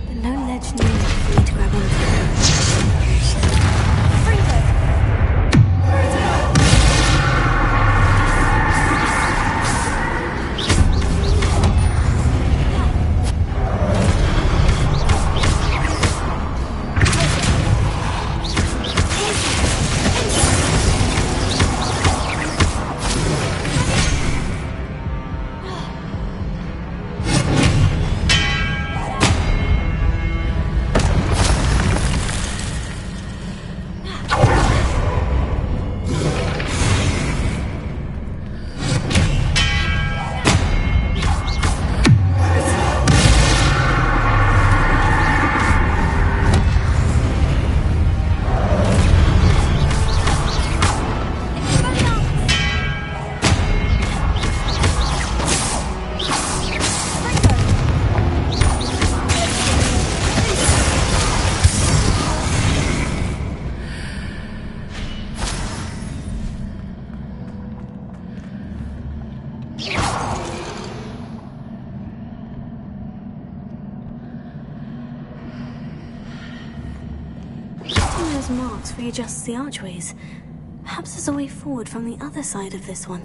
but no ledge near enough for me to grab onto. Those marks readjusts the archways. Perhaps there's a way forward from the other side of this one.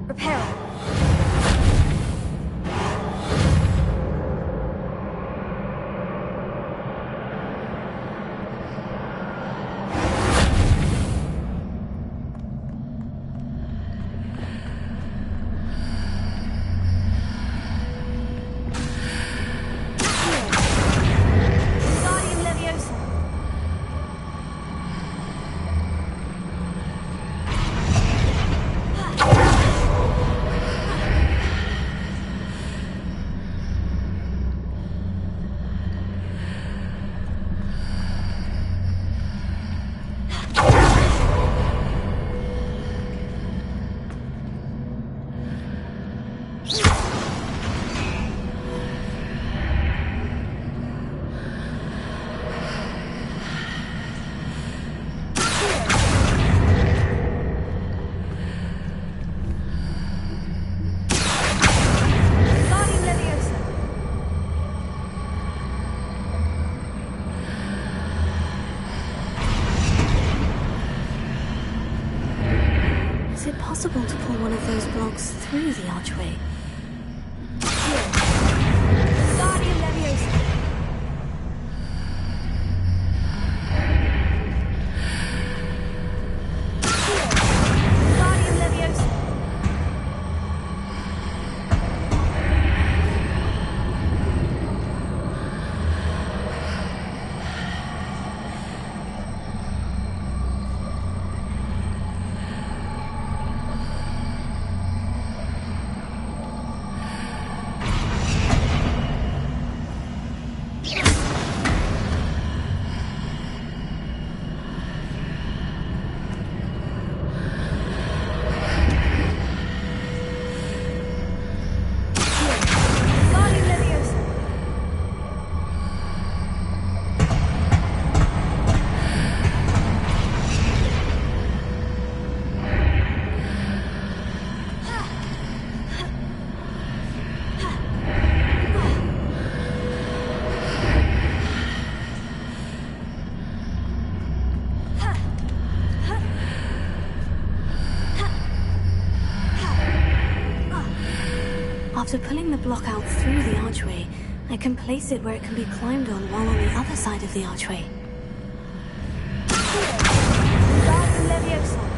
Repair. Is it possible to pull one of those blocks through the archway? Guardian Leviosa. Guardian Leviosa. After pulling the block out through the archway, I can place it where it can be climbed on while on the other side of the archway. Leviosa.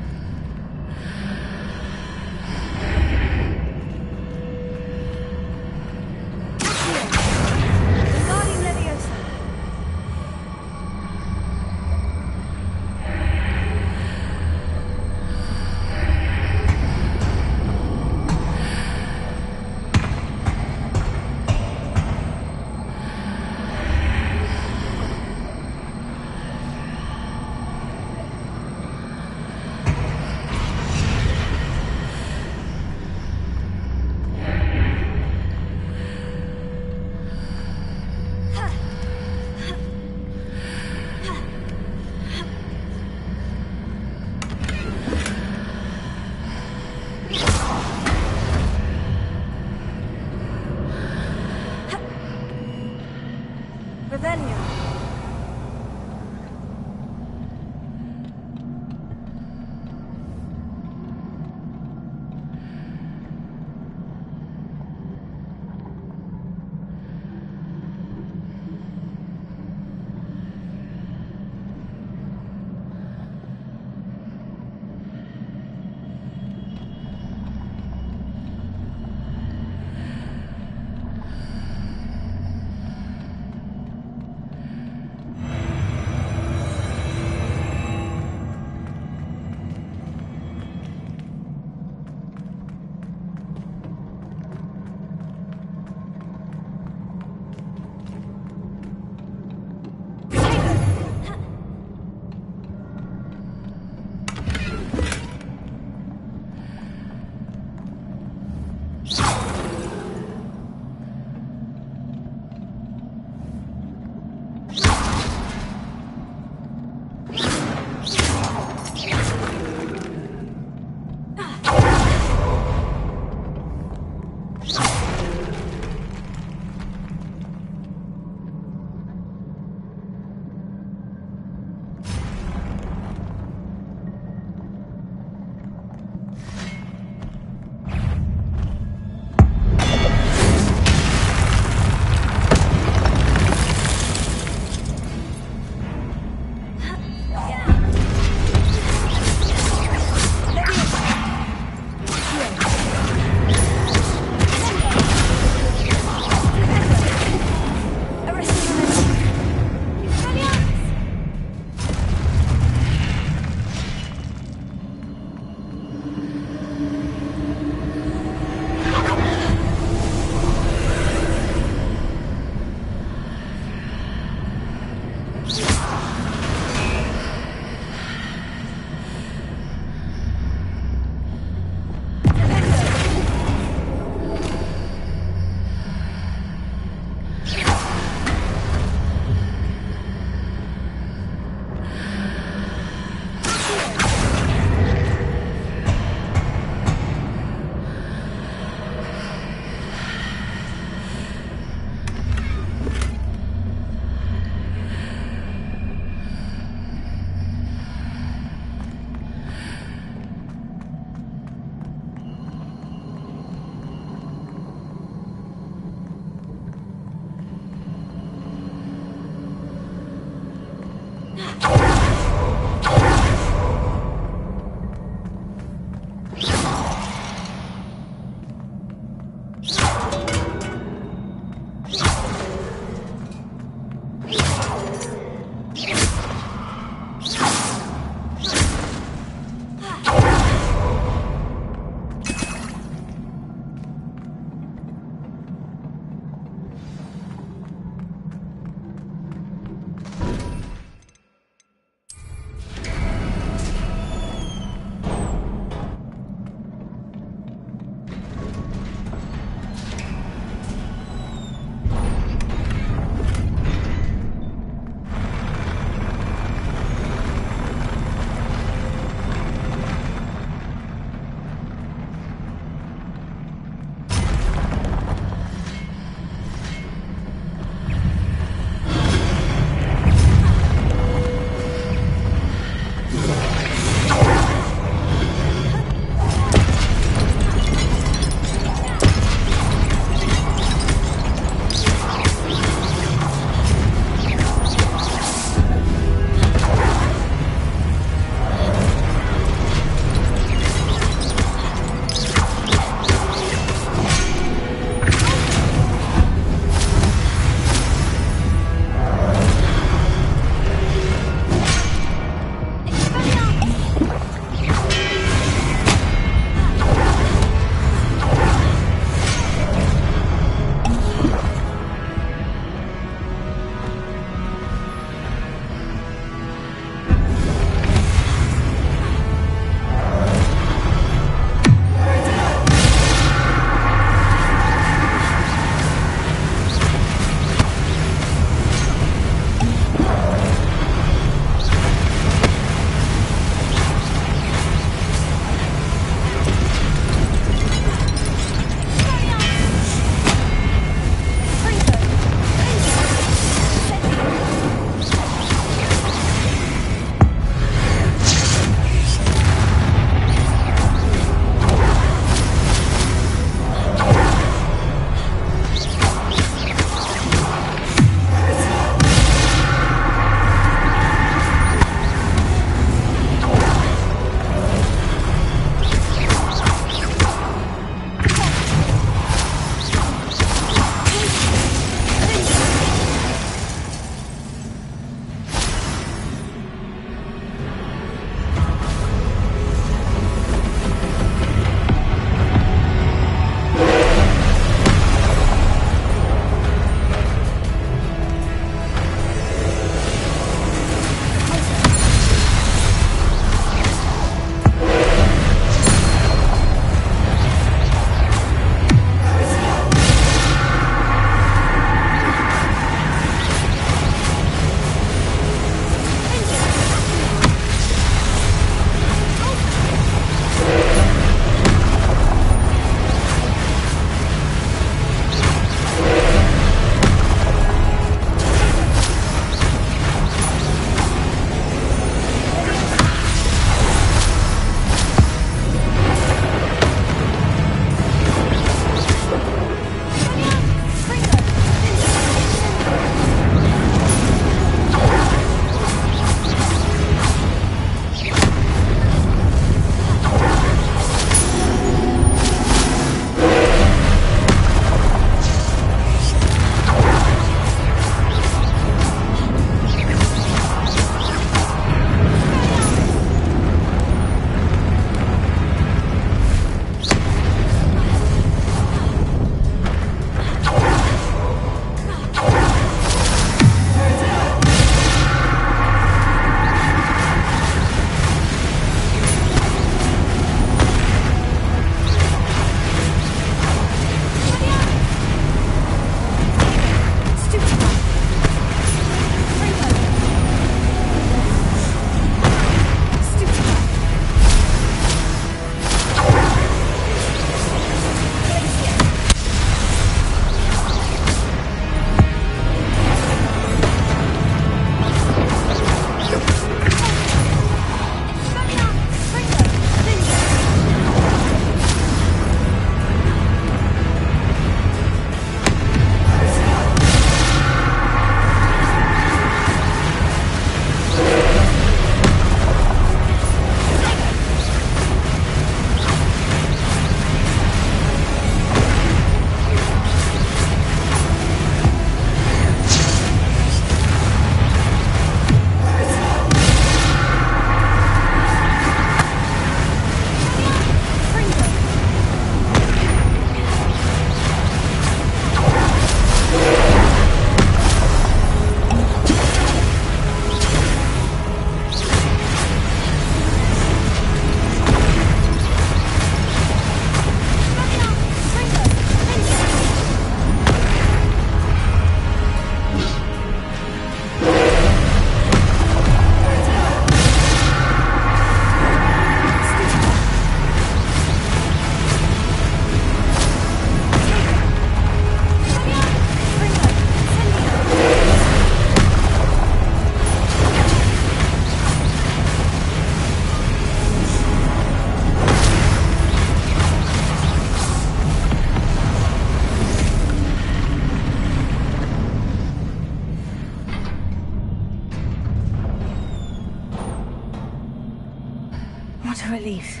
What a relief.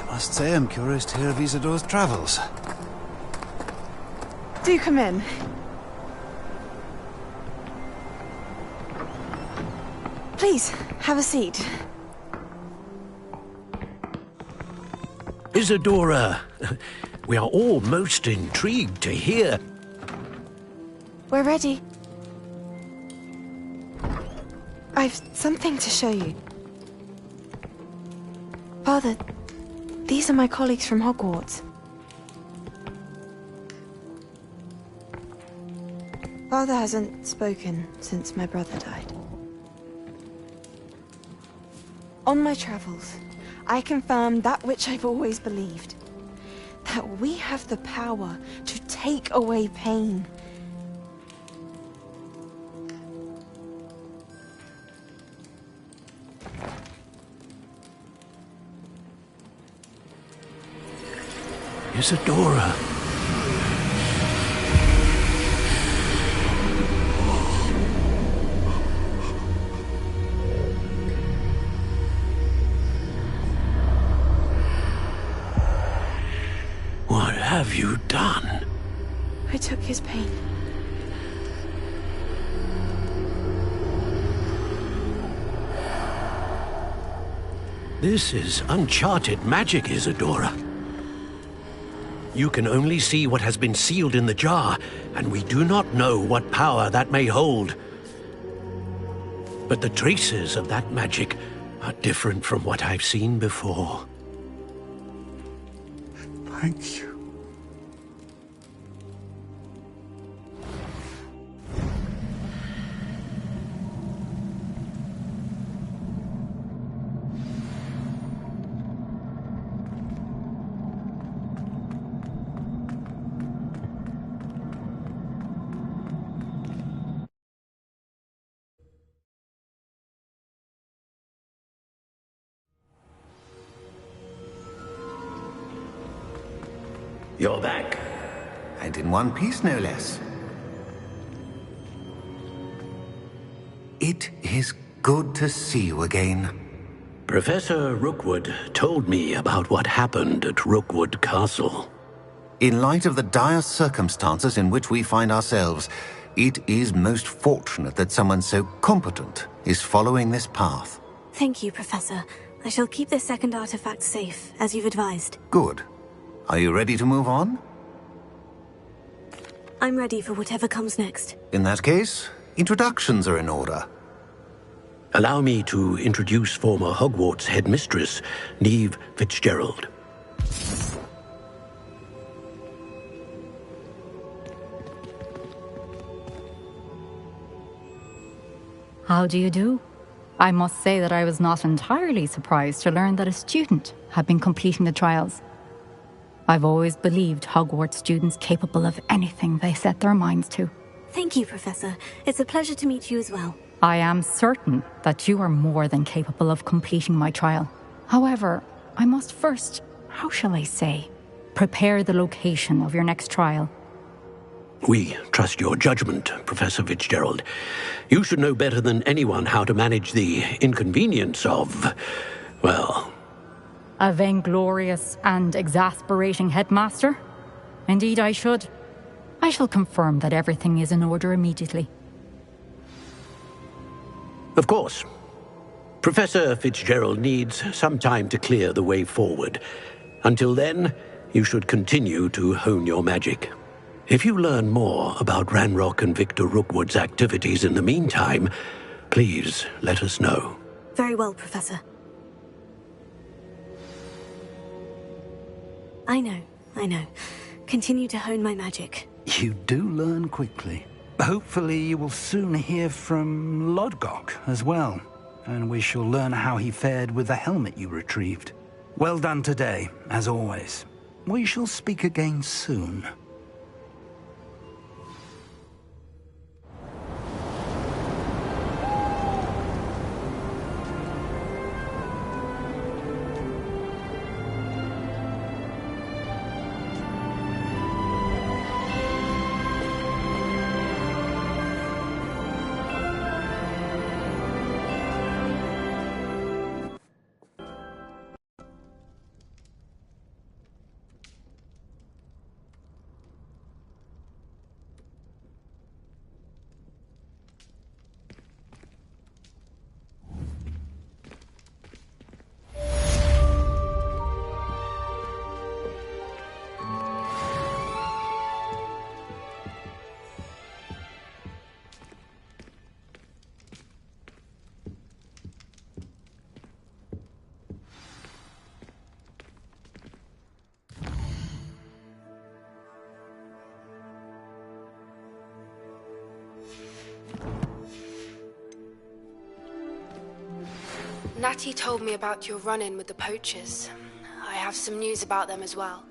I must say I'm curious to hear of Isidore's travels. Do come in. Please, have a seat. Isidora, we are all most intrigued to hear. We're ready. I've something to show you. Father, these are my colleagues from Hogwarts. Father hasn't spoken since my brother died. On my travels, I confirmed that which I've always believed. That we have the power to take away pain. Isidora. What have you done? I took his pain. This is uncharted magic, Isidora. You can only see what has been sealed in the jar, and we do not know what power that may hold. But the traces of that magic are different from what I've seen before. Thank you. You're back. And in one piece, no less. It is good to see you again. Professor Rookwood told me about what happened at Rookwood Castle. In light of the dire circumstances in which we find ourselves, it is most fortunate that someone so competent is following this path. Thank you, Professor. I shall keep this second artifact safe, as you've advised. Good. Are you ready to move on? I'm ready for whatever comes next. In that case, introductions are in order. Allow me to introduce former Hogwarts headmistress, Neve Fitzgerald. How do you do? I must say that I was not entirely surprised to learn that a student had been completing the trials. I've always believed Hogwarts students capable of anything they set their minds to. Thank you, Professor. It's a pleasure to meet you as well. I am certain that you are more than capable of completing my trial. However, I must first, how shall I say, prepare the location of your next trial. We trust your judgment, Professor Fitzgerald. You should know better than anyone how to manage the inconvenience of, well... A vainglorious and exasperating headmaster? Indeed I should. I shall confirm that everything is in order immediately. Of course. Professor Fitzgerald needs some time to clear the way forward. Until then, you should continue to hone your magic. If you learn more about Ranrock and Victor Rookwood's activities in the meantime, please let us know. Very well, Professor. I know. Continue to hone my magic. You do learn quickly. Hopefully you will soon hear from Lodgok as well, and we shall learn how he fared with the helmet you retrieved. Well done today, as always. We shall speak again soon. Natty told me about your run-in with the poachers. I have some news about them as well.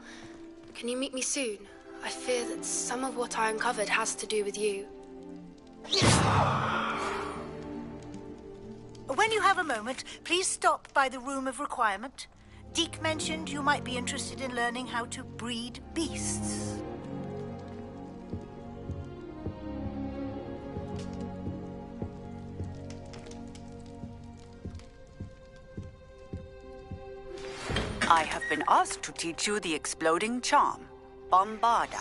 Can you meet me soon? I fear that some of what I uncovered has to do with you. When you have a moment, please stop by the Room of Requirement. Deke mentioned you might be interested in learning how to breed beasts. I have been asked to teach you the exploding charm, Bombarda.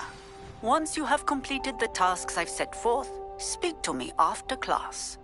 Once you have completed the tasks I've set forth, speak to me after class.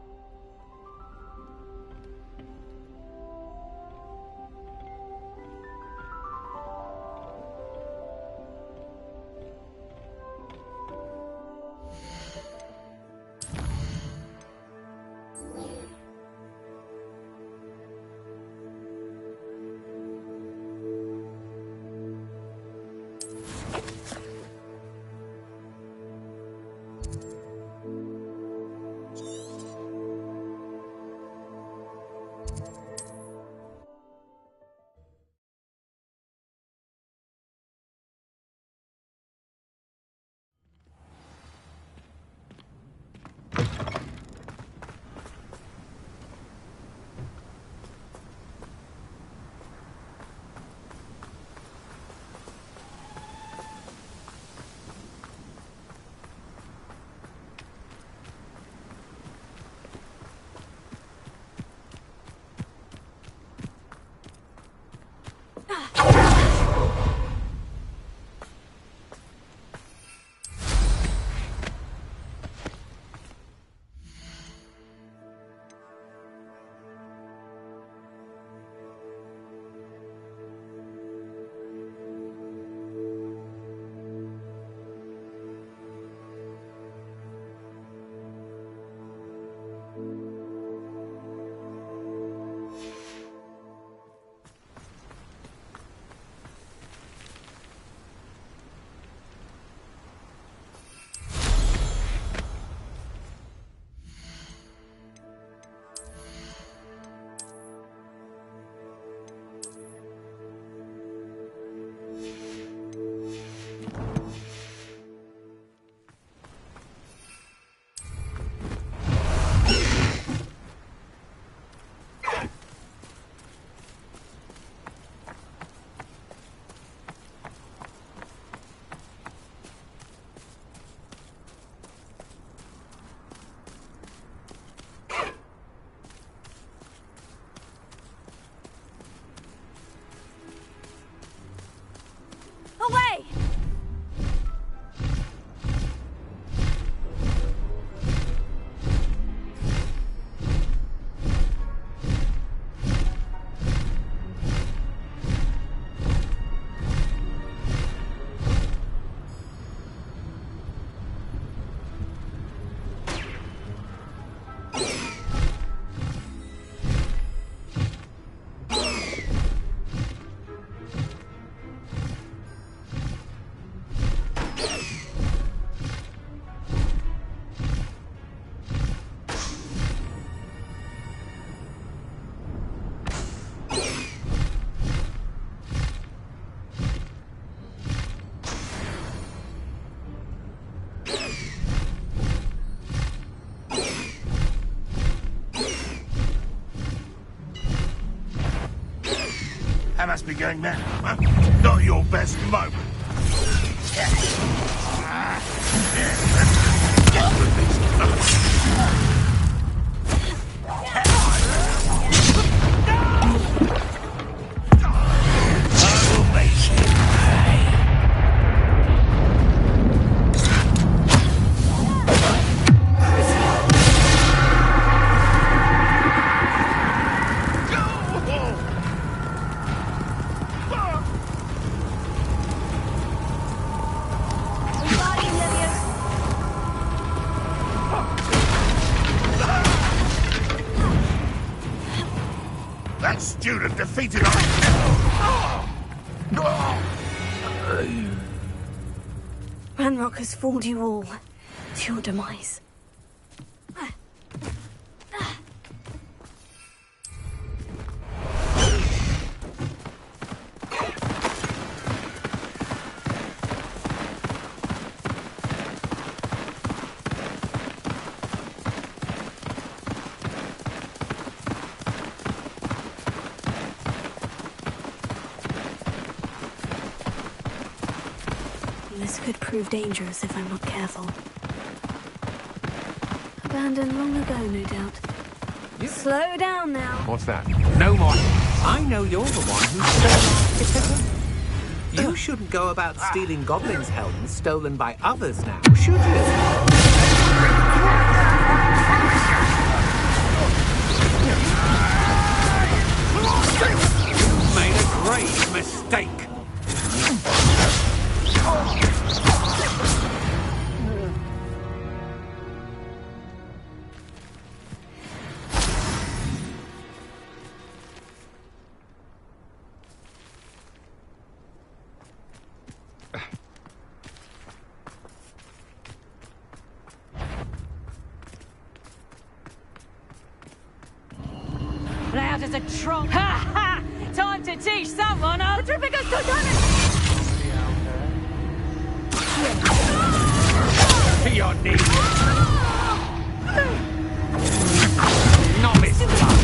That must be going mad. Huh? Not your best moment. That student defeated us. Ranrock has fooled you all to your demise. This could prove dangerous if I'm not careful. Abandoned long ago, no doubt. Slow down now. What's that? No more. I know you're the one who stole our ticket. You shouldn't go about stealing goblins' helms stolen by others now, should you? You've made a grave mistake. Loud as a trunk. Ha ha! Time to teach someone how to pick us to To your knees. Novice luck.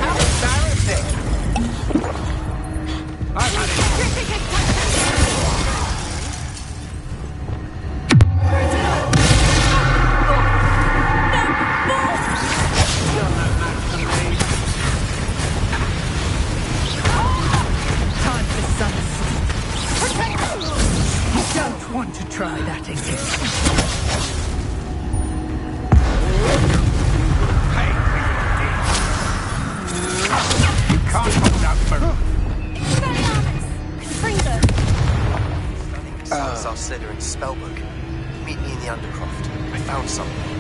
How embarrassing. I've had it. Want to try that again? You can't hold out for... Salazar Slytherin's spellbook. Meet me in the Undercroft. I found something.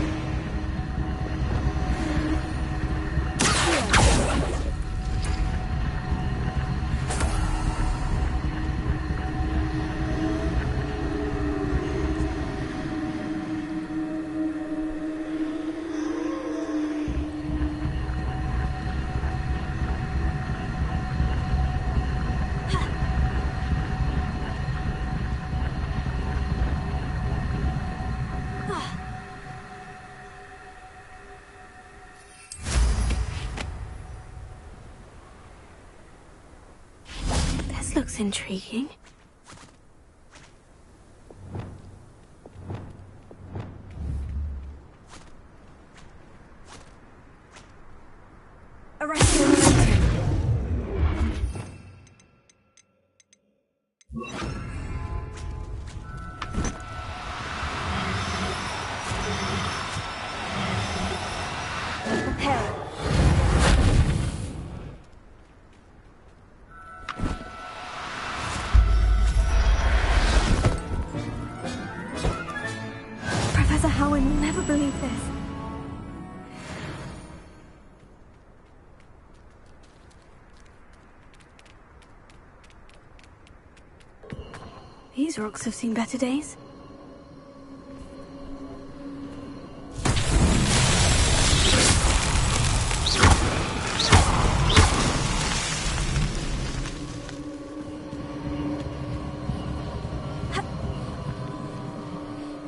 Looks intriguing. Arrest him. Prepare. Professor Howard will never believe this. These rocks have seen better days.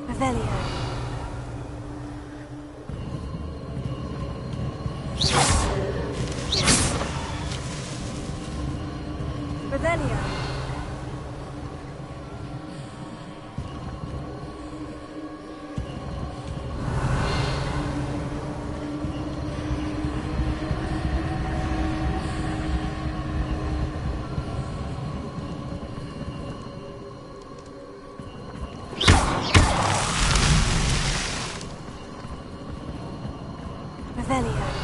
Revelio. Revelio. Revelio.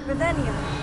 Revelio.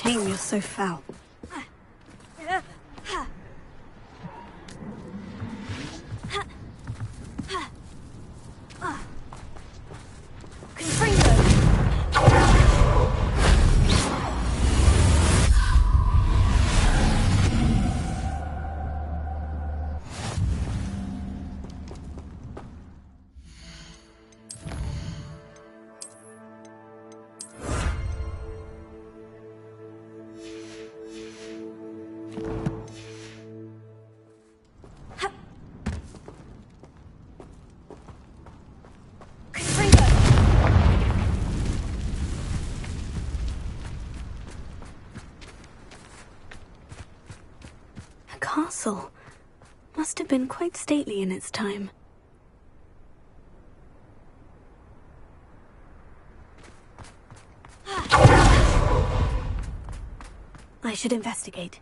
shame you're so foul. Castle must have been quite stately in its time. I should investigate.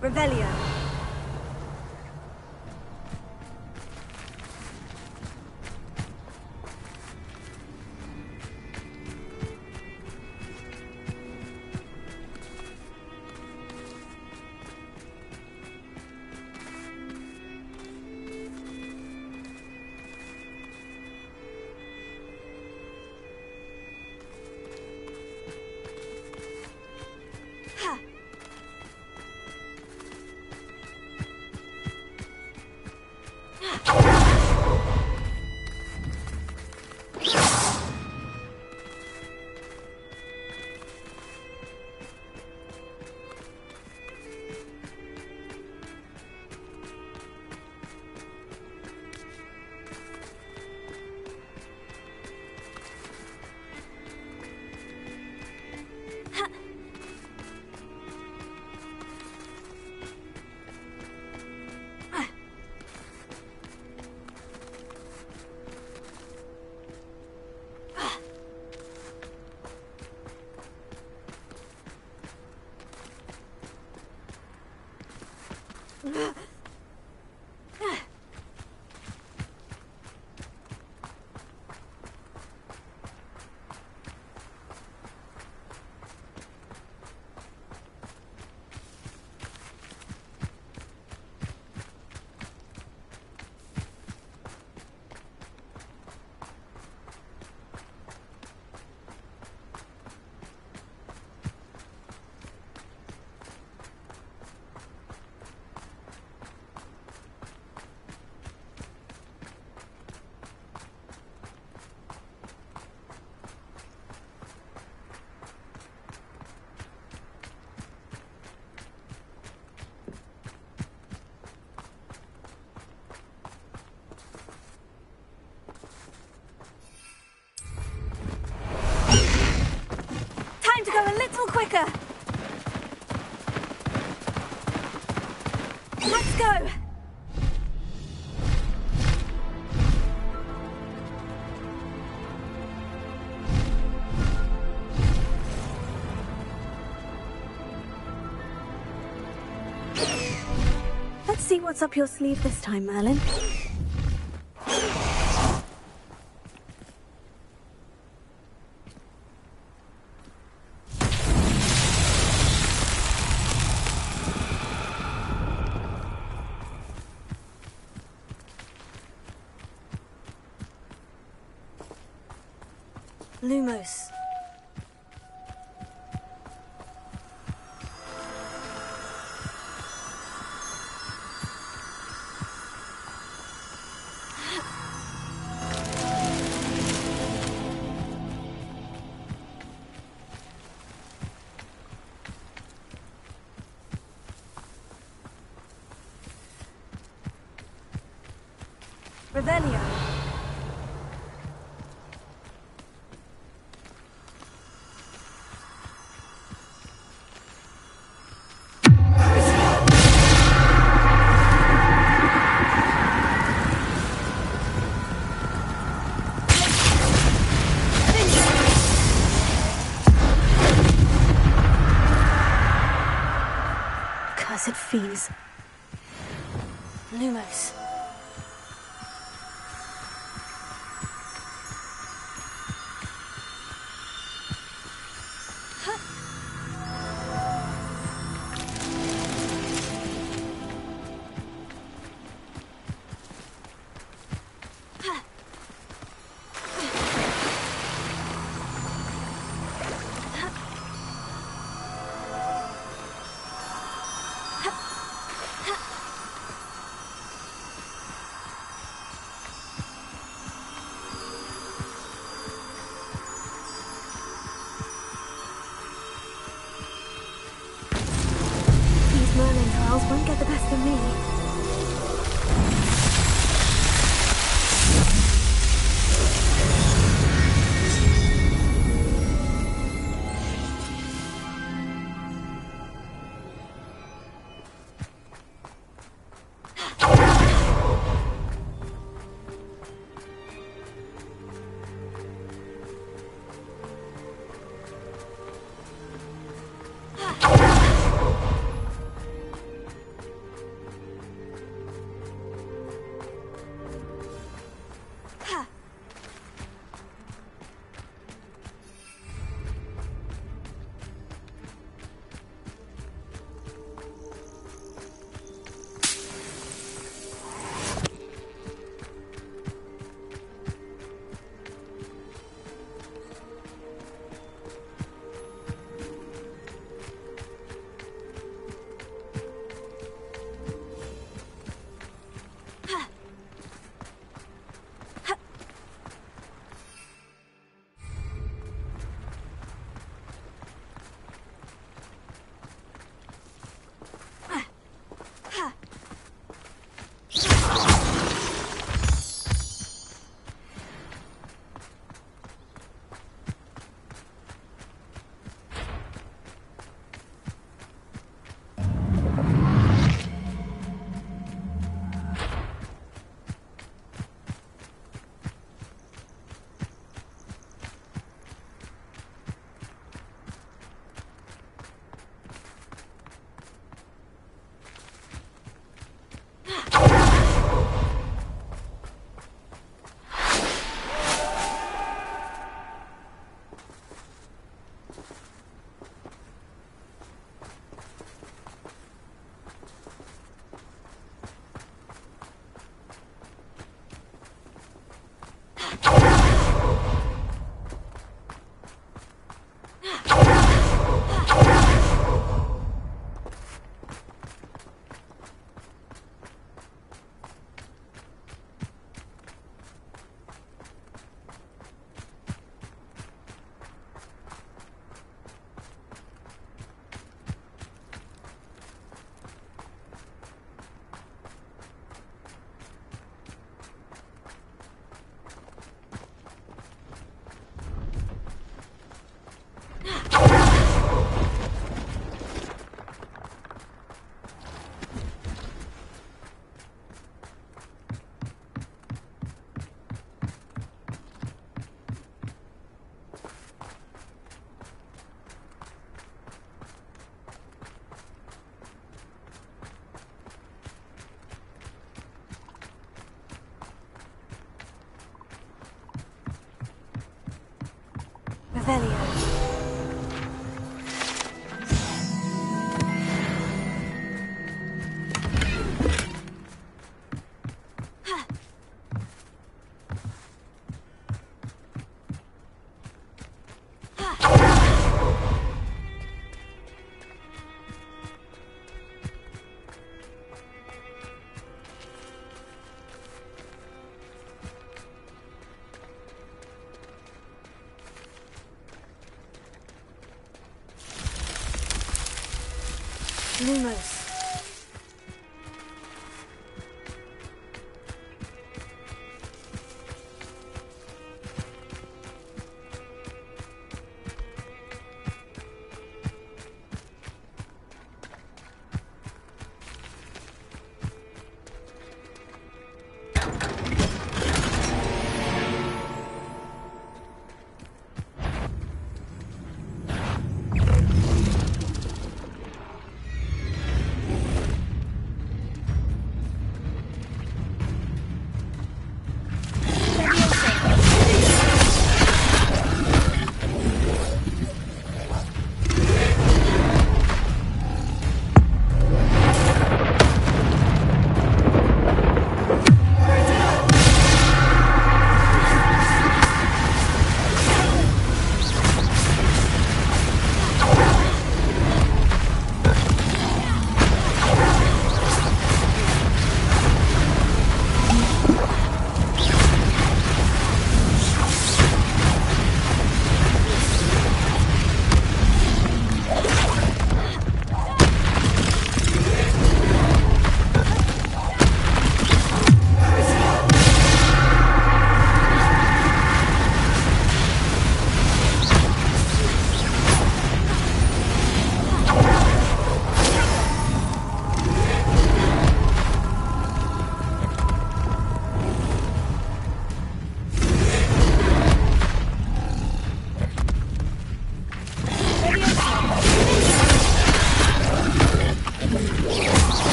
Revelio. Quicker! Let's go! Let's see what's up your sleeve this time, Merlin. Lumos. Revelio. Lumos. Merlin trials won't get the best of me. Revelio. Lumos.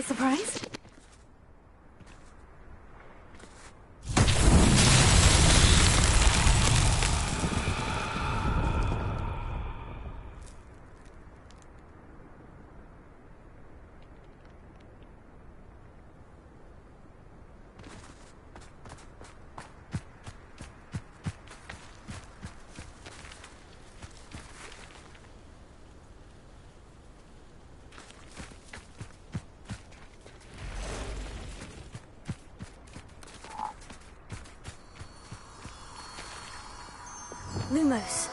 surprise? Lumos.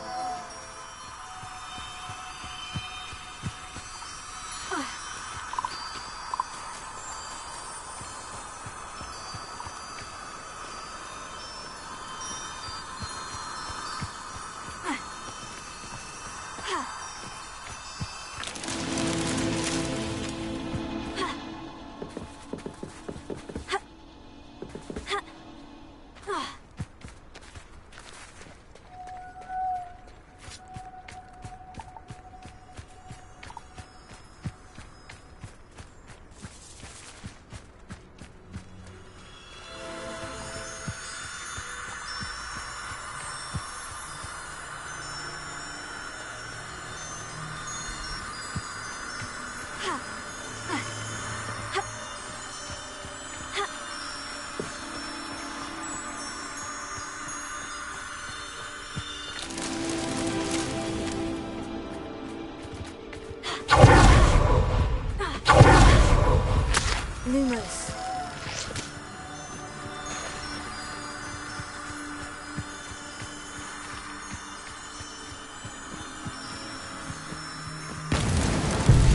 Lumos.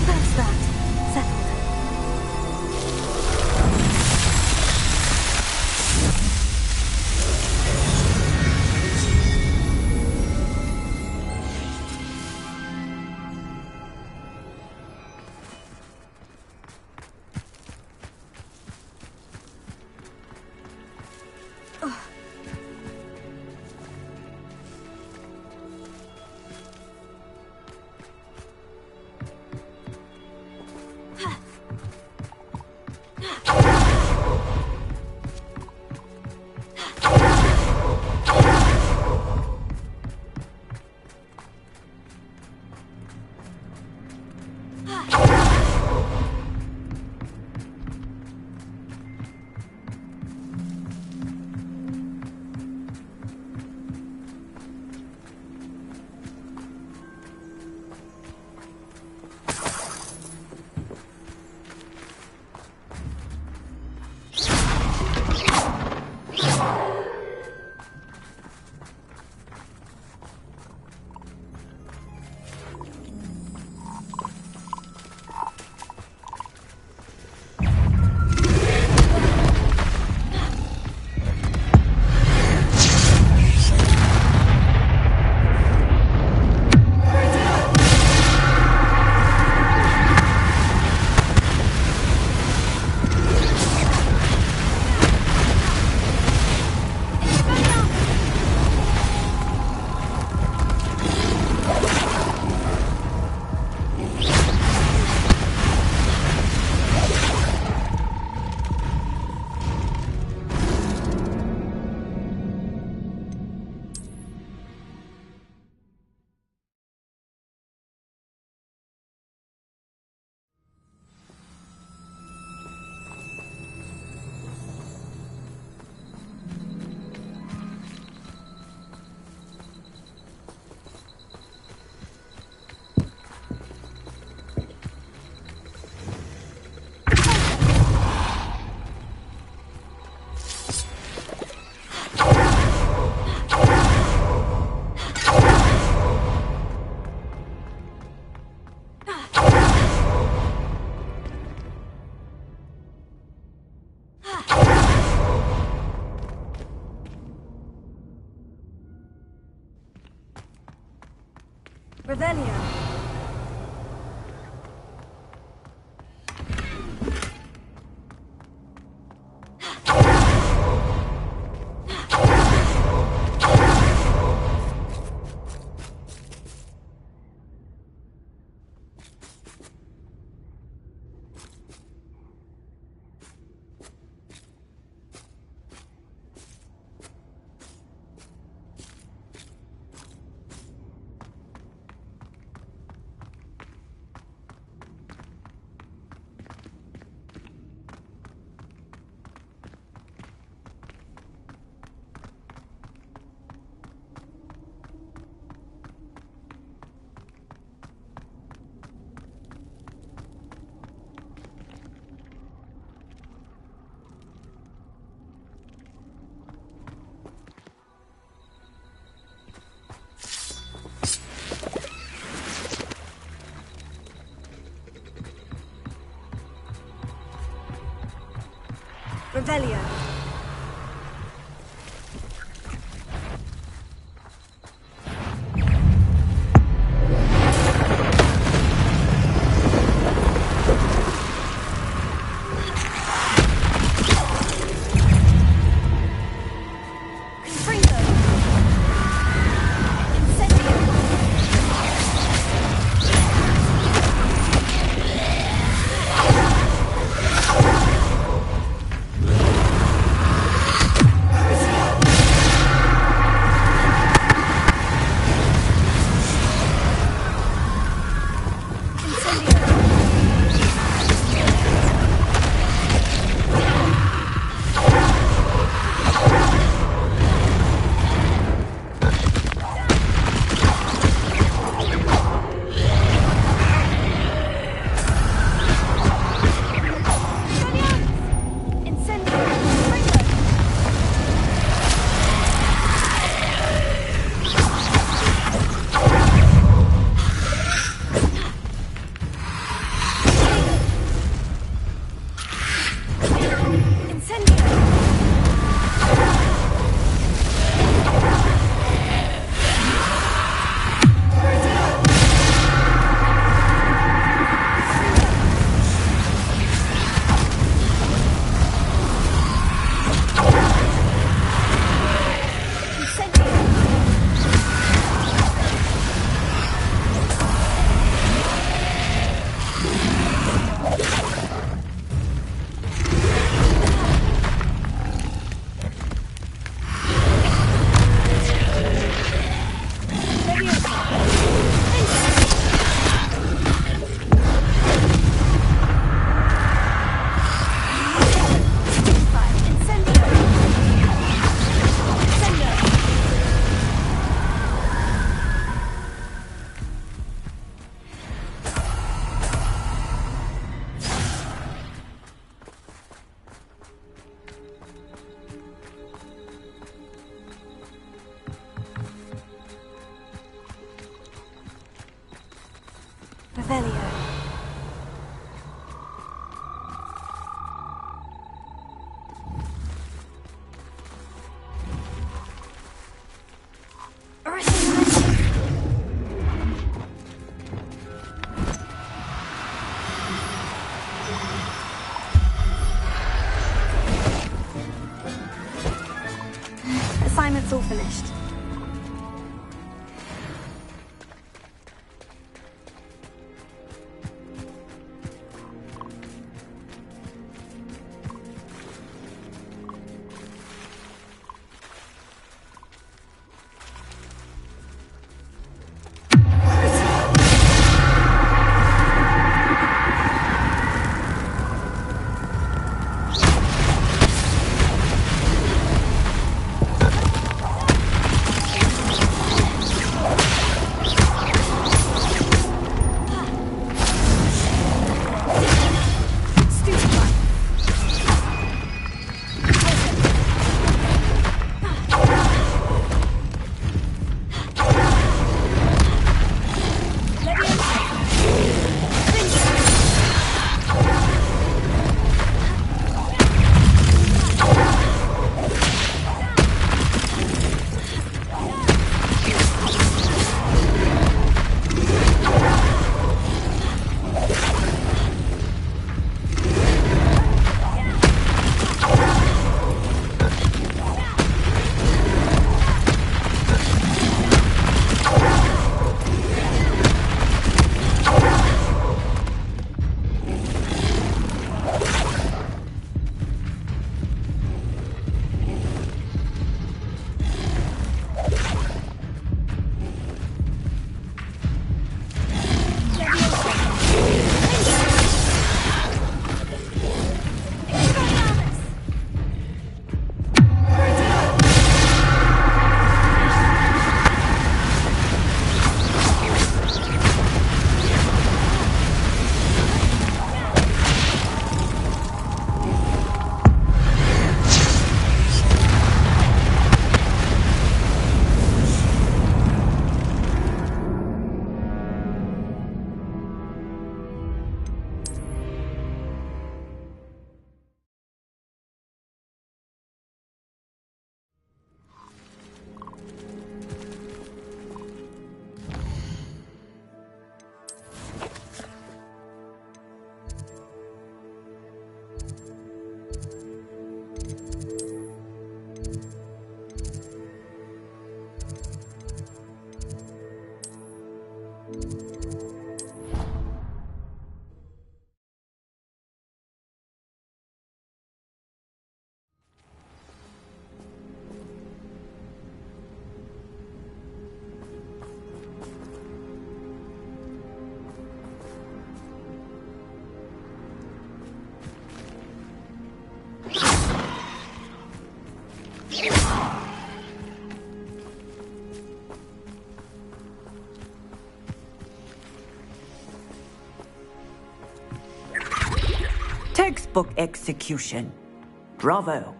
That's that. Settled. Revelio. Revelio. Assignment's all finished. Textbook execution. Bravo.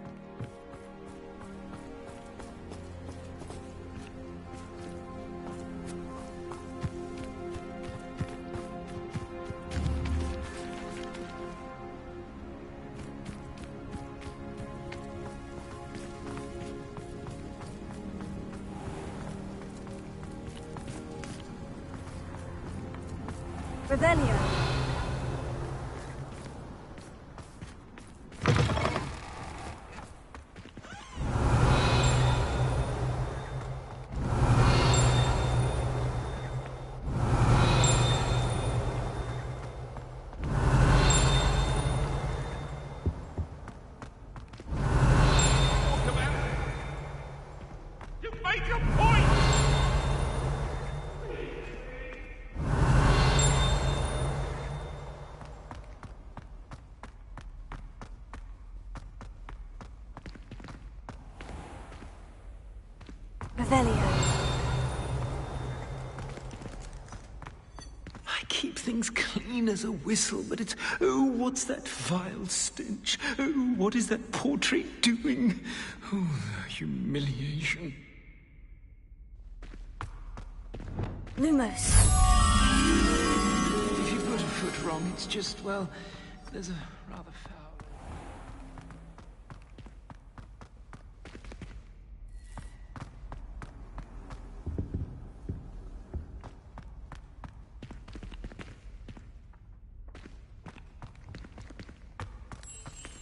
Revelio. You made your point! Revelio. I keep things clean as a whistle, but it's... Oh, what's that vile stench? Oh, what is that portrait doing? Oh, the humiliation. Lumos. If you put a foot wrong, it's just, well, there's a rather foul...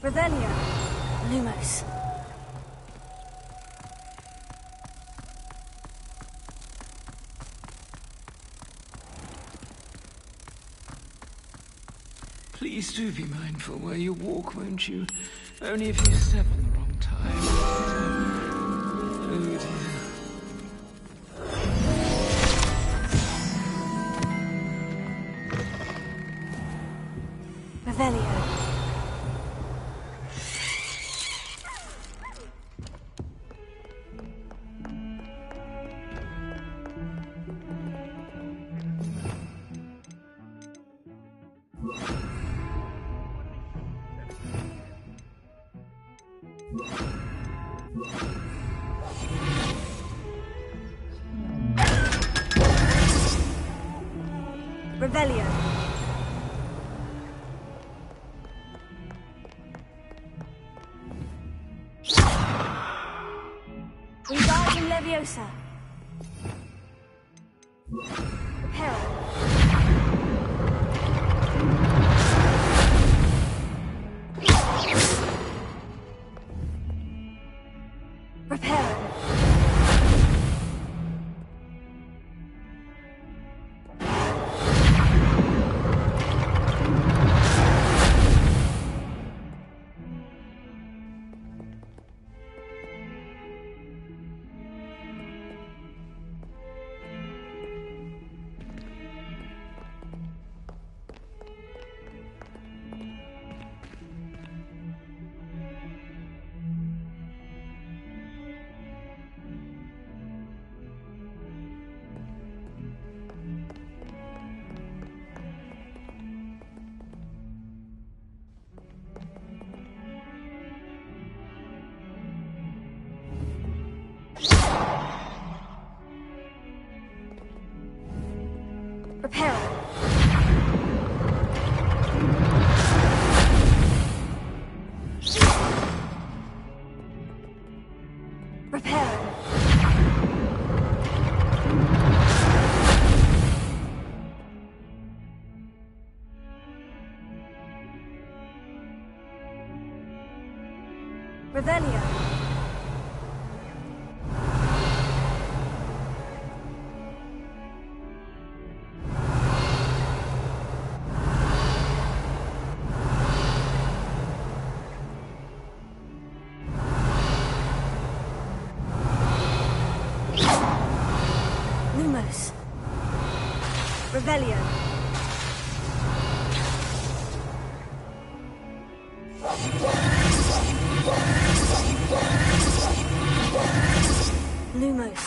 Revelio. Lumos. Please do be mindful where you walk, won't you? Only if you step on the wrong time. Oh dear. Revelio. Revelio. Wingardium Leviosa. Reparo. Reparo. Reparo. Reparo. Revelio. Lumos. Revelio. Lumos.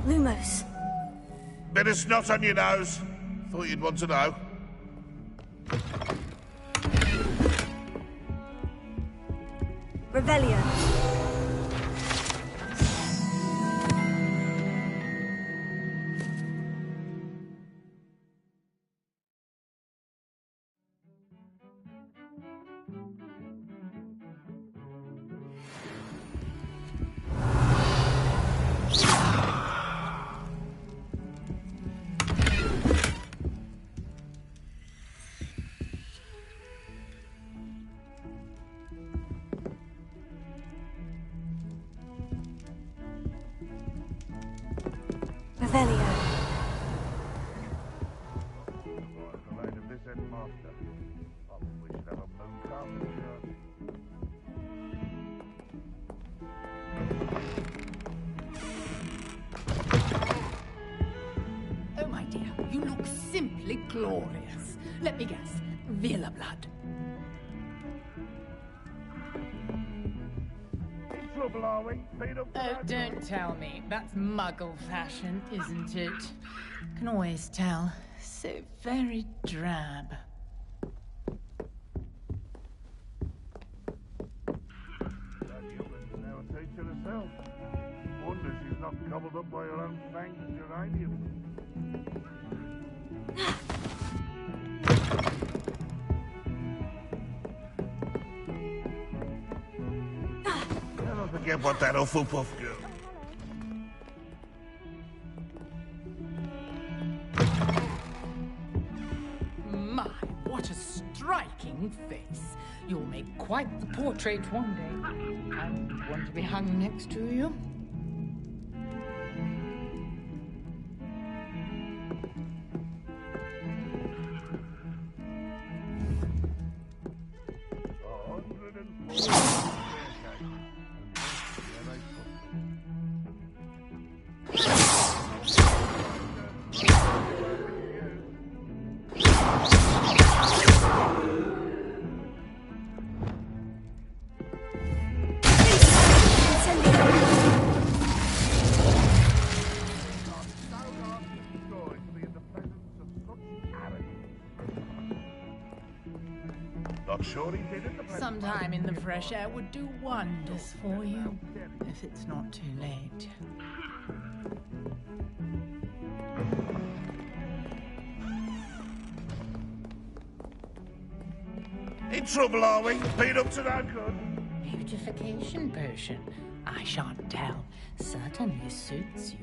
Lumos. Bit of snot on your nose. Thought you'd want to know. Revelio. Revelio. Oh, my dear, you look simply glorious. Let me guess, Villa blood. Trouble, are we? Oh, don't tell me. That's Muggle fashion, isn't it? Can always tell. So very drab. That human's now a teacher herself. Wonder she's not gobbled up by her own fanged geranium. Don't forget about that Hufflepuff girl. My, what a striking face. You'll make quite the portrait one day. I wouldn't want to be hung next to you. Not sure he did it. Some time in the fresh air would do wonders for you, if it's not too late. In trouble, are we? Beat up to no good. Beautification potion. I shan't tell. Certainly suits you.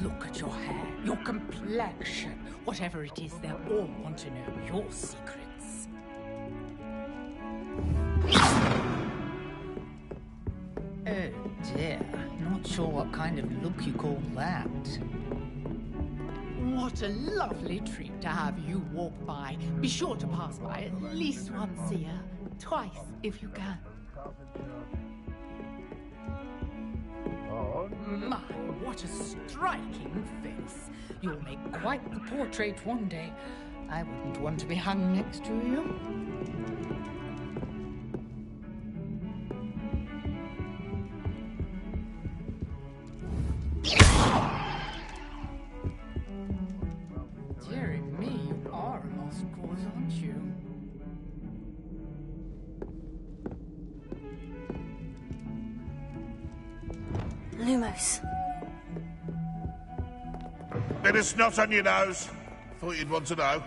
Look at your hair, your complexion. Whatever it is, they'll all want to know your secrets. Oh dear, not sure what kind of look you call that. What a lovely treat to have you walk by. Be sure to pass by at least once a year. Twice, if you can. My, what a striking face. You'll make quite the portrait one day. I wouldn't want to be hung next to you. Dearie me, you are a lost cause, aren't you? Lumos. Bit of snot on your nose. Thought you'd want to know.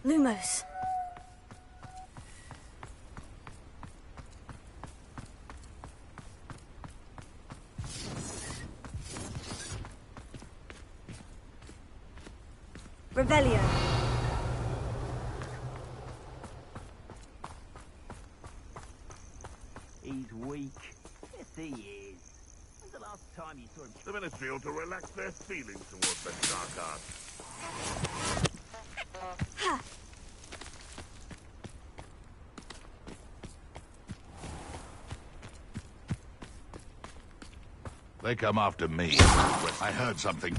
Lumos. Revelio. He's weak. Yes, he is. When's the last time you saw him? The Ministry ought to relax their feelings towards that dark art. Ha! They come after me. I heard something.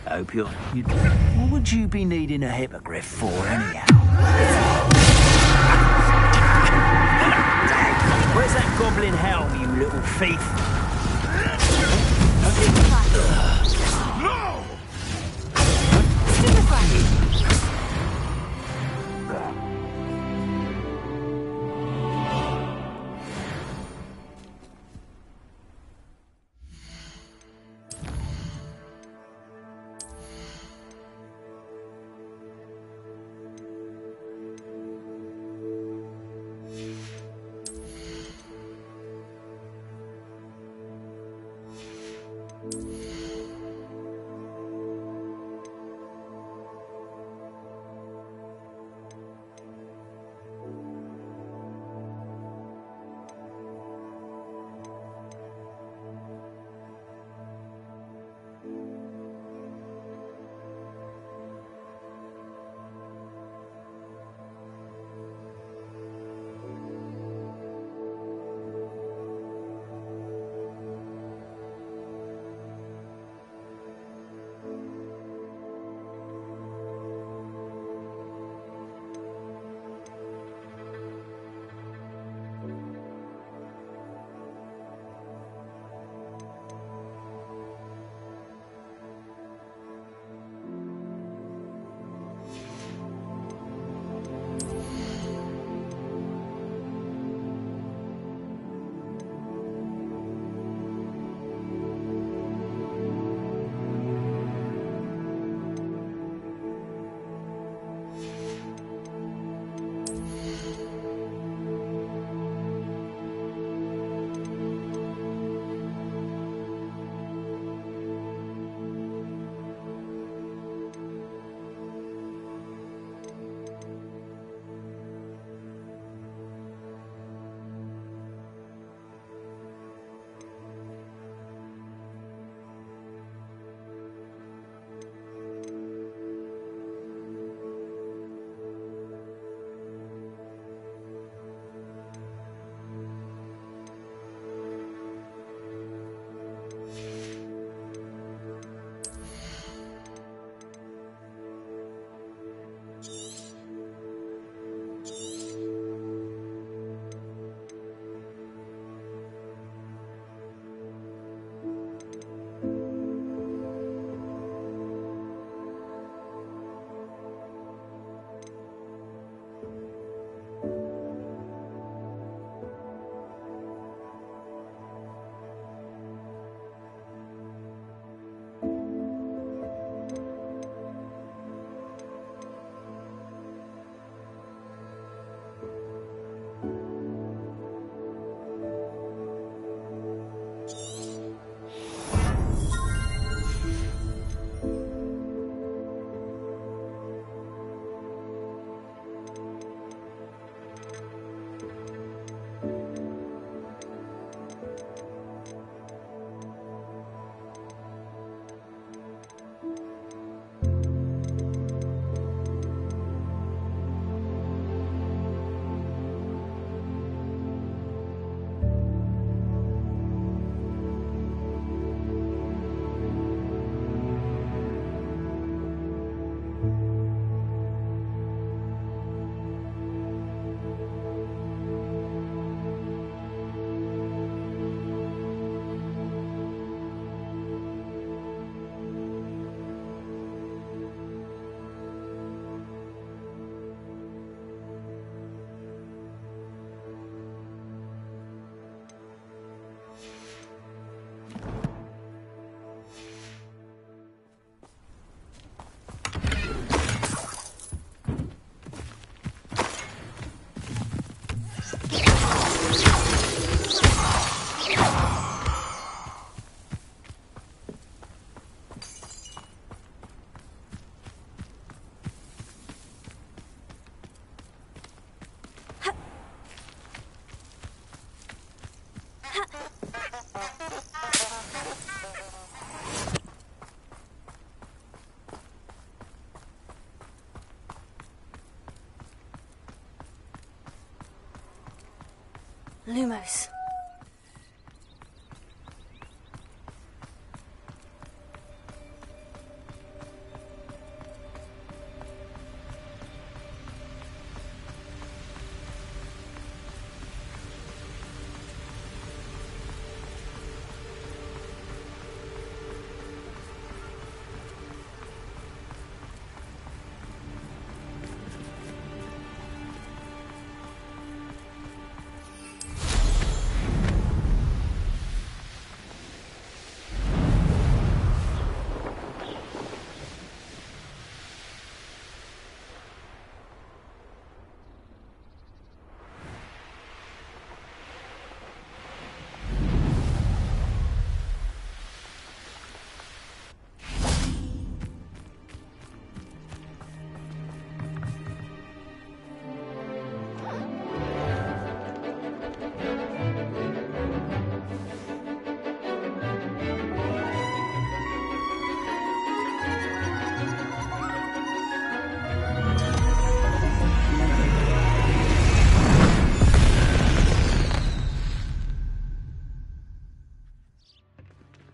Hope you're... What would you be needing a hippogriff for, anyhow? Where's that goblin helm, you little thief? No! Lumos.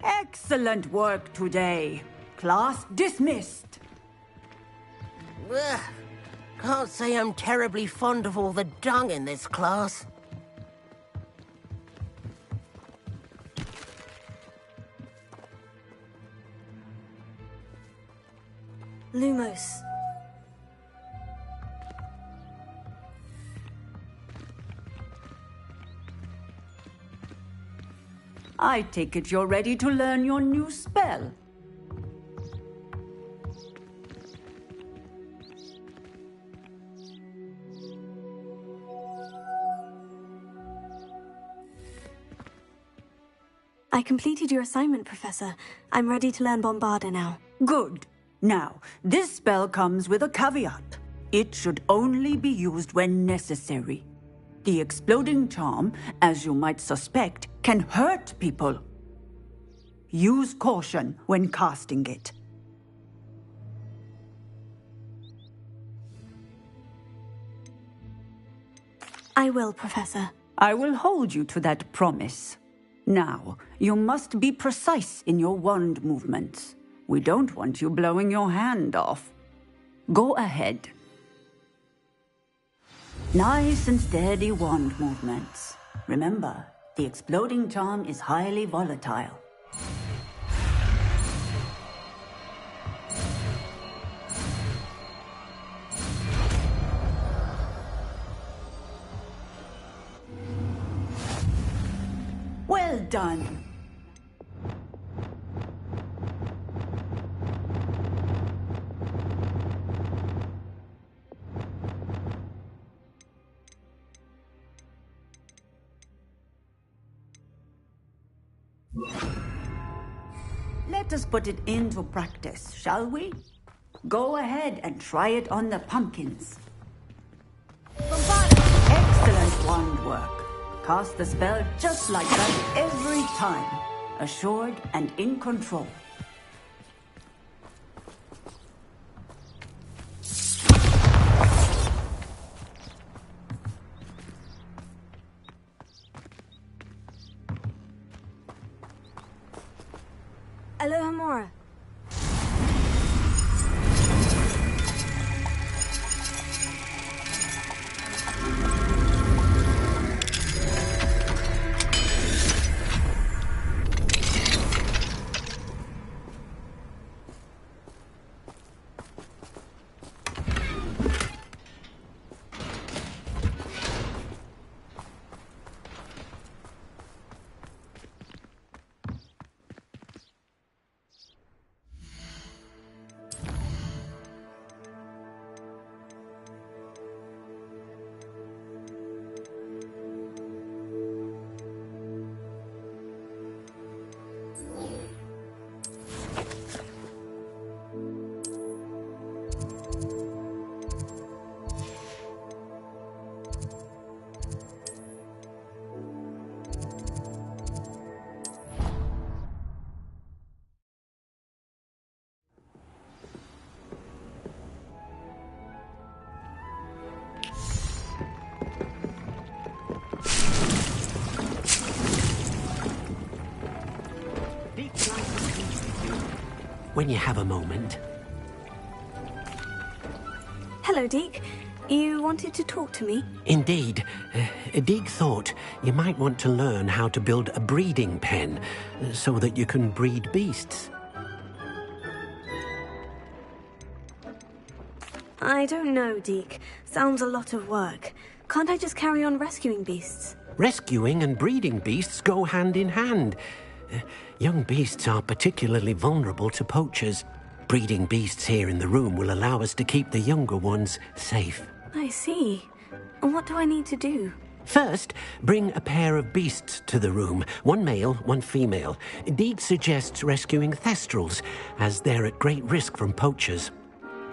Excellent work today. Class dismissed. Ugh. Can't say I'm terribly fond of all the dung in this class. Lumos. I take it you're ready to learn your new spell. I completed your assignment, Professor. I'm ready to learn Bombarda now. Good. Now, this spell comes with a caveat. It should only be used when necessary. The exploding charm, as you might suspect, can hurt people. Use caution when casting it. I will, Professor. I will hold you to that promise. Now, you must be precise in your wand movements. We don't want you blowing your hand off. Go ahead. Nice and steady wand movements. Remember, the exploding charm is highly volatile. Well done. Let us put it into practice, shall we? Go ahead and try it on the pumpkins. Excellent wand work. Cast the spell just like that every time. Assured and in control. Alohomora. when you have a moment. Hello, Deke. You wanted to talk to me? Indeed. Deek thought you might want to learn how to build a breeding pen so that you can breed beasts. I don't know, Deke. Sounds a lot of work. Can't I just carry on rescuing beasts? Rescuing and breeding beasts go hand in hand. Young beasts are particularly vulnerable to poachers. Breeding beasts here in the room will allow us to keep the younger ones safe. I see. And what do I need to do? First, bring a pair of beasts to the room. One male, one female. Deek suggests rescuing thestrals, as they're at great risk from poachers.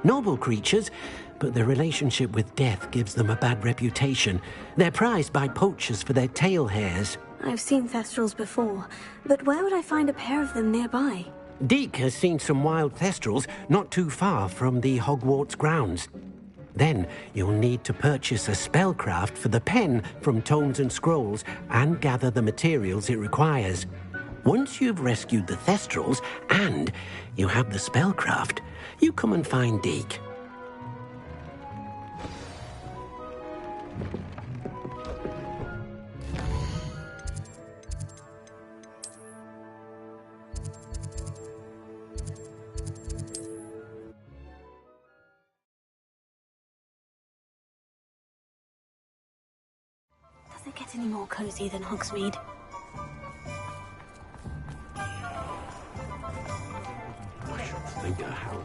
Noble creatures, but their relationship with death gives them a bad reputation. They're prized by poachers for their tail hairs. I've seen thestrals before, but where would I find a pair of them nearby? Deek has seen some wild thestrals not too far from the Hogwarts grounds. Then you'll need to purchase a spellcraft for the pen from Tomes and Scrolls and gather the materials it requires. Once you've rescued the thestrals and you have the spellcraft, you come and find Deek. Does it get any more cozy than Hogsmeade? Think of how.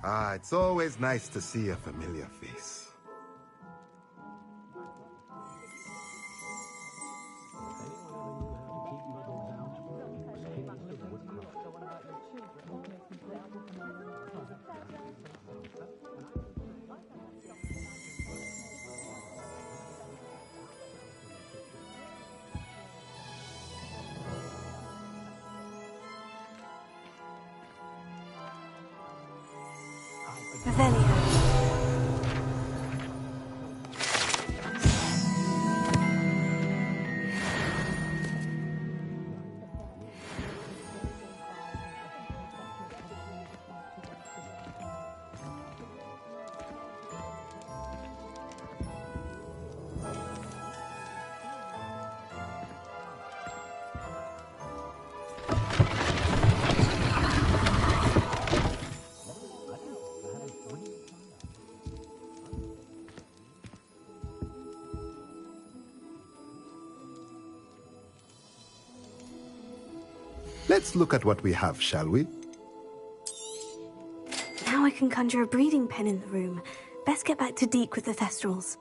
Ah, it's always nice to see a familiar face. Let's look at what we have, shall we? Now I can conjure a breeding pen in the room. Best get back to Deek with the thestrals.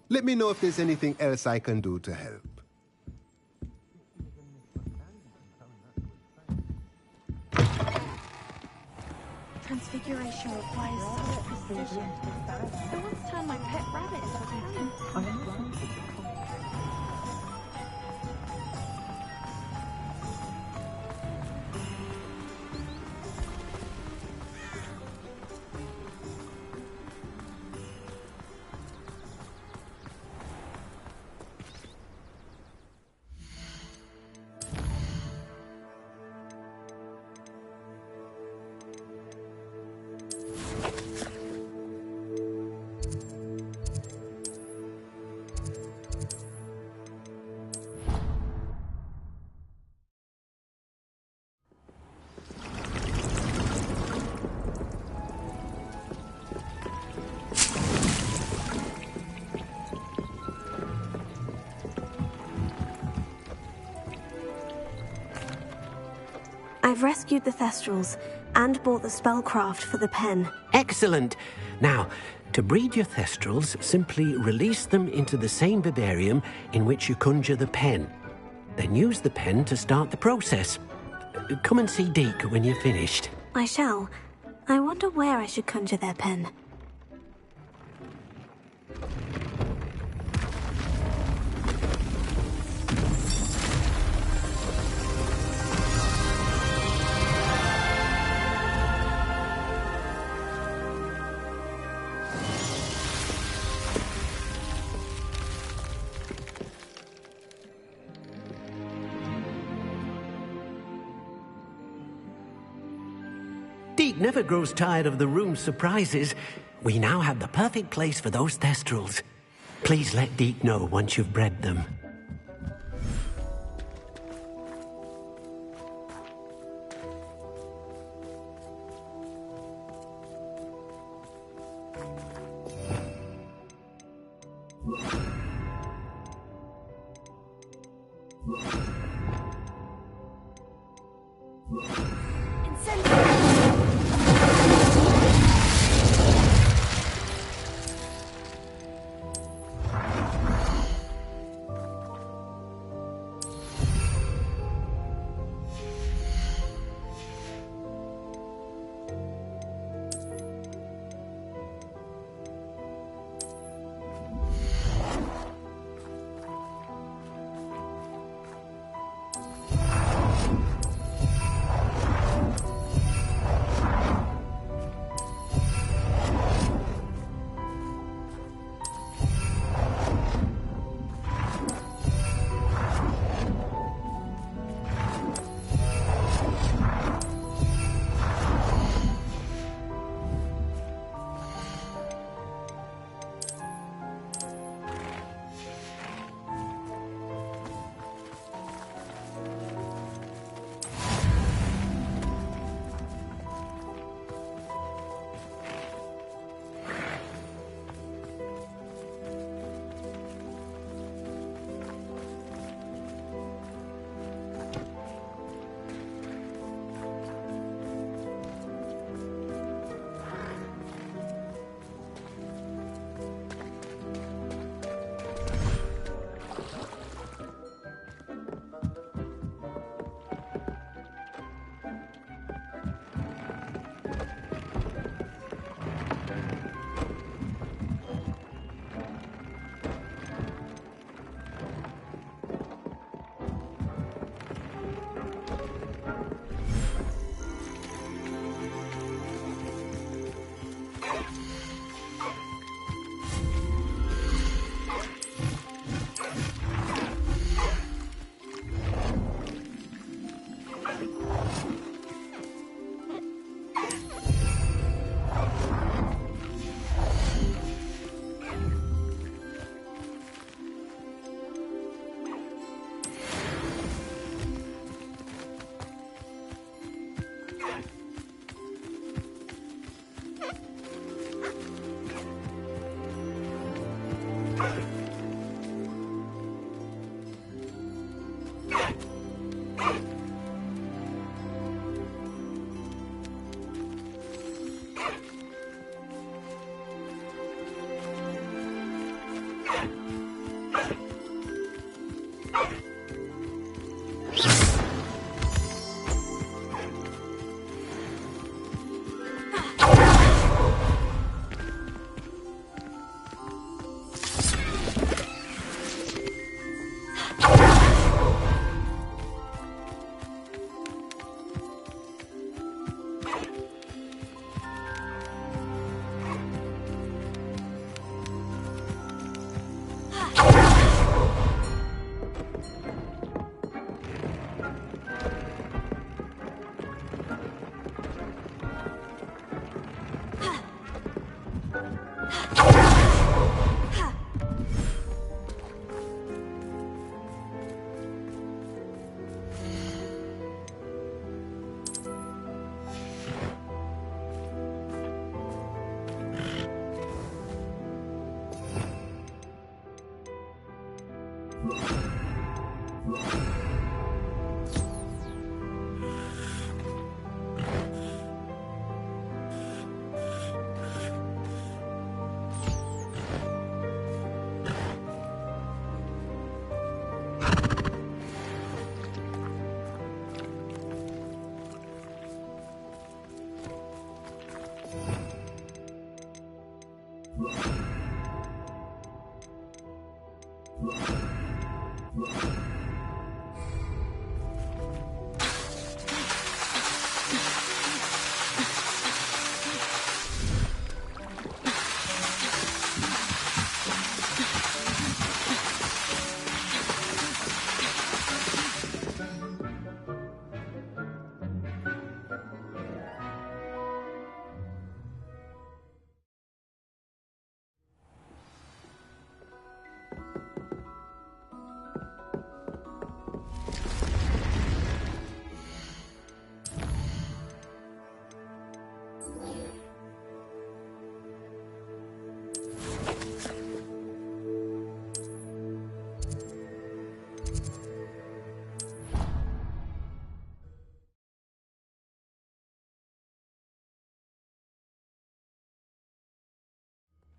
Let me know if there's anything else I can do to help. Transfiguration requires such precision. I once turned my pet rabbit into a cannon. I've rescued the Thestrals and bought the spellcraft for the pen. Excellent. Now, to breed your Thestrals, simply release them into the same vivarium in which you conjure the pen. Then use the pen to start the process. Come and see Deek when you're finished. I shall. I wonder where I should conjure their pen. Deek never grows tired of the room's surprises. We now have the perfect place for those Thestrals. Please let Deek know once you've bred them.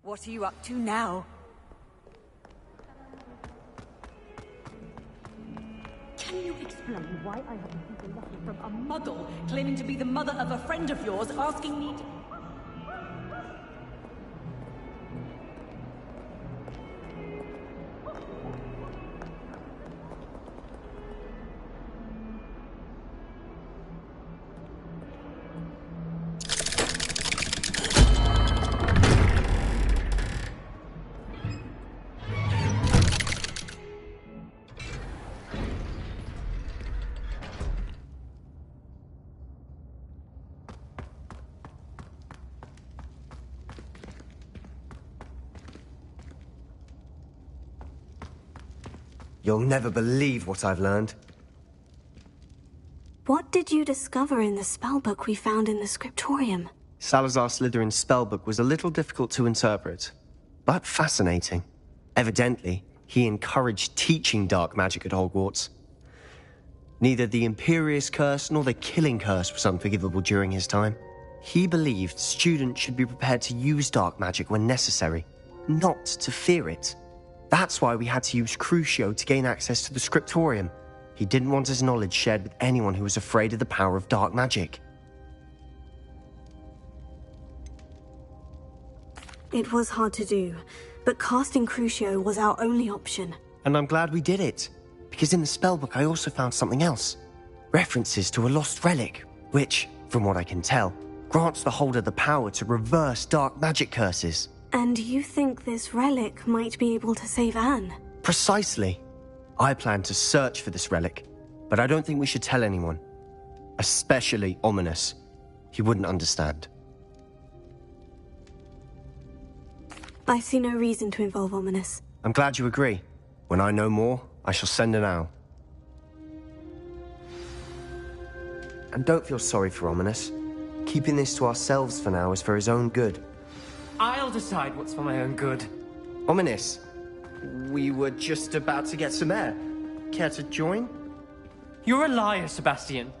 What are you up to now? Can you explain why I have received a letter from a muddle claiming to be the mother of a friend of yours asking me to... You'll never believe what I've learned. What did you discover in the spellbook we found in the scriptorium? Salazar Slytherin's spellbook was a little difficult to interpret, but fascinating. Evidently, he encouraged teaching dark magic at Hogwarts. Neither the Imperius Curse nor the Killing Curse was unforgivable during his time. He believed students should be prepared to use dark magic when necessary, not to fear it. That's why we had to use Crucio to gain access to the scriptorium. He didn't want his knowledge shared with anyone who was afraid of the power of dark magic. It was hard to do, but casting Crucio was our only option. And I'm glad we did it, because in the spellbook I also found something else. References to a lost relic, which, from what I can tell, grants the holder the power to reverse dark magic curses. And you think this relic might be able to save Anne? Precisely. I plan to search for this relic, but I don't think we should tell anyone. Especially Ominis. He wouldn't understand. I see no reason to involve Ominis. I'm glad you agree. When I know more, I shall send an owl. And don't feel sorry for Ominis. Keeping this to ourselves for now is for his own good. I'll decide what's for my own good. Ominis, we were just about to get some air. Care to join? You're a liar, Sebastian.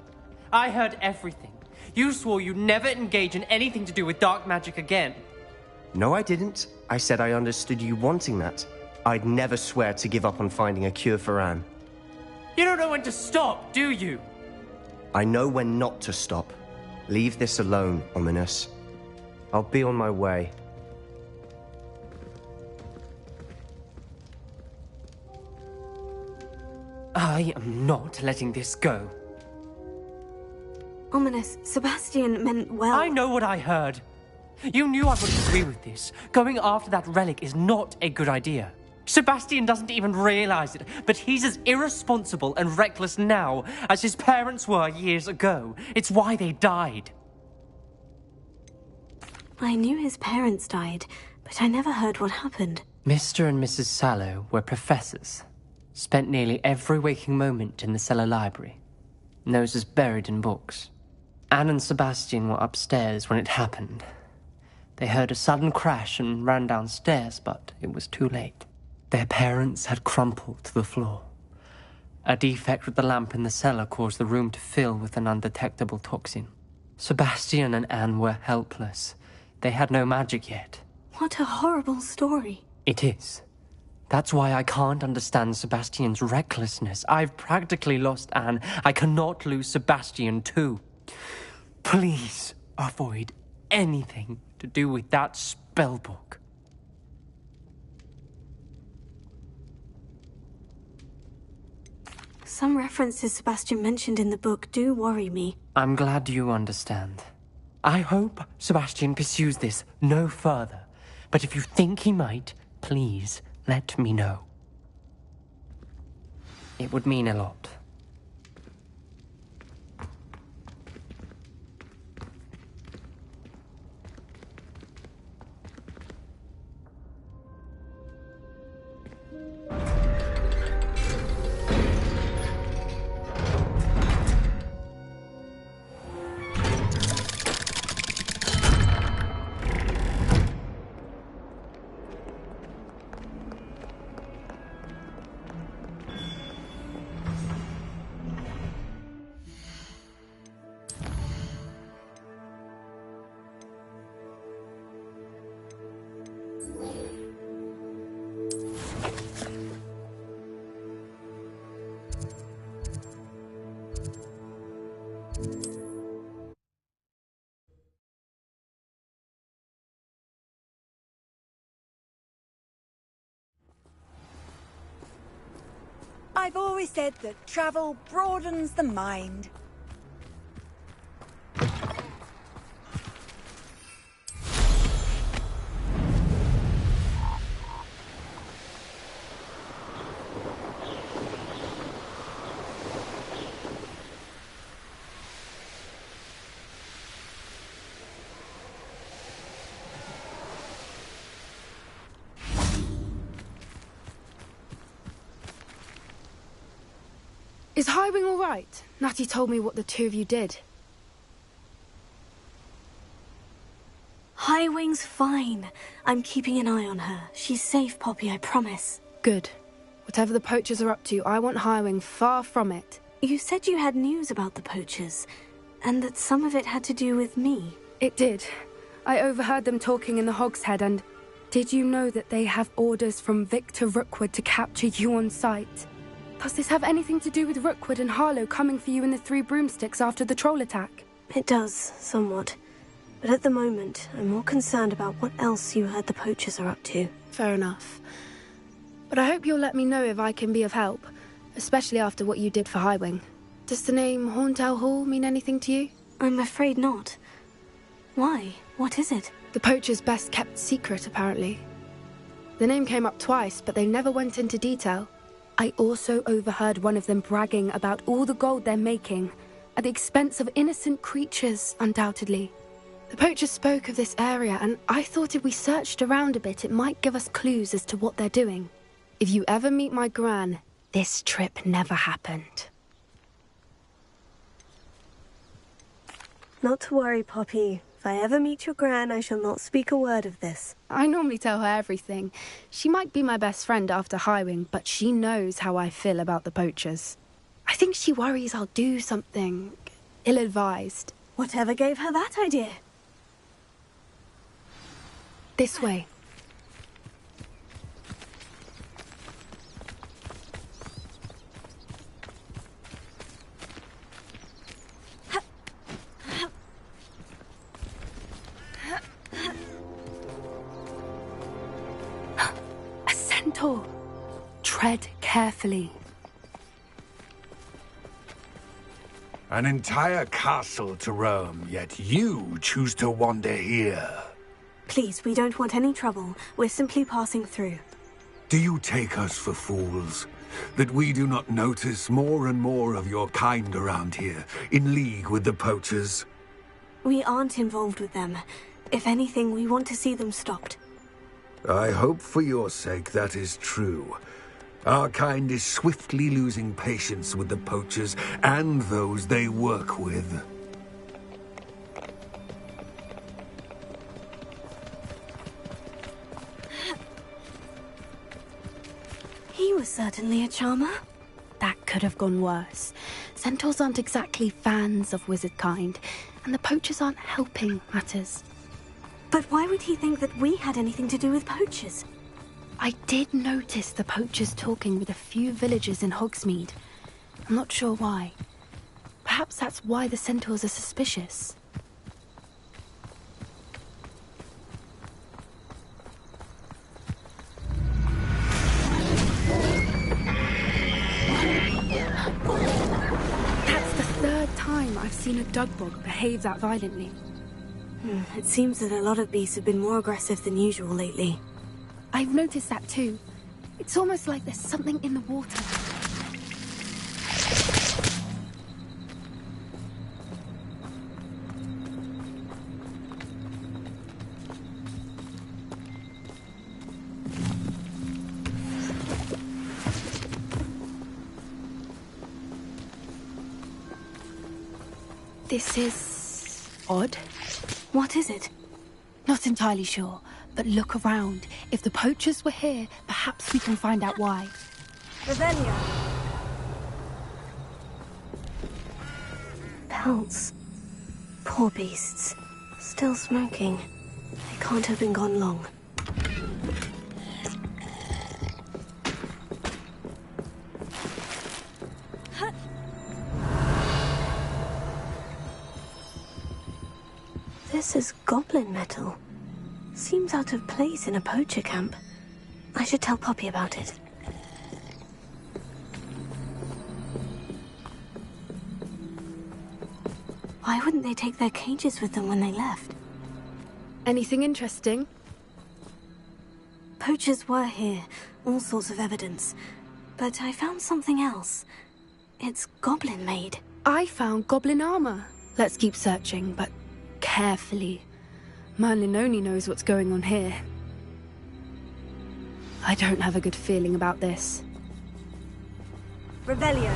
I heard everything. You swore you'd never engage in anything to do with dark magic again. No, I didn't. I said I understood you wanting that. I'd never swear to give up on finding a cure for Anne. You don't know when to stop, do you? I know when not to stop. Leave this alone, Ominis. I'll be on my way. I am not letting this go. Ominis, Sebastian meant well. I know what I heard. You knew I wouldn't agree with this. Going after that relic is not a good idea. Sebastian doesn't even realize it, but he's as irresponsible and reckless now as his parents were years ago. It's why they died. I knew his parents died, but I never heard what happened. Mr. and Mrs. Sallow were professors. Spent nearly every waking moment in the cellar library. Noses buried in books. Anne and Sebastian were upstairs when it happened. They heard a sudden crash and ran downstairs, but it was too late. Their parents had crumpled to the floor. A defect with the lamp in the cellar caused the room to fill with an undetectable toxin. Sebastian and Anne were helpless. They had no magic yet. What a horrible story. It is. That's why I can't understand Sebastian's recklessness. I've practically lost Anne. I cannot lose Sebastian too. Please avoid anything to do with that spellbook. Some references Sebastian mentioned in the book do worry me. I'm glad you understand. I hope Sebastian pursues this no further. But if you think he might, please let me know. It would mean a lot. I've always said that travel broadens the mind. Is Highwing all right? Natty told me what the two of you did. Highwing's fine. I'm keeping an eye on her. She's safe, Poppy, I promise. Good. Whatever the poachers are up to, I want Highwing far from it. You said you had news about the poachers, and that some of it had to do with me. It did. I overheard them talking in the Hogshead, and did you know that they have orders from Victor Rookwood to capture you on sight? Does this have anything to do with Rookwood and Harlow coming for you in the Three Broomsticks after the troll attack? It does, somewhat. But at the moment, I'm more concerned about what else you heard the poachers are up to. Fair enough. But I hope you'll let me know if I can be of help, especially after what you did for Highwing. Does the name Horntail Hall mean anything to you? I'm afraid not. Why? What is it? The poachers' best kept secret, apparently. The name came up twice, but they never went into detail. I also overheard one of them bragging about all the gold they're making, at the expense of innocent creatures, undoubtedly. The poachers spoke of this area, and I thought if we searched around a bit, it might give us clues as to what they're doing. If you ever meet my gran, this trip never happened. Not to worry, Poppy. If I ever meet your gran, I shall not speak a word of this. I normally tell her everything. She might be my best friend after Highwing, but she knows how I feel about the poachers. I think she worries I'll do something ill-advised. Whatever gave her that idea? This way. A centaur. Tread carefully. An entire castle to roam, yet you choose to wander here. Please, we don't want any trouble. We're simply passing through. Do you take us for fools? That we do not notice more and more of your kind around here, in league with the poachers? We aren't involved with them. If anything, we want to see them stopped. I hope for your sake that is true. Our kind is swiftly losing patience with the poachers and those they work with. He was certainly a charmer. That could have gone worse. Centaurs aren't exactly fans of wizard kind, and the poachers aren't helping matters. But why would he think that we had anything to do with poachers? I did notice the poachers talking with a few villagers in Hogsmeade. I'm not sure why. Perhaps that's why the centaurs are suspicious. seen a Dugbog behave that violently. It seems that a lot of beasts have been more aggressive than usual lately. I've noticed that too. It's almost like there's something in the water. This is odd. What is it? Not entirely sure, but look around. If the poachers were here, perhaps we can find out why. Revelio. Pelts. Poor beasts. Still smoking. They can't have been gone long. This is goblin metal. Seems out of place in a poacher camp. I should tell Poppy about it. Why wouldn't they take their cages with them when they left? Anything interesting? Poachers were here, all sorts of evidence. But I found something else. It's goblin made. I found goblin armor. Let's keep searching, but carefully. Merlin only knows what's going on here. I don't have a good feeling about this. Revelio.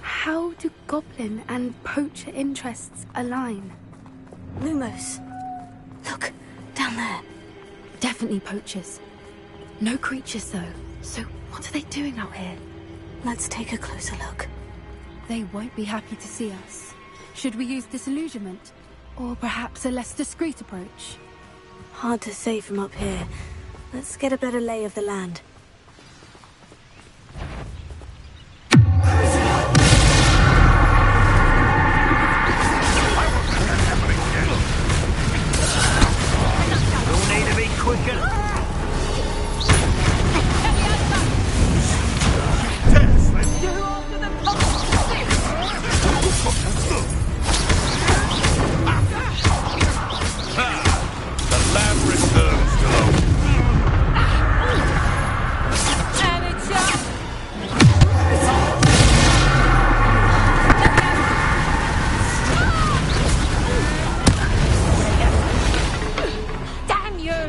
How do goblin and poacher interests align? Lumos. Look, down there. Definitely poachers. No creatures, though. So what are they doing out here? Let's take a closer look. They won't be happy to see us. Should we use disillusionment? Or perhaps a less discreet approach? Hard to say from up here. Let's get a better lay of the land. You'll need to be quicker. The lab returns to the... Damn you!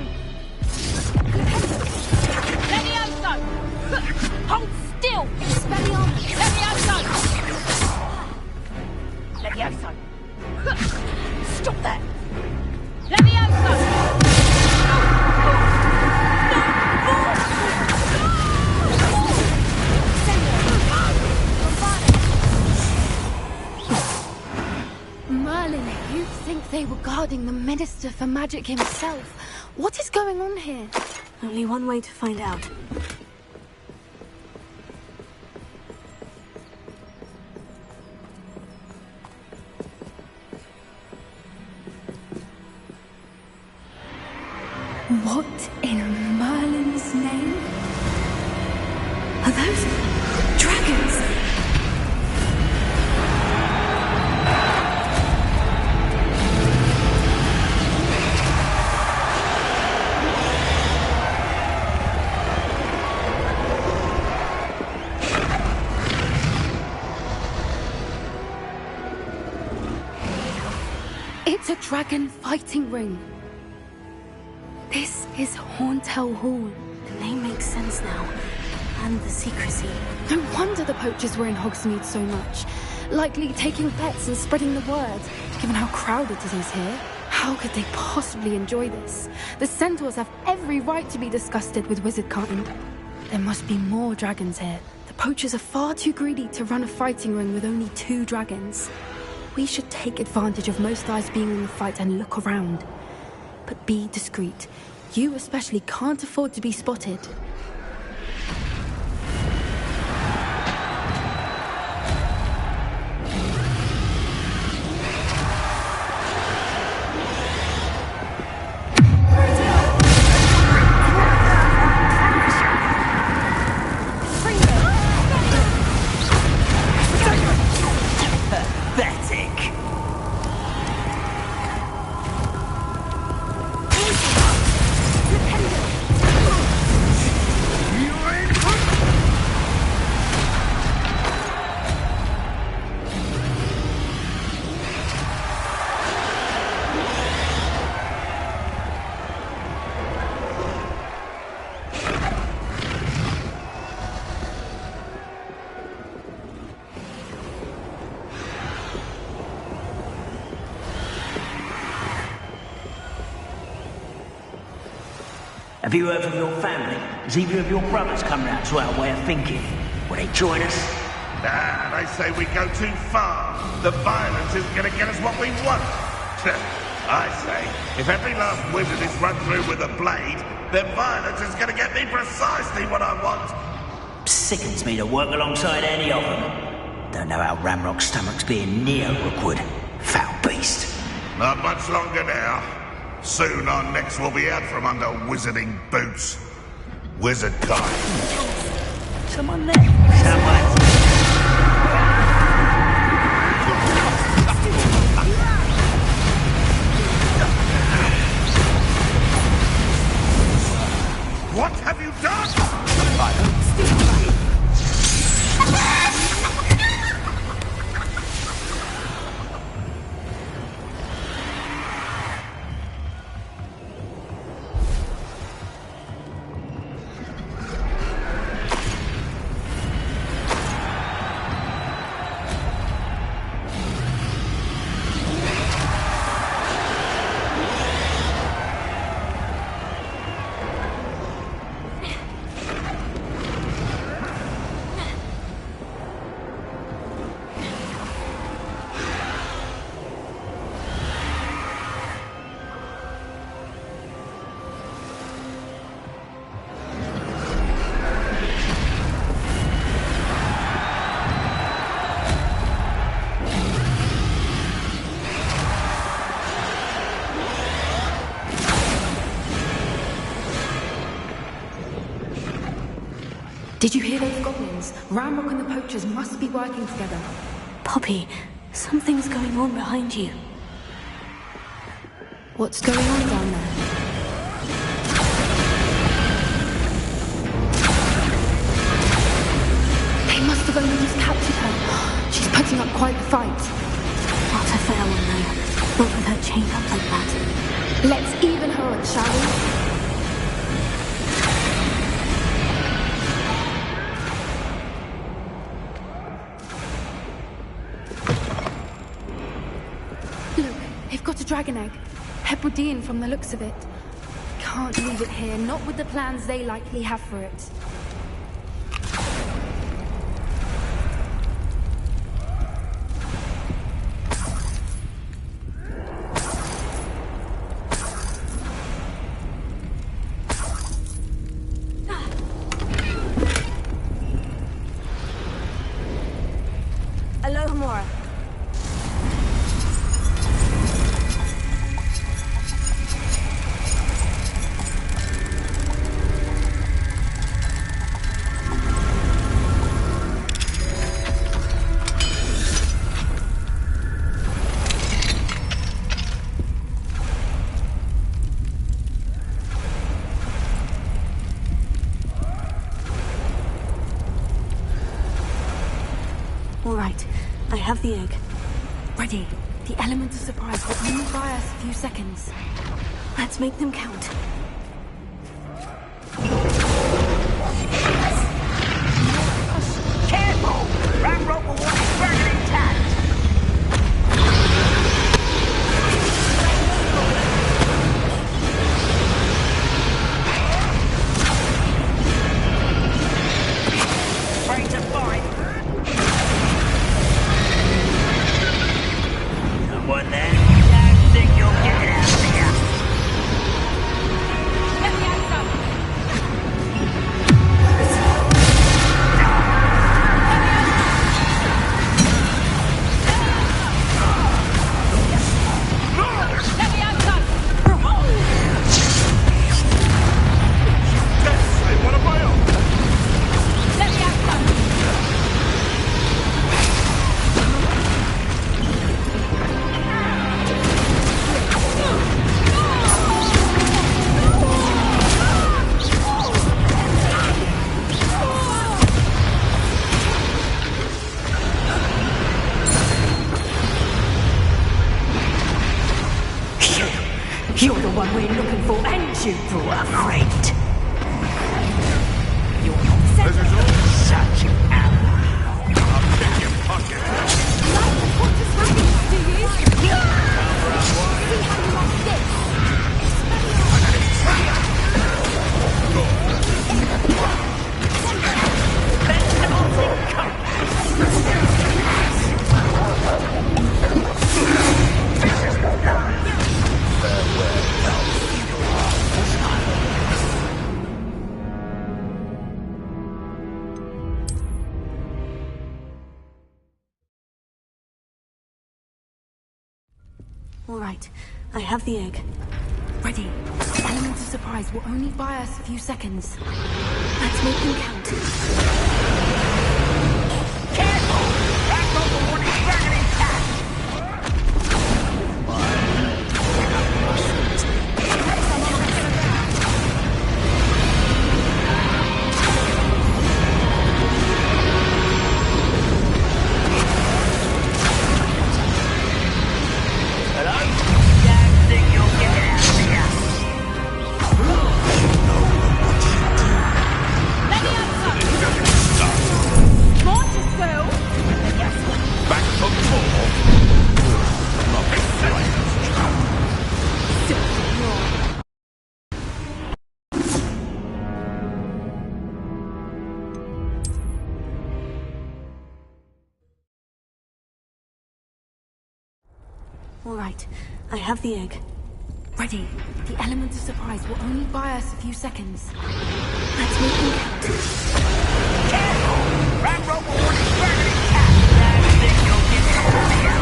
Levioso! Hold still! Levioso! Levioso! Stop that! Levioso! Merlin, you'd think they were guarding the Minister for Magic himself. What is going on here? Only one way to find out. What in Merlin's name? Are those dragons? It's a dragon fighting ring. This is Hauntel Hall. The name makes sense now. And the secrecy. No wonder the poachers were in Hogsmeade so much. Likely taking bets and spreading the word, given how crowded it is here. How could they possibly enjoy this? The centaurs have every right to be disgusted with wizardkind. There must be more dragons here. The poachers are far too greedy to run a fighting ring with only 2 dragons. We should take advantage of most eyes being in the fight and look around. But be discreet. You especially can't afford to be spotted. Have you heard from your family? Has either of your brothers come round to our way of thinking? Will they join us? Nah, they say we go too far. The violence isn't going to get us what we want. I say, if every last wizard is run through with a blade, then violence is going to get me precisely what I want. Sickens me to work alongside any of them. Don't know how Ranrock's stomach's being near Rookwood. Foul beast. Not much longer now. Soon our necks will be out from under wizarding boots. Wizard kind. Someone there. Someone. What have you done? Did you hear those goblins? Ranrock and the poachers must be working together. Poppy, something's going on behind you. What's going on down there? They must have only just captured her. She's putting up quite the fight. Not a fair one, though. Not with her chained up like that. Let's even her up, shall we? They've got a dragon egg. Hebridean from the looks of it. Can't leave it here, not with the plans they likely have for it. Alohomora. All right, I have the egg. Ready. The element of surprise will only buy us a few seconds. Let's make them count. Careful! Ranrock will want his dragon intact! Afraid to fight? Someone there? Don't think you'll get it out of here! Let me out some! Let me out some! Hey, what am I on? Let me out some! You're the one we're looking for, and you brought a friend. You're not such an ally. I'll pick your pocket. What is happening, do you? See how you like this? All right, I have the egg. Ready. Element of surprise will only buy us a few seconds. Let's make them count. Careful! That's not the one who's dragging his cat! All right, I have the egg. Ready. The element of surprise will only buy us a few seconds. Let's make them count. Careful! Ranrock will want his dragon his cat! That's it, you'll get out of here!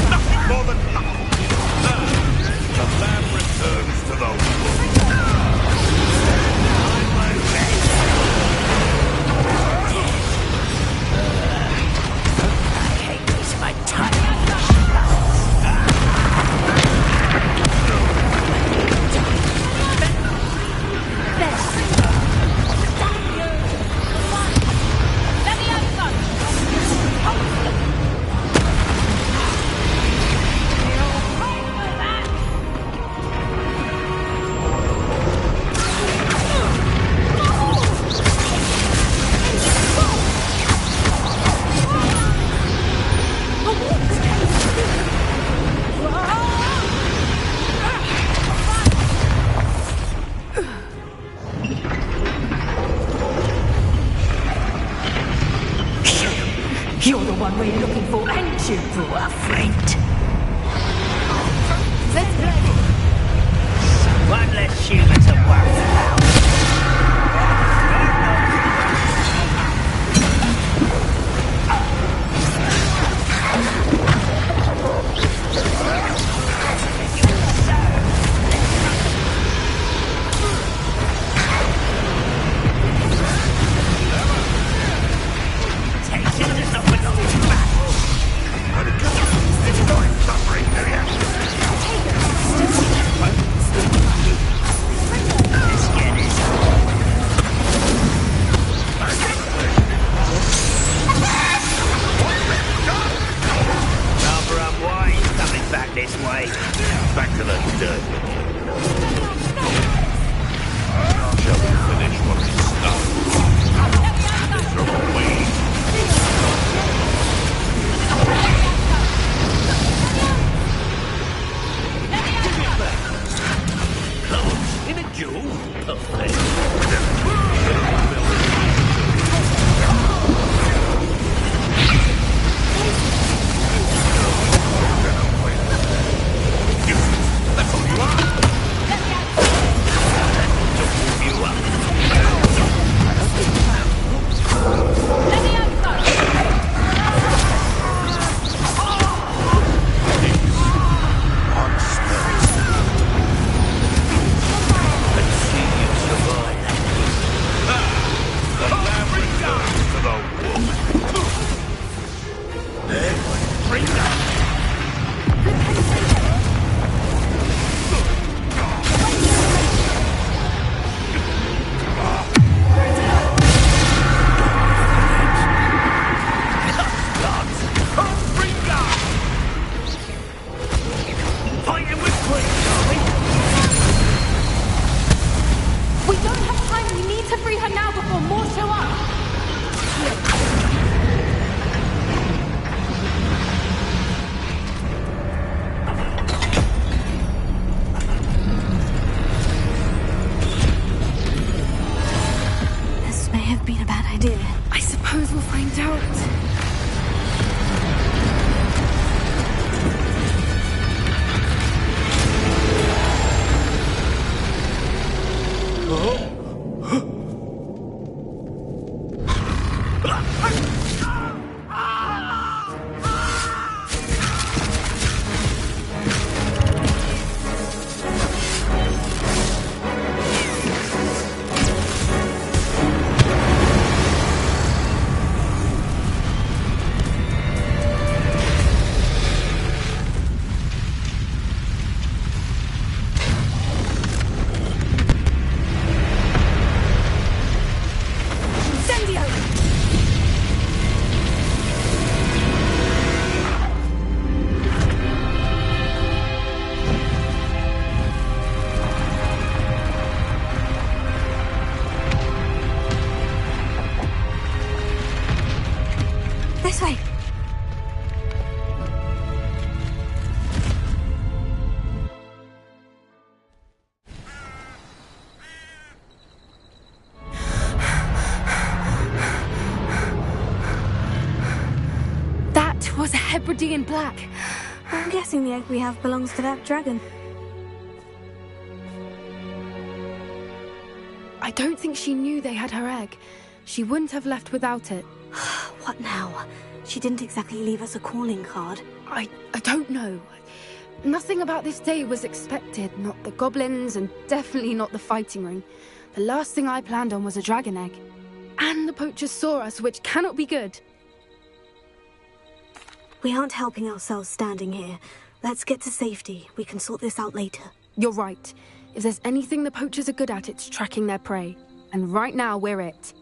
Nothing more than nothing. The lamb returns to the You're the one we're looking for, ain't you, poor friend? One less human to worry about. This way. Back to the dirt. Shall we finish what we started? Throw away. Give it back. Close in a duel. Perfect. Hebridean black. I'm guessing the egg we have belongs to that dragon. I don't think she knew they had her egg. She wouldn't have left without it. What now? She didn't exactly leave us a calling card. I don't know. Nothing about this day was expected. Not the goblins, and definitely not the fighting ring. The last thing I planned on was a dragon egg. And the poachers saw us, which cannot be good. We aren't helping ourselves standing here. Let's get to safety. We can sort this out later. You're right. If there's anything the poachers are good at, it's tracking their prey. And right now, we're it.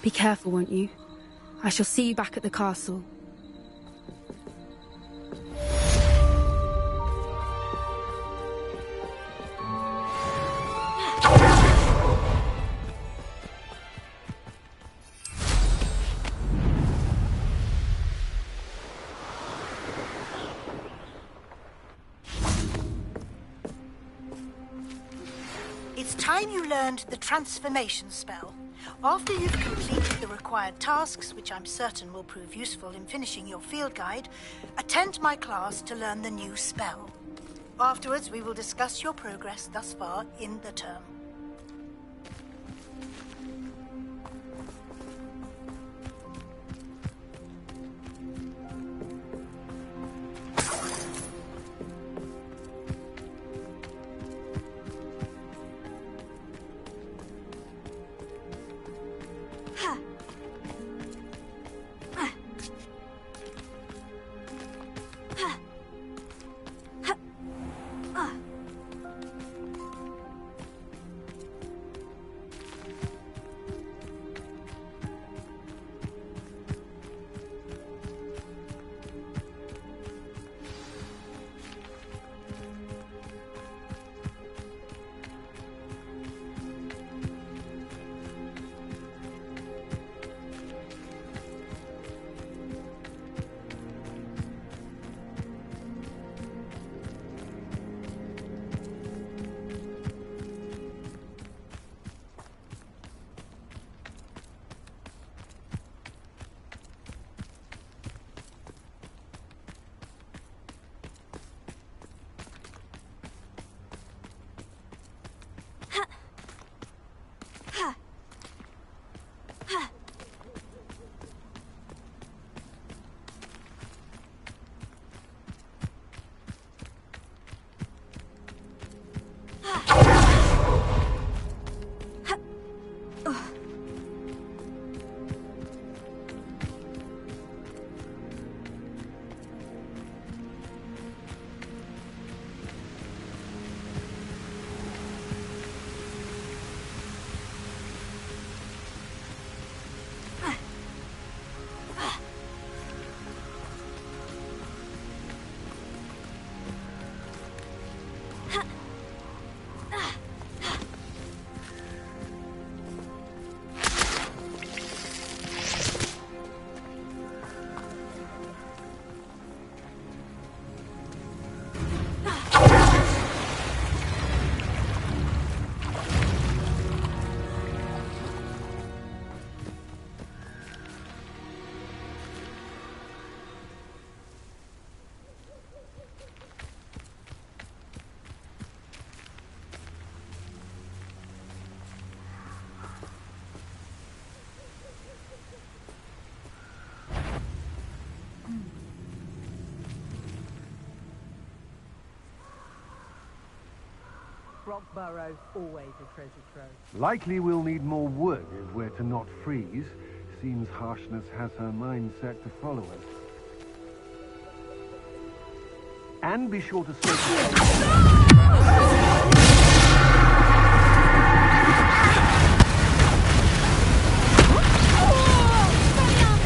Be careful, won't you? I shall see you back at the castle. It's time you learned the transformation spell. After you've completed the required tasks, which I'm certain will prove useful in finishing your field guide, attend my class to learn the new spell. Afterwards, we will discuss your progress thus far in the term. Rockburrow, always a treasure trove. Likely we'll need more wood if we're to not freeze. Seems Harshness has her mind set to follow us. And be sure to search.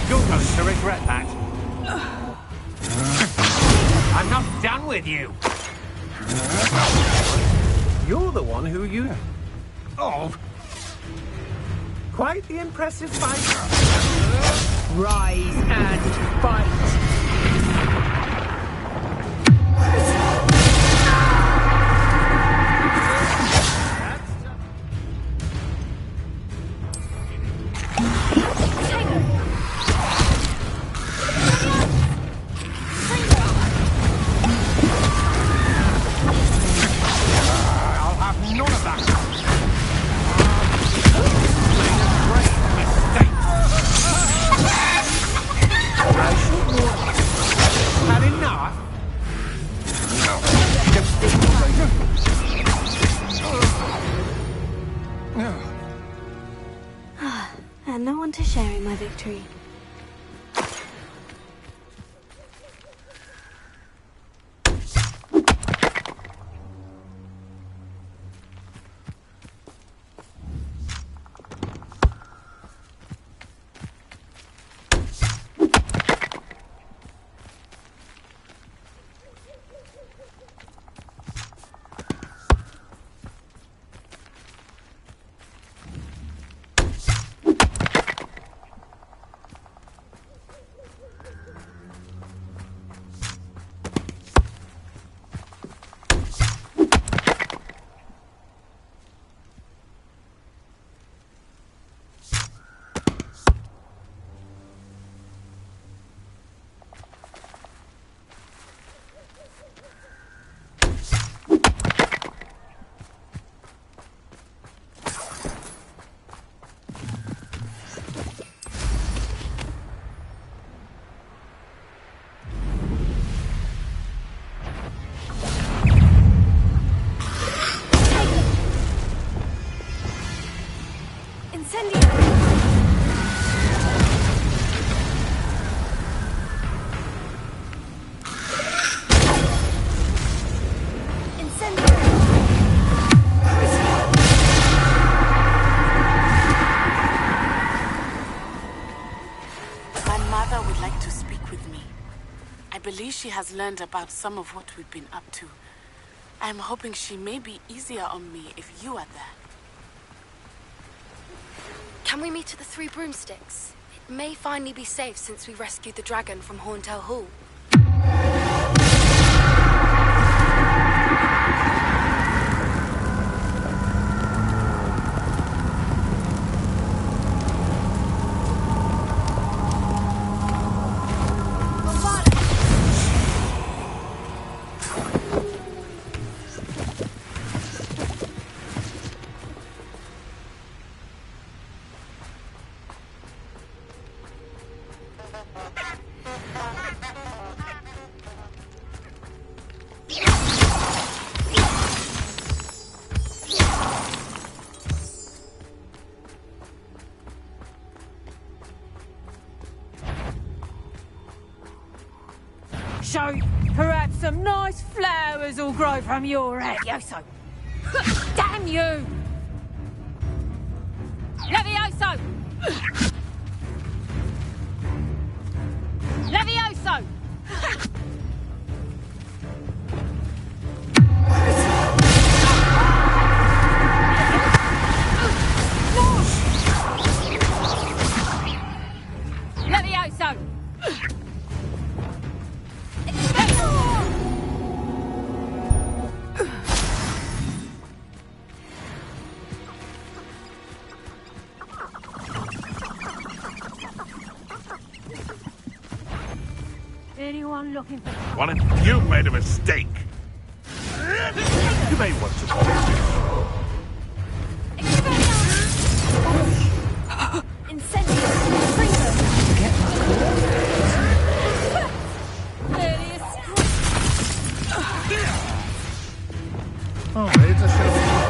You're going to regret that. I'm not done with you. You're the one who you... Oh. Quite the impressive fight. Rise and fight. victory. I believe she has learned about some of what we've been up to. I am hoping she may be easier on me if you are there. Can we meet at the Three Broomsticks? It may finally be safe since we rescued the dragon from Horntail Hall. So, perhaps some nice flowers will grow from your head, Yoso. Damn you! Levioso! Levioso! Levioso! Anyone looking for... One of you made a mistake. You may want to Oh, it's a show.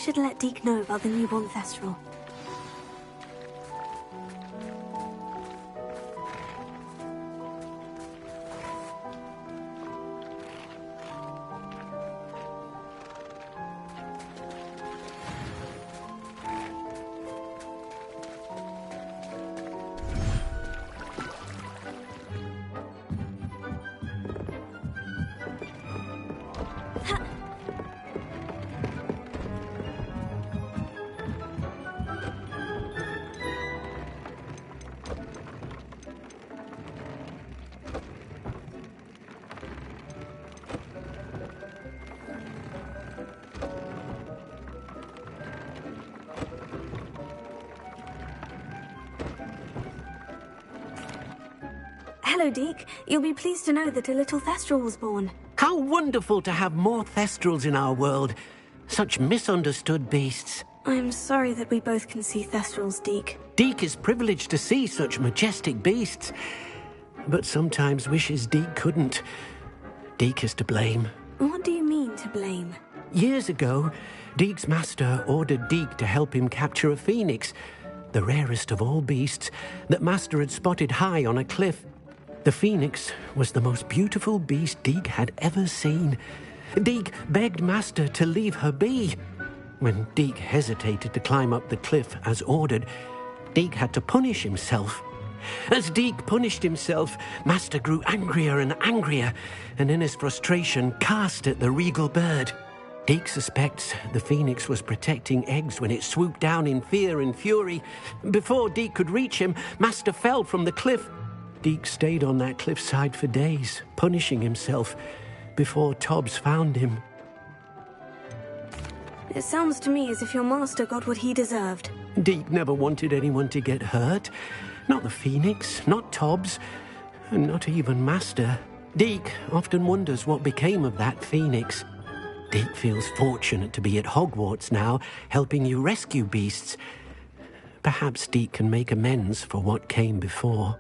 should let Deke know about the newborn Thestral. Hello, Deke. You'll be pleased to know that a little Thestral was born. How wonderful to have more Thestrals in our world. Such misunderstood beasts. I'm sorry that we both can see Thestrals, Deke. Deke is privileged to see such majestic beasts, but sometimes wishes Deke couldn't. Deke is to blame. What do you mean, to blame? Years ago, Deke's master ordered Deke to help him capture a phoenix, the rarest of all beasts, that Master had spotted high on a cliff. The phoenix was the most beautiful beast Deke had ever seen. Deke begged Master to leave her be. When Deke hesitated to climb up the cliff as ordered, Deke had to punish himself. As Deke punished himself, Master grew angrier and angrier, and in his frustration cast at the regal bird. Deke suspects the phoenix was protecting eggs when it swooped down in fear and fury. Before Deke could reach him, Master fell from the cliff. Deke stayed on that cliffside for days, punishing himself, before Tobbs found him. It sounds to me as if your master got what he deserved. Deke never wanted anyone to get hurt. Not the phoenix, not Tobbs, and not even Master. Deke often wonders what became of that phoenix. Deke feels fortunate to be at Hogwarts now, helping you rescue beasts. Perhaps Deke can make amends for what came before.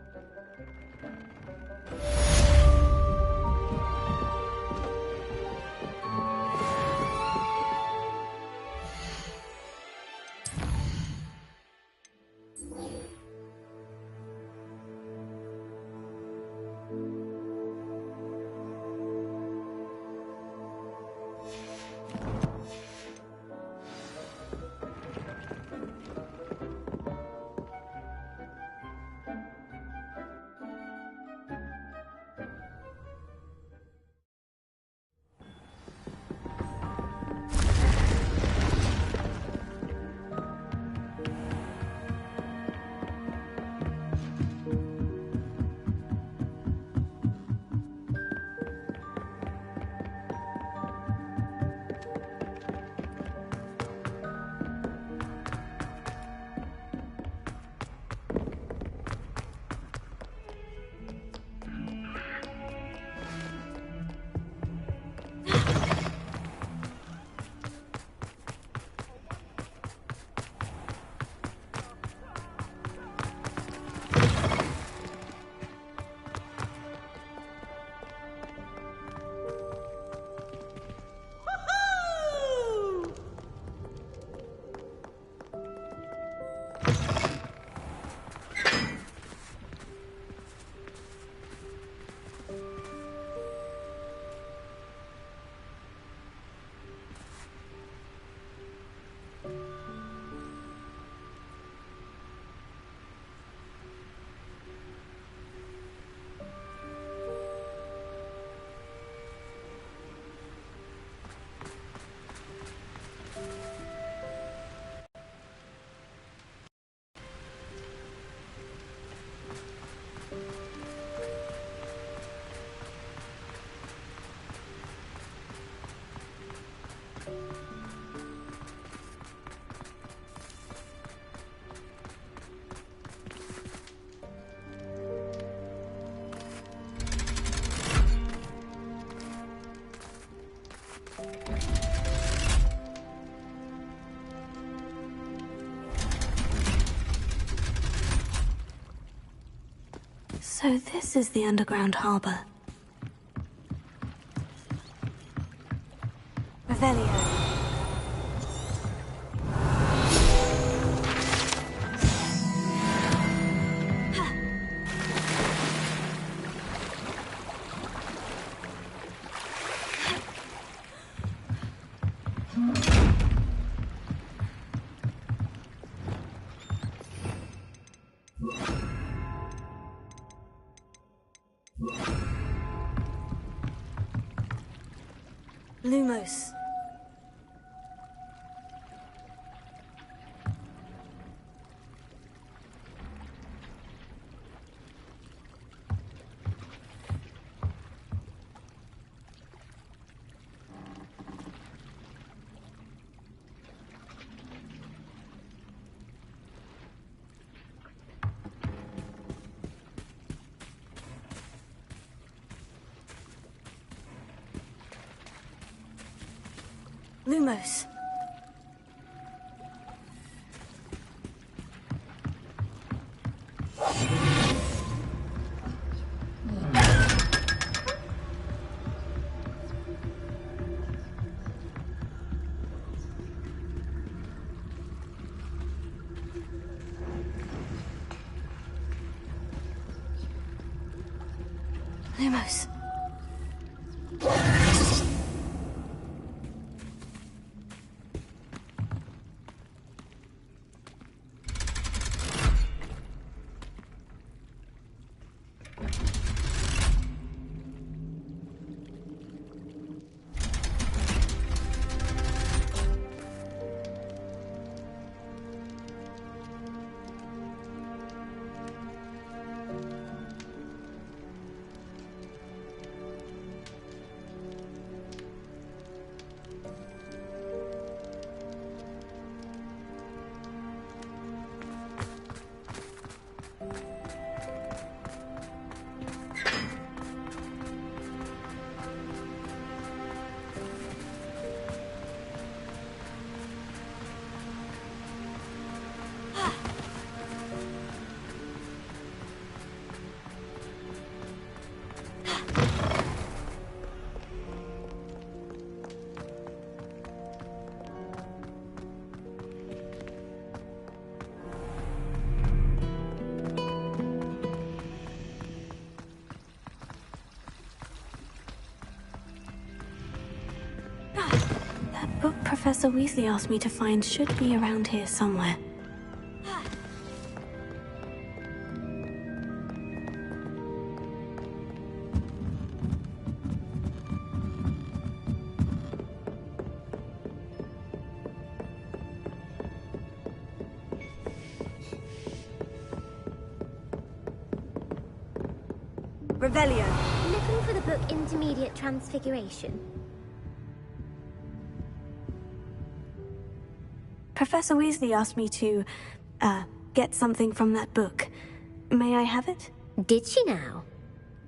So this is the underground harbor. Revelio. Lumos. Lumos. Lumos. That book Professor Weasley asked me to find should be around here somewhere. Revelio. Looking for the book Intermediate Transfiguration. Professor Weasley asked me to, get something from that book. May I have it? Did she now?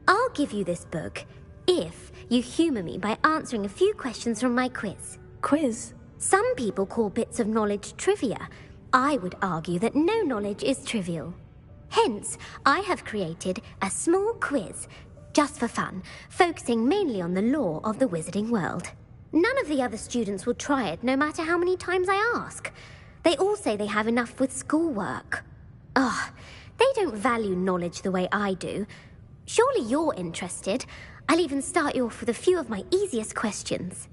I'll give you this book if you humour me by answering a few questions from my quiz. Quiz? Some people call bits of knowledge trivia. I would argue that no knowledge is trivial. Hence, I have created a small quiz, just for fun, focusing mainly on the lore of the wizarding world. None of the other students will try it, no matter how many times I ask. They all say they have enough with schoolwork. Ugh, they don't value knowledge the way I do. Surely you're interested. I'll even start you off with a few of my easiest questions.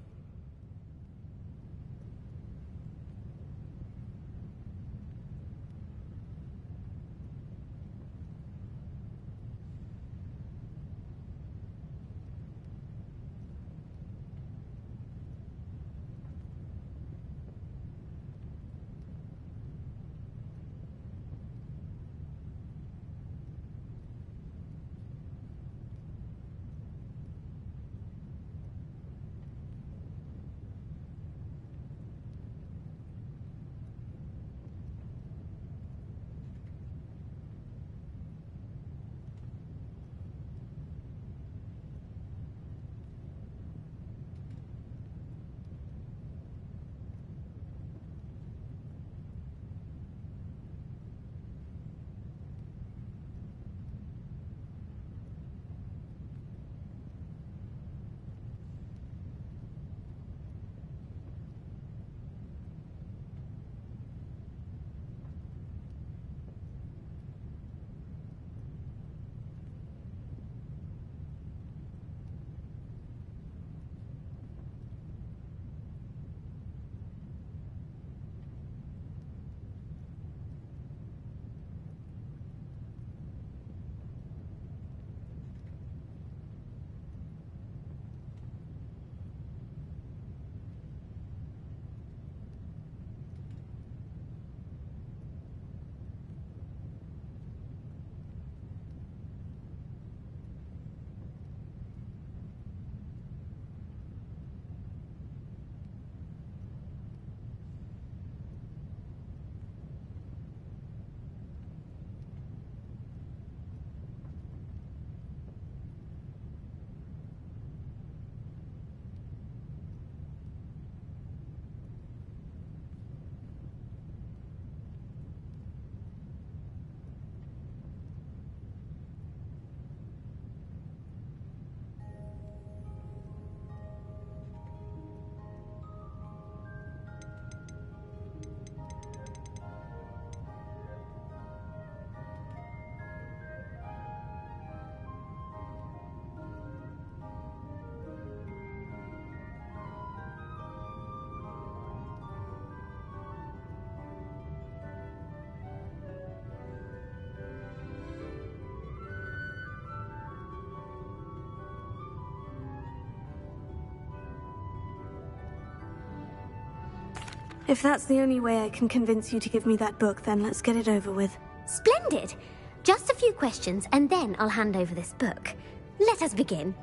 If that's the only way I can convince you to give me that book, then let's get it over with. Splendid! Just a few questions, and then I'll hand over this book. Let us begin.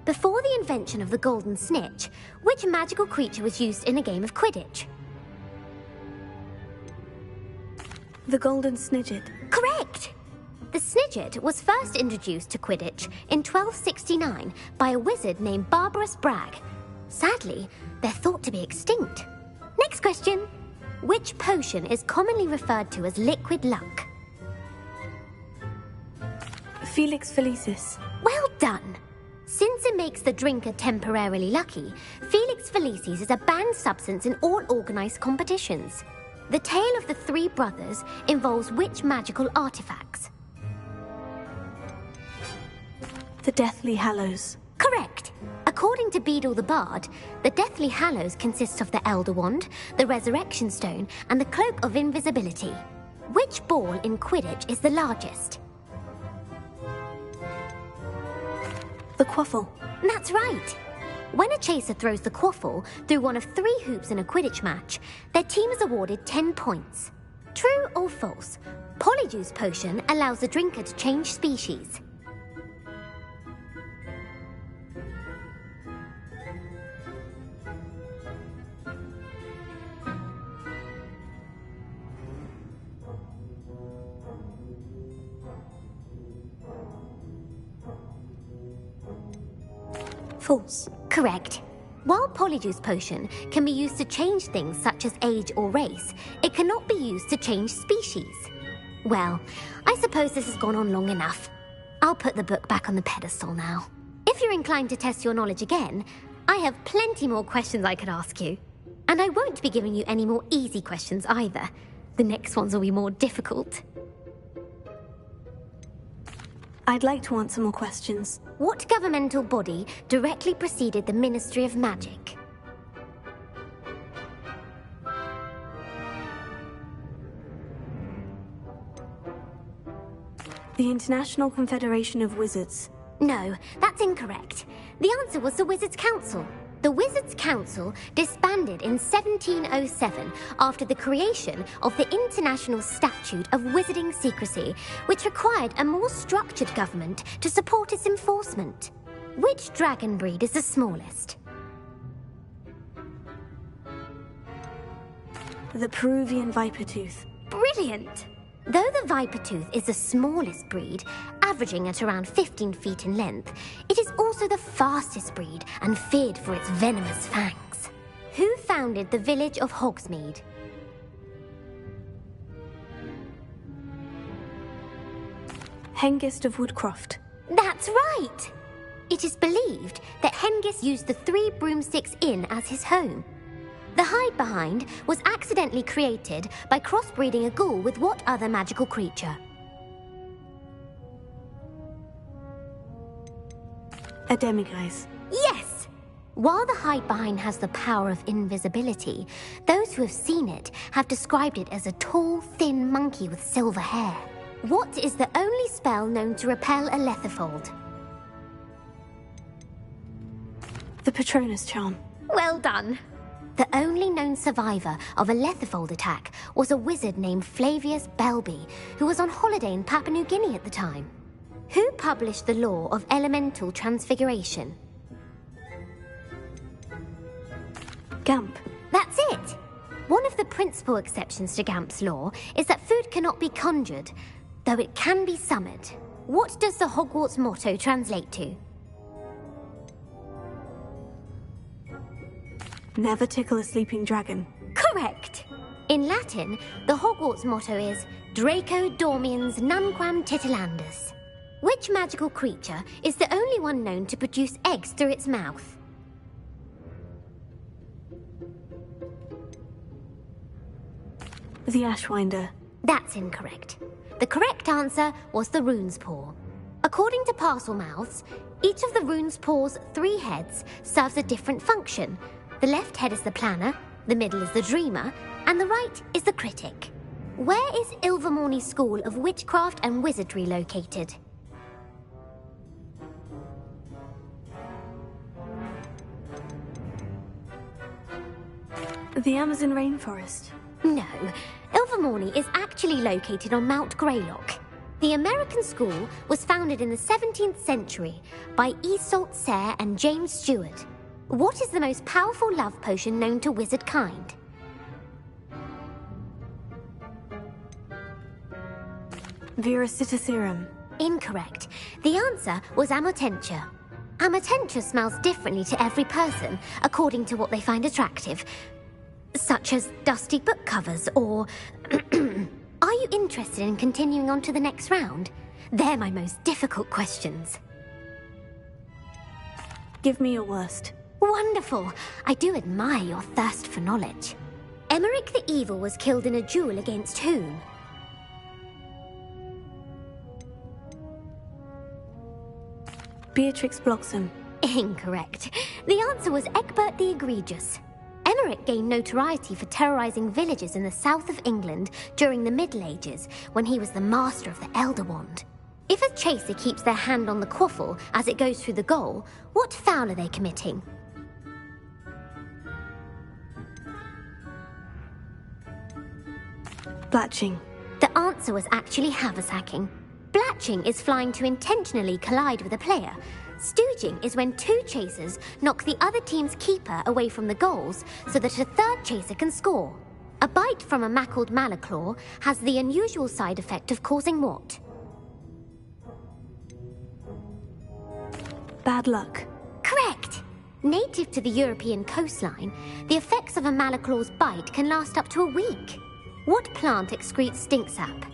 Before the invention of the Golden Snitch, which magical creature was used in a game of Quidditch? The Golden Snidget. Correct! The Snidget was first introduced to Quidditch in 1269 by a wizard named Barbarous Bragg. Sadly, they're thought to be extinct. Next question. Which potion is commonly referred to as liquid luck? Felix Felicis. Well done! Since it makes the drinker temporarily lucky, Felix Felicis is a banned substance in all organised competitions. The tale of the three brothers involves which magical artifacts? The Deathly Hallows. Correct! According to Beedle the Bard, the Deathly Hallows consists of the Elder Wand, the Resurrection Stone, and the Cloak of Invisibility. Which ball in Quidditch is the largest? The Quaffle. That's right! When a chaser throws the Quaffle through one of 3 hoops in a Quidditch match, their team is awarded 10 points. True or false? Polyjuice Potion allows the drinker to change species. False. Correct. While Polyjuice Potion can be used to change things such as age or race, it cannot be used to change species. Well, I suppose this has gone on long enough. I'll put the book back on the pedestal now. If you're inclined to test your knowledge again, I have plenty more questions I could ask you. And I won't be giving you any more easy questions either. The next ones will be more difficult. I'd like to answer more questions. What governmental body directly preceded the Ministry of Magic? The International Confederation of Wizards. No, that's incorrect. The answer was the Wizards' Council. The Wizards' Council disbanded in 1707 after the creation of the International Statute of Wizarding Secrecy, which required a more structured government to support its enforcement. Which dragon breed is the smallest? The Peruvian Vipertooth. Brilliant! Though the Vipertooth is the smallest breed, averaging at around 15 feet in length, it is also the fastest breed and feared for its venomous fangs. Who founded the village of Hogsmeade? Hengist of Woodcroft. That's right! It is believed that Hengist used the 3 Broomsticks Inn as his home. The Hide-Behind was accidentally created by crossbreeding a ghoul with what other magical creature? A Demiguise. Yes! While the Hide-Behind has the power of invisibility, those who have seen it have described it as a tall, thin monkey with silver hair. What is the only spell known to repel a Lethifold? The Patronus Charm. Well done! The only known survivor of a Lethifold attack was a wizard named Flavius Belby, who was on holiday in Papua New Guinea at the time. Who published the law of elemental transfiguration? Gamp. That's it! One of the principal exceptions to Gamp's law is that food cannot be conjured, though it can be summoned. What does the Hogwarts motto translate to? Never tickle a sleeping dragon. Correct! In Latin, the Hogwarts motto is Draco Dormiens Nunquam Titilandus. Which magical creature is the only one known to produce eggs through its mouth? The Ashwinder. That's incorrect. The correct answer was the Rune's Paw. According to Parselmouths, each of the Rune's Paw's 3 heads serves a different function. The left head is the planner, the middle is the dreamer, and the right is the critic. Where is Ilvermorny School of Witchcraft and Wizardry located? The Amazon rainforest? No. Ilvermorny is actually located on Mount Greylock. The American school was founded in the 17th century by Iseult Sayre and James Stewart. What is the most powerful love potion known to wizard kind? Viracitiserum. Incorrect. The answer was Amotentia. Amotentia smells differently to every person, according to what they find attractive, such as dusty book covers or... Are you interested in continuing on to the next round? They're my most difficult questions. Give me your worst. Wonderful. I do admire your thirst for knowledge. Emmerich the Evil was killed in a duel against whom? Beatrix Bloxham. Incorrect. The answer was Egbert the Egregious. Emmerich gained notoriety for terrorizing villages in the south of England during the Middle Ages, when he was the master of the Elder Wand. If a chaser keeps their hand on the quaffle as it goes through the goal, what foul are they committing? Blatching. The answer was actually haversacking. Blatching is flying to intentionally collide with a player. Stooging is when two chasers knock the other team's keeper away from the goals so that a third chaser can score. A bite from a mackled malaclaw has the unusual side effect of causing what? Bad luck. Correct! Native to the European coastline, the effects of a malaclaw's bite can last up to a week. What plant excretes stink sap?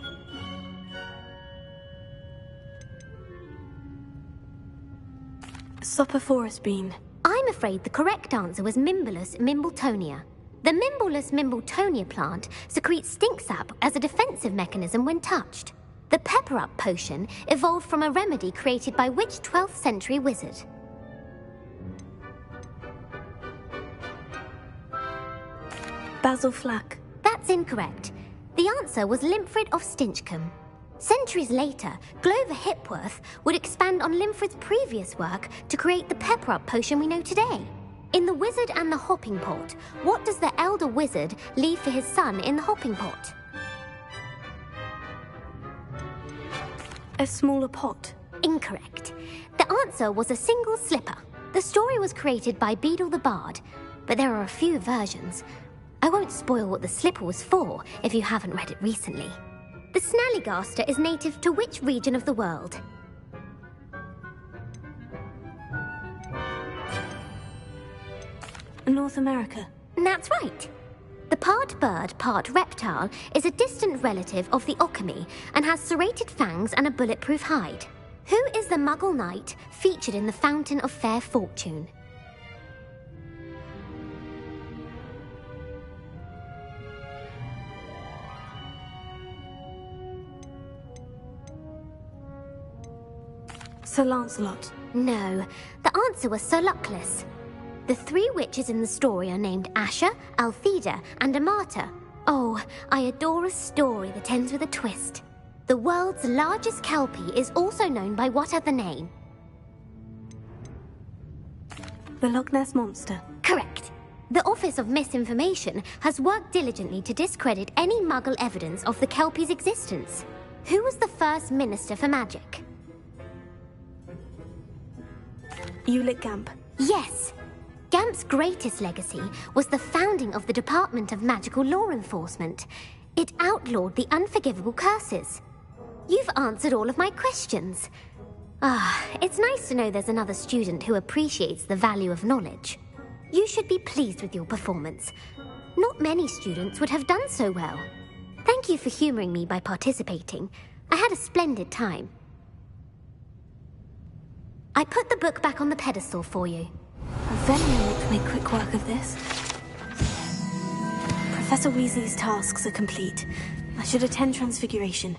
Sophophorus bean. I'm afraid the correct answer was Mimbulus mimbletonia. The Mimbulus mimbletonia plant secretes stink sap as a defensive mechanism when touched. The pepper-up potion evolved from a remedy created by which 12th century wizard? Basil Flack. That's incorrect. The answer was Limfrid of Stinchcombe. Centuries later, Glover Hipworth would expand on Limfrid's previous work to create the pepper-up potion we know today. In The Wizard and the Hopping Pot, what does the elder wizard leave for his son in the hopping pot? A smaller pot. Incorrect. The answer was a single slipper. The story was created by Beadle the Bard, but there are a few versions. I won't spoil what the slipper was for if you haven't read it recently. The Snallygaster is native to which region of the world? North America. That's right. The part bird, part reptile is a distant relative of the Occamy and has serrated fangs and a bulletproof hide. Who is the Muggle knight featured in the Fountain of Fair Fortune? Sir Lancelot. No, the answer was Sir Luckless. The three witches in the story are named Asher, Altheda, and Amata. Oh, I adore a story that ends with a twist. The world's largest kelpie is also known by what other name? The Loch Ness Monster. Correct. The Office of Misinformation has worked diligently to discredit any Muggle evidence of the kelpie's existence. Who was the first Minister for Magic? Ulick Gamp. Yes. Gamp's greatest legacy was the founding of the Department of Magical Law Enforcement. It outlawed the unforgivable curses. You've answered all of my questions. It's nice to know there's another student who appreciates the value of knowledge. You should be pleased with your performance. Not many students would have done so well. Thank you for humoring me by participating. I had a splendid time. I put the book back on the pedestal for you. I very ought to make quick work of this. Professor Weasley's tasks are complete. I should attend Transfiguration.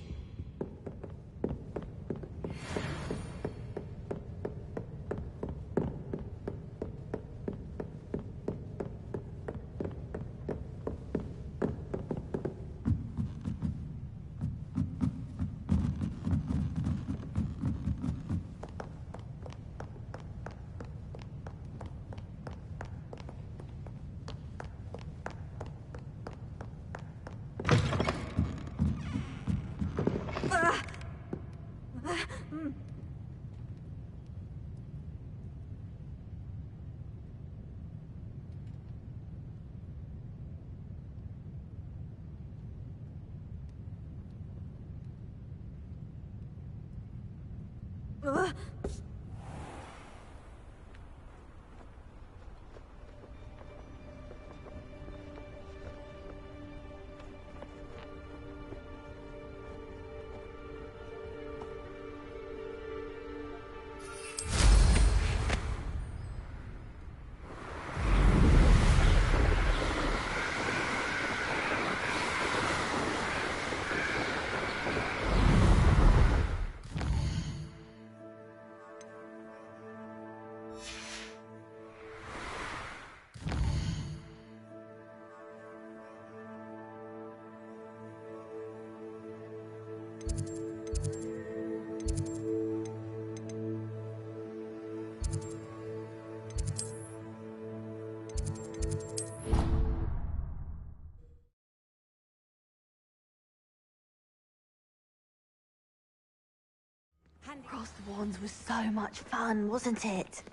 Across the Wands was so much fun, wasn't it?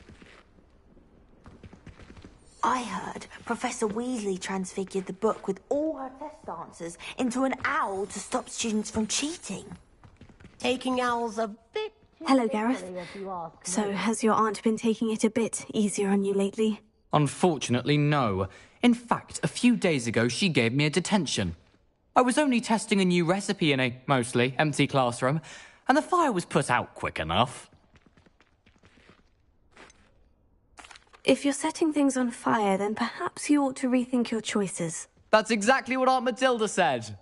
I heard Professor Weasley transfigured the book with all her test answers into an owl to stop students from cheating. Taking owls a bit... Hello, Gareth. So, has your aunt been taking it a bit easier on you lately? Unfortunately, no. In fact, a few days ago, she gave me a detention. I was only testing a new recipe in a mostly empty classroom, and the fire was put out quick enough. If you're setting things on fire, then perhaps you ought to rethink your choices. That's exactly what Aunt Matilda said.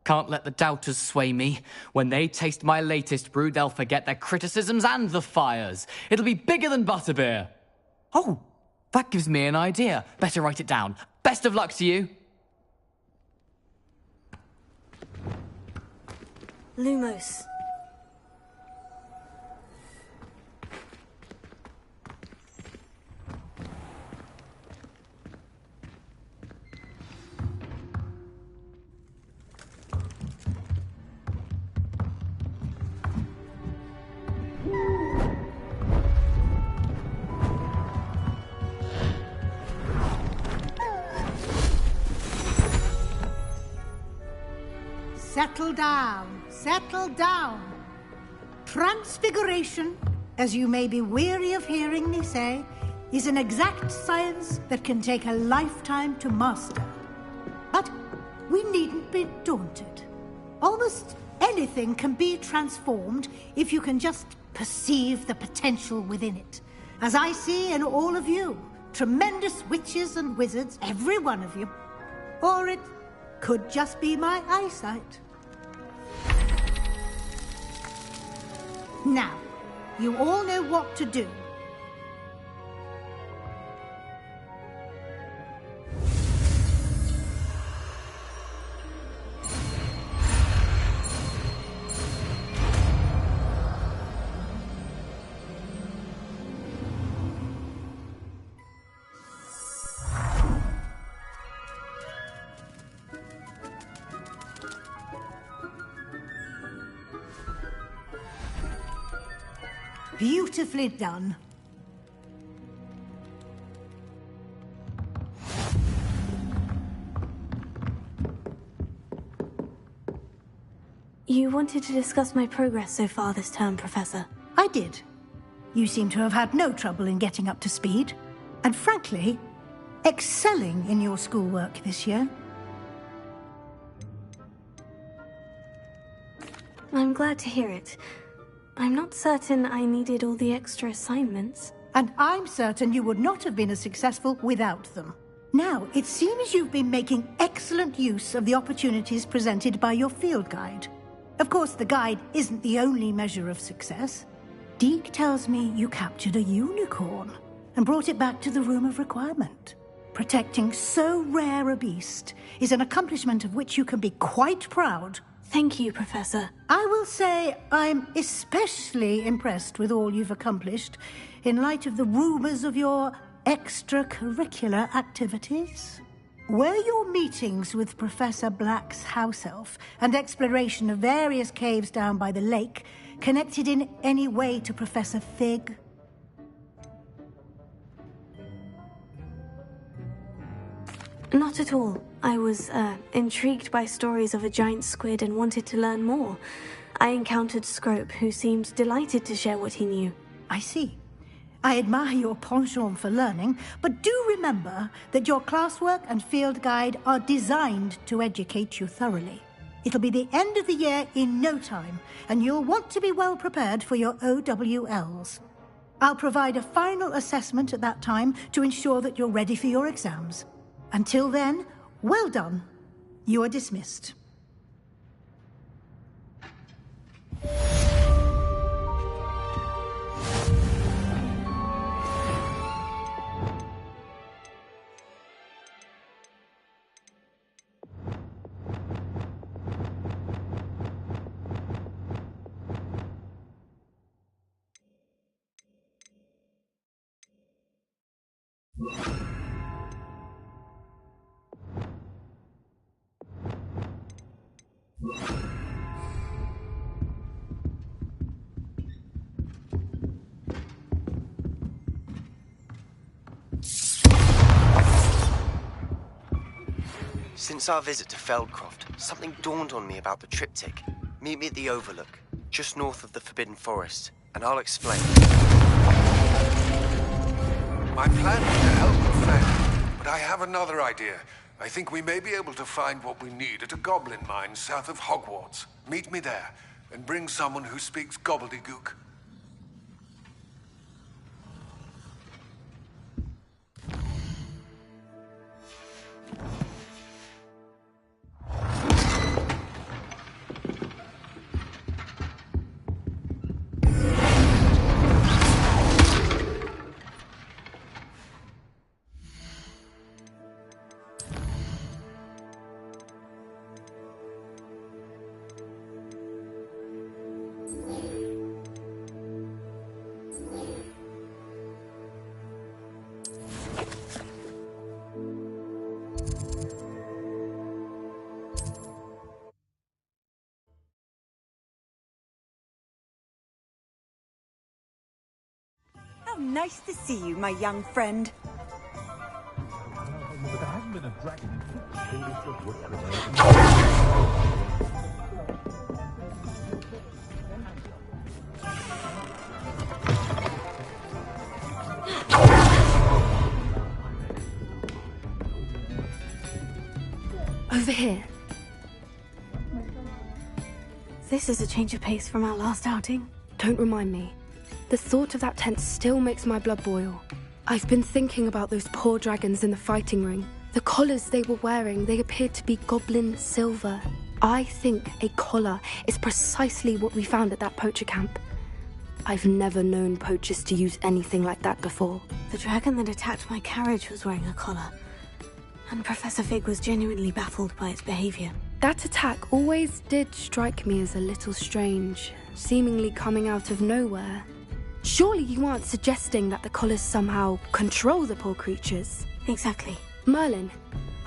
Can't let the doubters sway me. When they taste my latest brew, they'll forget their criticisms and the fires. It'll be bigger than butterbeer. Oh, that gives me an idea. Better write it down. Best of luck to you. Lumos. Settle down, settle down. Transfiguration, as you may be weary of hearing me say, is an exact science that can take a lifetime to master. But we needn't be daunted. Almost anything can be transformed if you can just perceive the potential within it. As I see in all of you, tremendous witches and wizards, every one of you. Or it could just be my eyesight. Now, you all know what to do. Beautifully done. You wanted to discuss my progress so far this term, Professor. I did. You seem to have had no trouble in getting up to speed, and frankly, excelling in your schoolwork this year. I'm glad to hear it. I'm not certain I needed all the extra assignments. And I'm certain you would not have been as successful without them. Now, it seems you've been making excellent use of the opportunities presented by your field guide. Of course, the guide isn't the only measure of success. Deke tells me you captured a unicorn and brought it back to the Room of Requirement. Protecting so rare a beast is an accomplishment of which you can be quite proud. Thank you, Professor. I will say I'm especially impressed with all you've accomplished in light of the rumors of your extracurricular activities. Were your meetings with Professor Black's house elf and exploration of various caves down by the lake connected in any way to Professor Fig? Not at all. I was, intrigued by stories of a giant squid and wanted to learn more. I encountered Scrope, who seemed delighted to share what he knew. I see. I admire your penchant for learning, but do remember that your classwork and field guide are designed to educate you thoroughly. It'll be the end of the year in no time, and you'll want to be well prepared for your OWLs. I'll provide a final assessment at that time to ensure that you're ready for your exams. Until then, well done. You are dismissed. Since our visit to Feldcroft, something dawned on me about the triptych. Meet me at the Overlook, just north of the Forbidden Forest, and I'll explain. My plan was to help the fair, but I have another idea. I think we may be able to find what we need at a goblin mine south of Hogwarts. Meet me there, and bring someone who speaks gobbledygook. How nice to see you, my young friend. Over here. This is a change of pace from our last outing. Don't remind me. The thought of that tent still makes my blood boil. I've been thinking about those poor dragons in the fighting ring. The collars they were wearing, they appeared to be goblin silver. I think a collar is precisely what we found at that poacher camp. I've never known poachers to use anything like that before. The dragon that attacked my carriage was wearing a collar, and Professor Fig was genuinely baffled by its behavior. That attack always did strike me as a little strange, seemingly coming out of nowhere. Surely you aren't suggesting that the collars somehow control the poor creatures? Exactly. Merlin,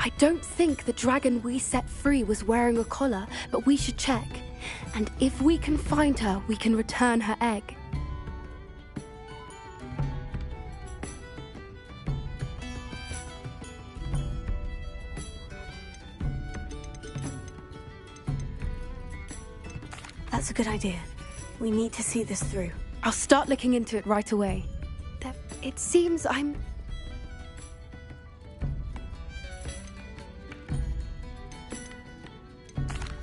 I don't think the dragon we set free was wearing a collar, but we should check. And if we can find her, we can return her egg. That's a good idea. We need to see this through. I'll start looking into it right away. It seems I'm...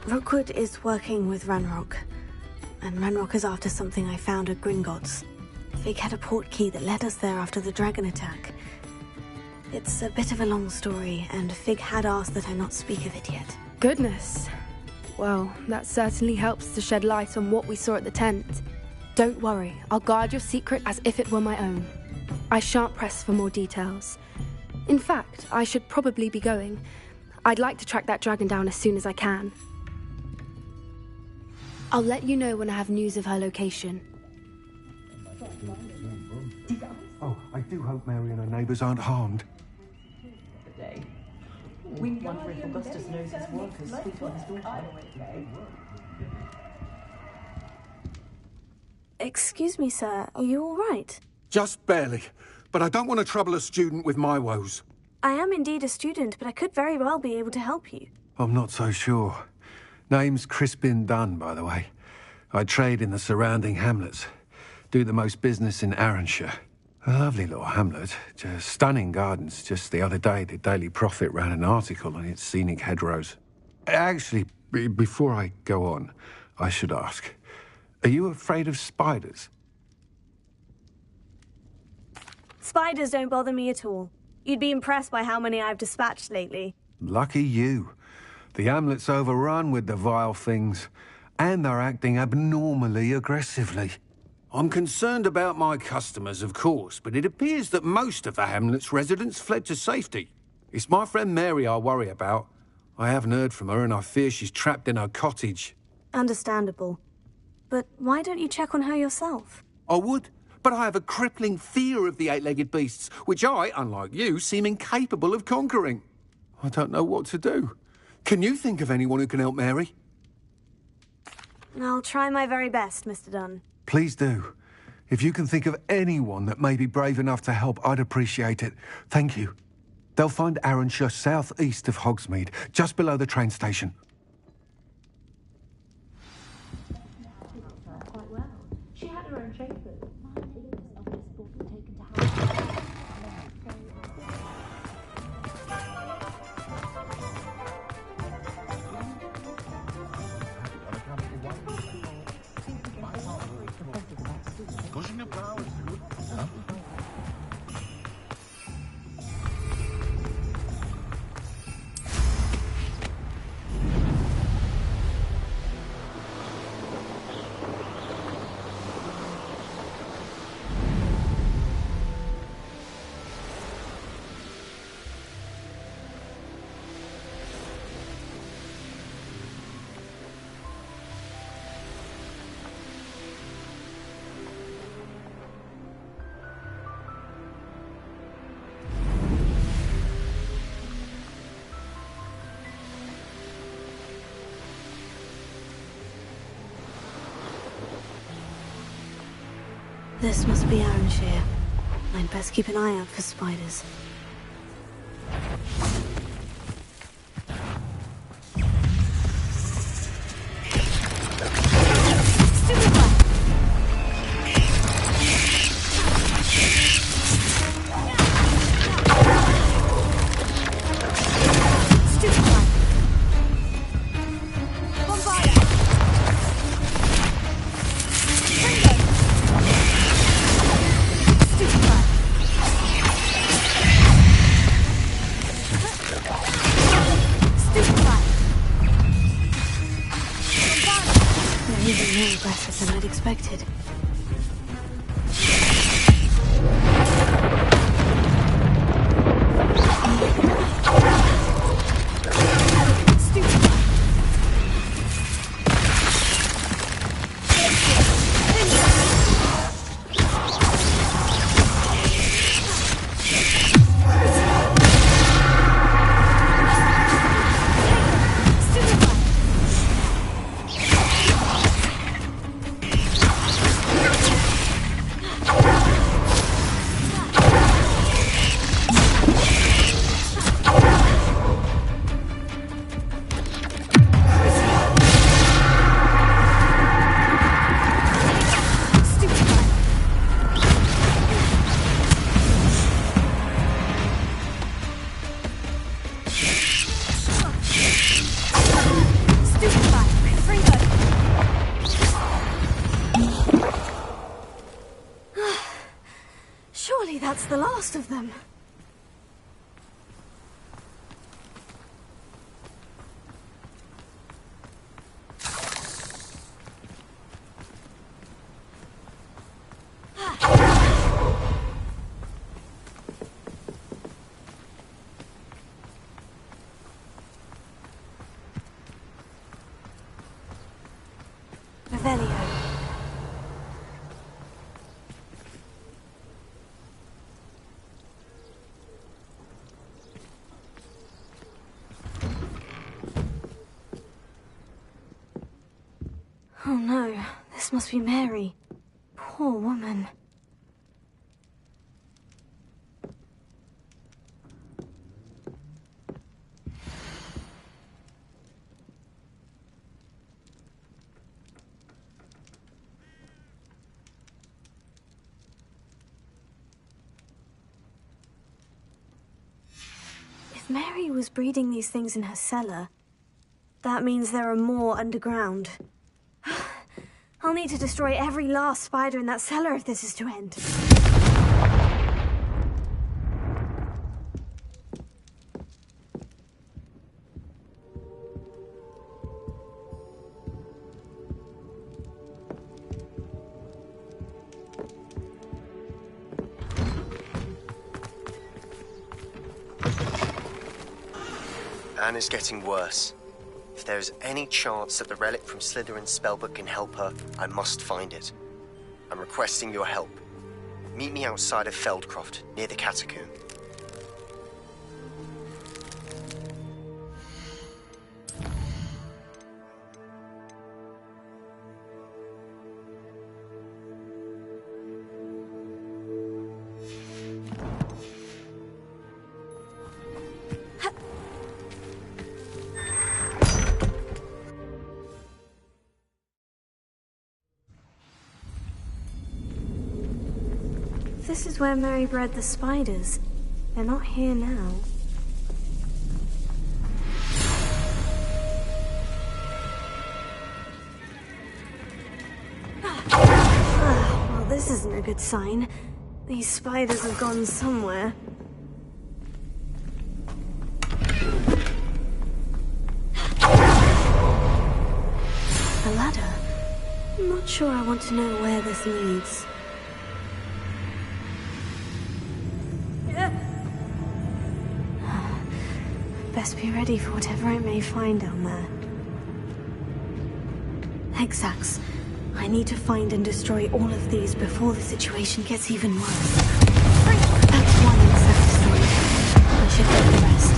Rookwood is working with Ranrock, and Ranrock is after something I found at Gringotts. Fig had a port key that led us there after the dragon attack. It's a bit of a long story, and Fig had asked that I not speak of it yet. Goodness. Well, that certainly helps to shed light on what we saw at the tent. Don't worry, I'll guard your secret as if it were my own. I shan't press for more details. In fact, I should probably be going. I'd like to track that dragon down as soon as I can. I'll let you know when I have news of her location. Oh, I do hope Mary and her neighbours aren't harmed. We wonder if Augustus knows his workers spit on his daughter. Excuse me, sir. Are you all right? Just barely. But I don't want to trouble a student with my woes. I am indeed a student, but I could very well be able to help you. I'm not so sure. Name's Crispin Dunn, by the way. I trade in the surrounding hamlets. Do the most business in Arranshire. A lovely little hamlet. Just stunning gardens. Just the other day, the Daily Prophet ran an article on its scenic hedgerows. Actually, before I go on, I should ask, are you afraid of spiders? Spiders don't bother me at all. You'd be impressed by how many I've dispatched lately. Lucky you. The hamlet's overrun with the vile things, and they're acting abnormally aggressively. I'm concerned about my customers, of course, but it appears that most of the hamlet's residents fled to safety. It's my friend Mary I worry about. I haven't heard from her, and I fear she's trapped in her cottage. Understandable. But why don't you check on her yourself? I would, but I have a crippling fear of the eight-legged beasts, which I, unlike you, seem incapable of conquering. I don't know what to do. Can you think of anyone who can help Mary? I'll try my very best, Mr. Dunn. Please do. If you can think of anyone that may be brave enough to help, I'd appreciate it. Thank you. They'll find Arranshire southeast of Hogsmeade, just below the train station. She had her own chambers. Pushing the plow is good. Huh? This must be Arranshire. I'd best keep an eye out for spiders. Than I'd expected. Surely that's the last of them. Revelio. Oh no, this must be Mary. Poor woman. If Mary was breeding these things in her cellar, that means there are more underground. I'll need to destroy every last spider in that cellar if this is to end. Anne is getting worse. If there is any chance that the relic from Slytherin's spellbook can help her, I must find it. I'm requesting your help. Meet me outside of Feldcroft, near the catacomb. This is where Mary bred the spiders. They're not here now. Well, this isn't a good sign. These spiders have gone somewhere. A ladder? I'm not sure I want to know where this leads. Best be ready for whatever I may find down there. Hexax. I need to find and destroy all of these before the situation gets even worse. That's one Hexax destroyed. I should get the rest.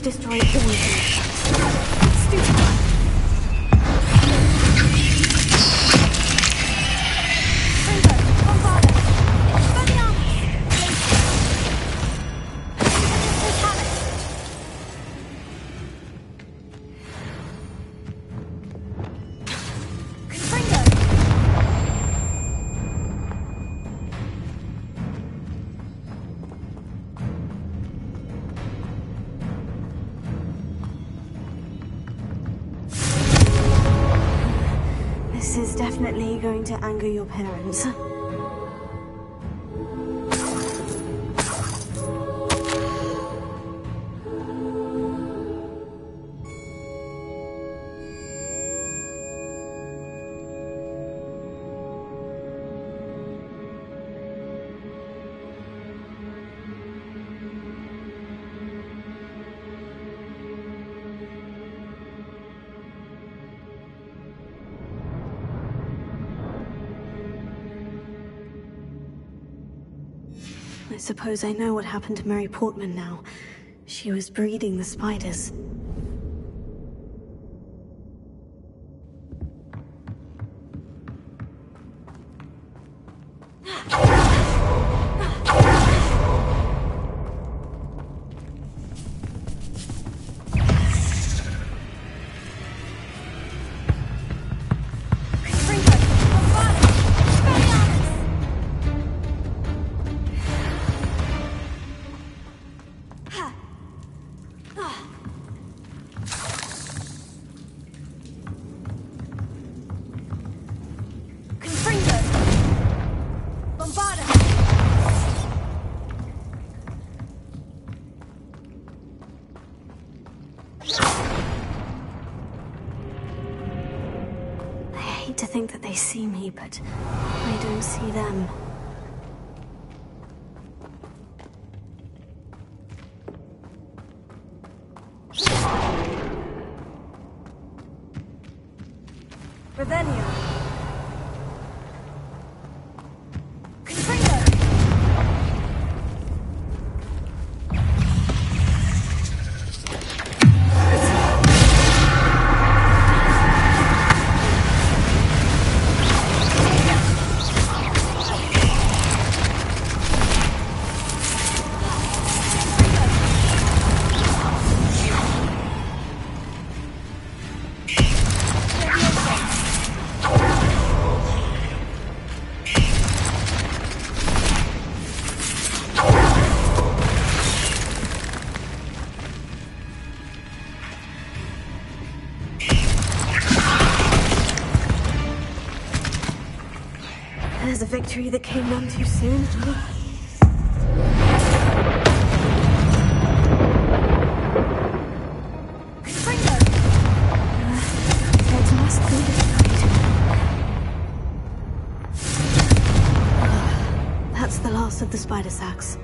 Destroy all of them. Stupid one. This is definitely going to anger your parents. I suppose I know what happened to Mary Portman now. She was breeding the spiders. I hate to think that they see me, but I don't see them. Revelio. There's a victory that came none too soon. It must be destroyed. That's the last of the spider sacks.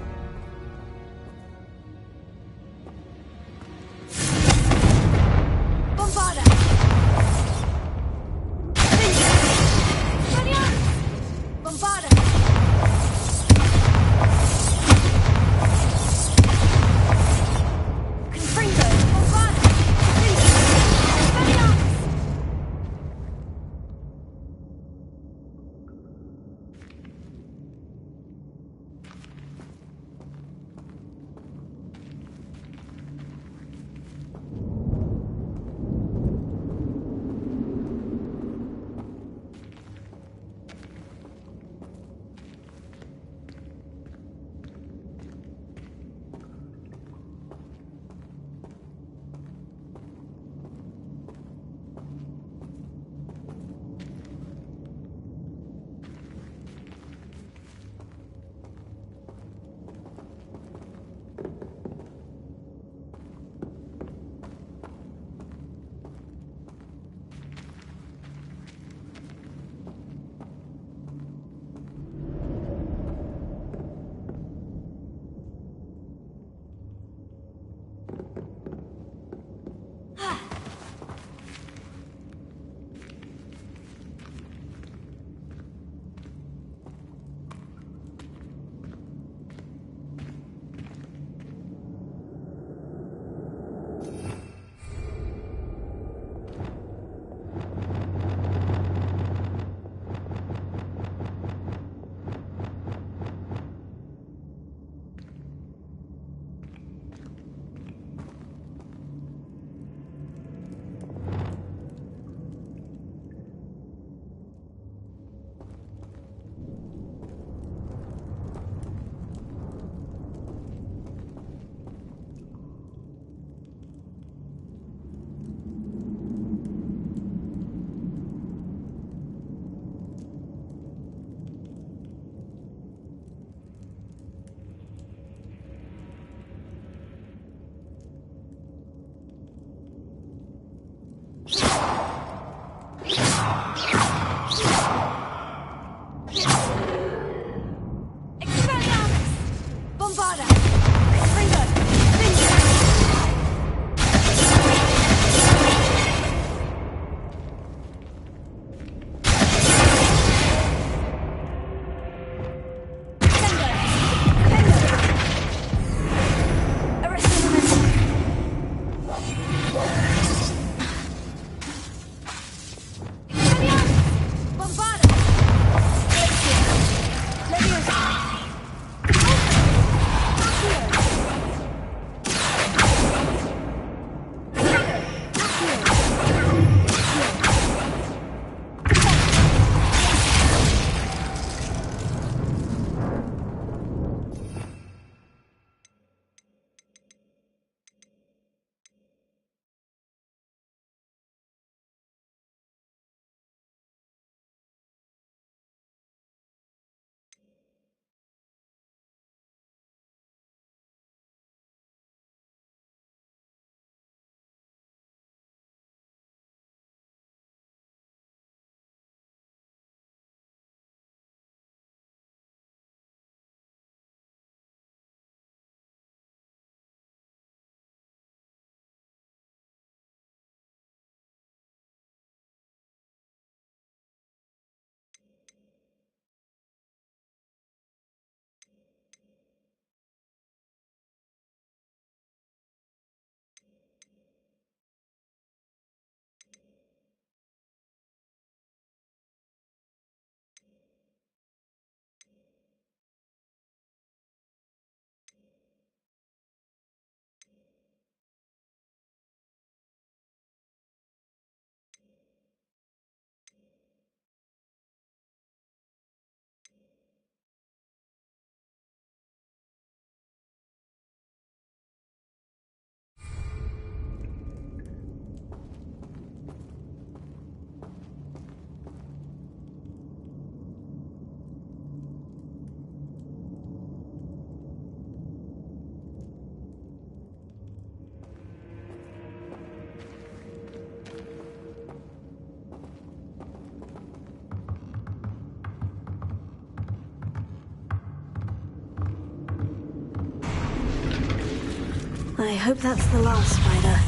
I hope that's the last spider.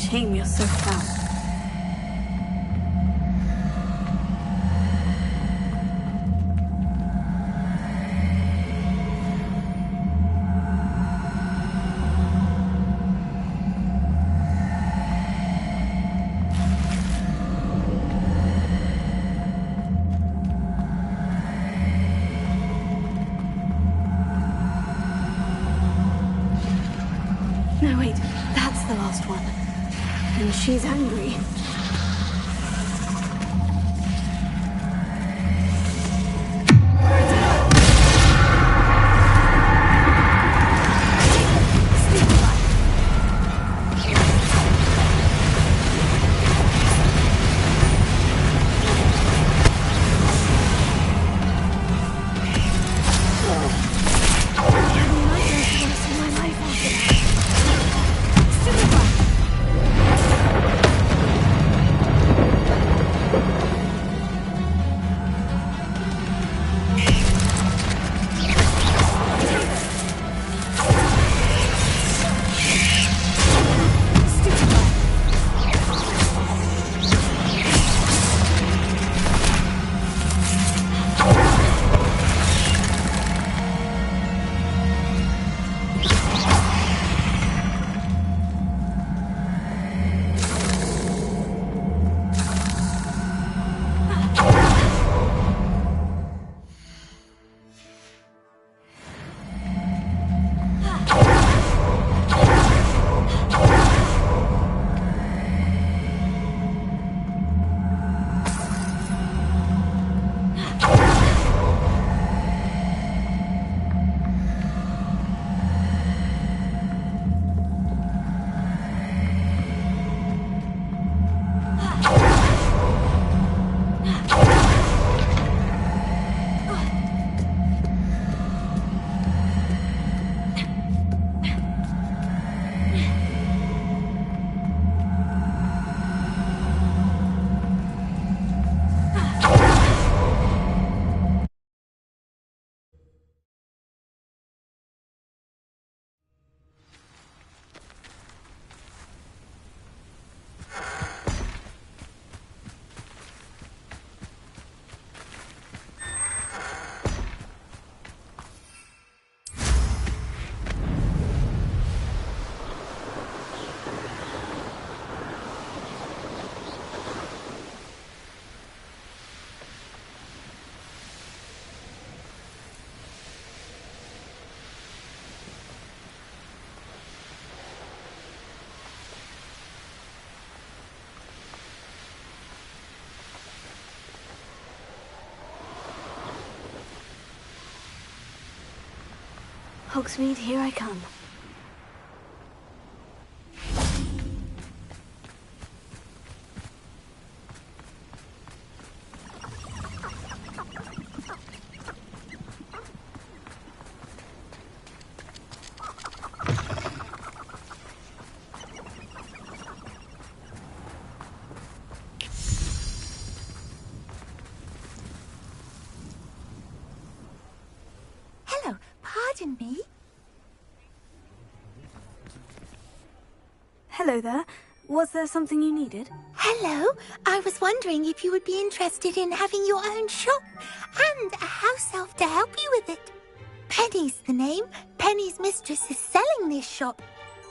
Shame you're so foul. No, wait, that's the last one. And she's angry. Hogsmeade, here I come. Hello, pardon me. Hello there. Was there something you needed? Hello, I was wondering if you would be interested in having your own shop and a house elf to help you with it. Penny's the name. Penny's mistress is selling this shop,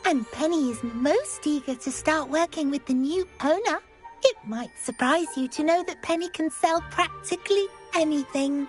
and Penny is most eager to start working with the new owner. It might surprise you to know that Penny can sell practically anything.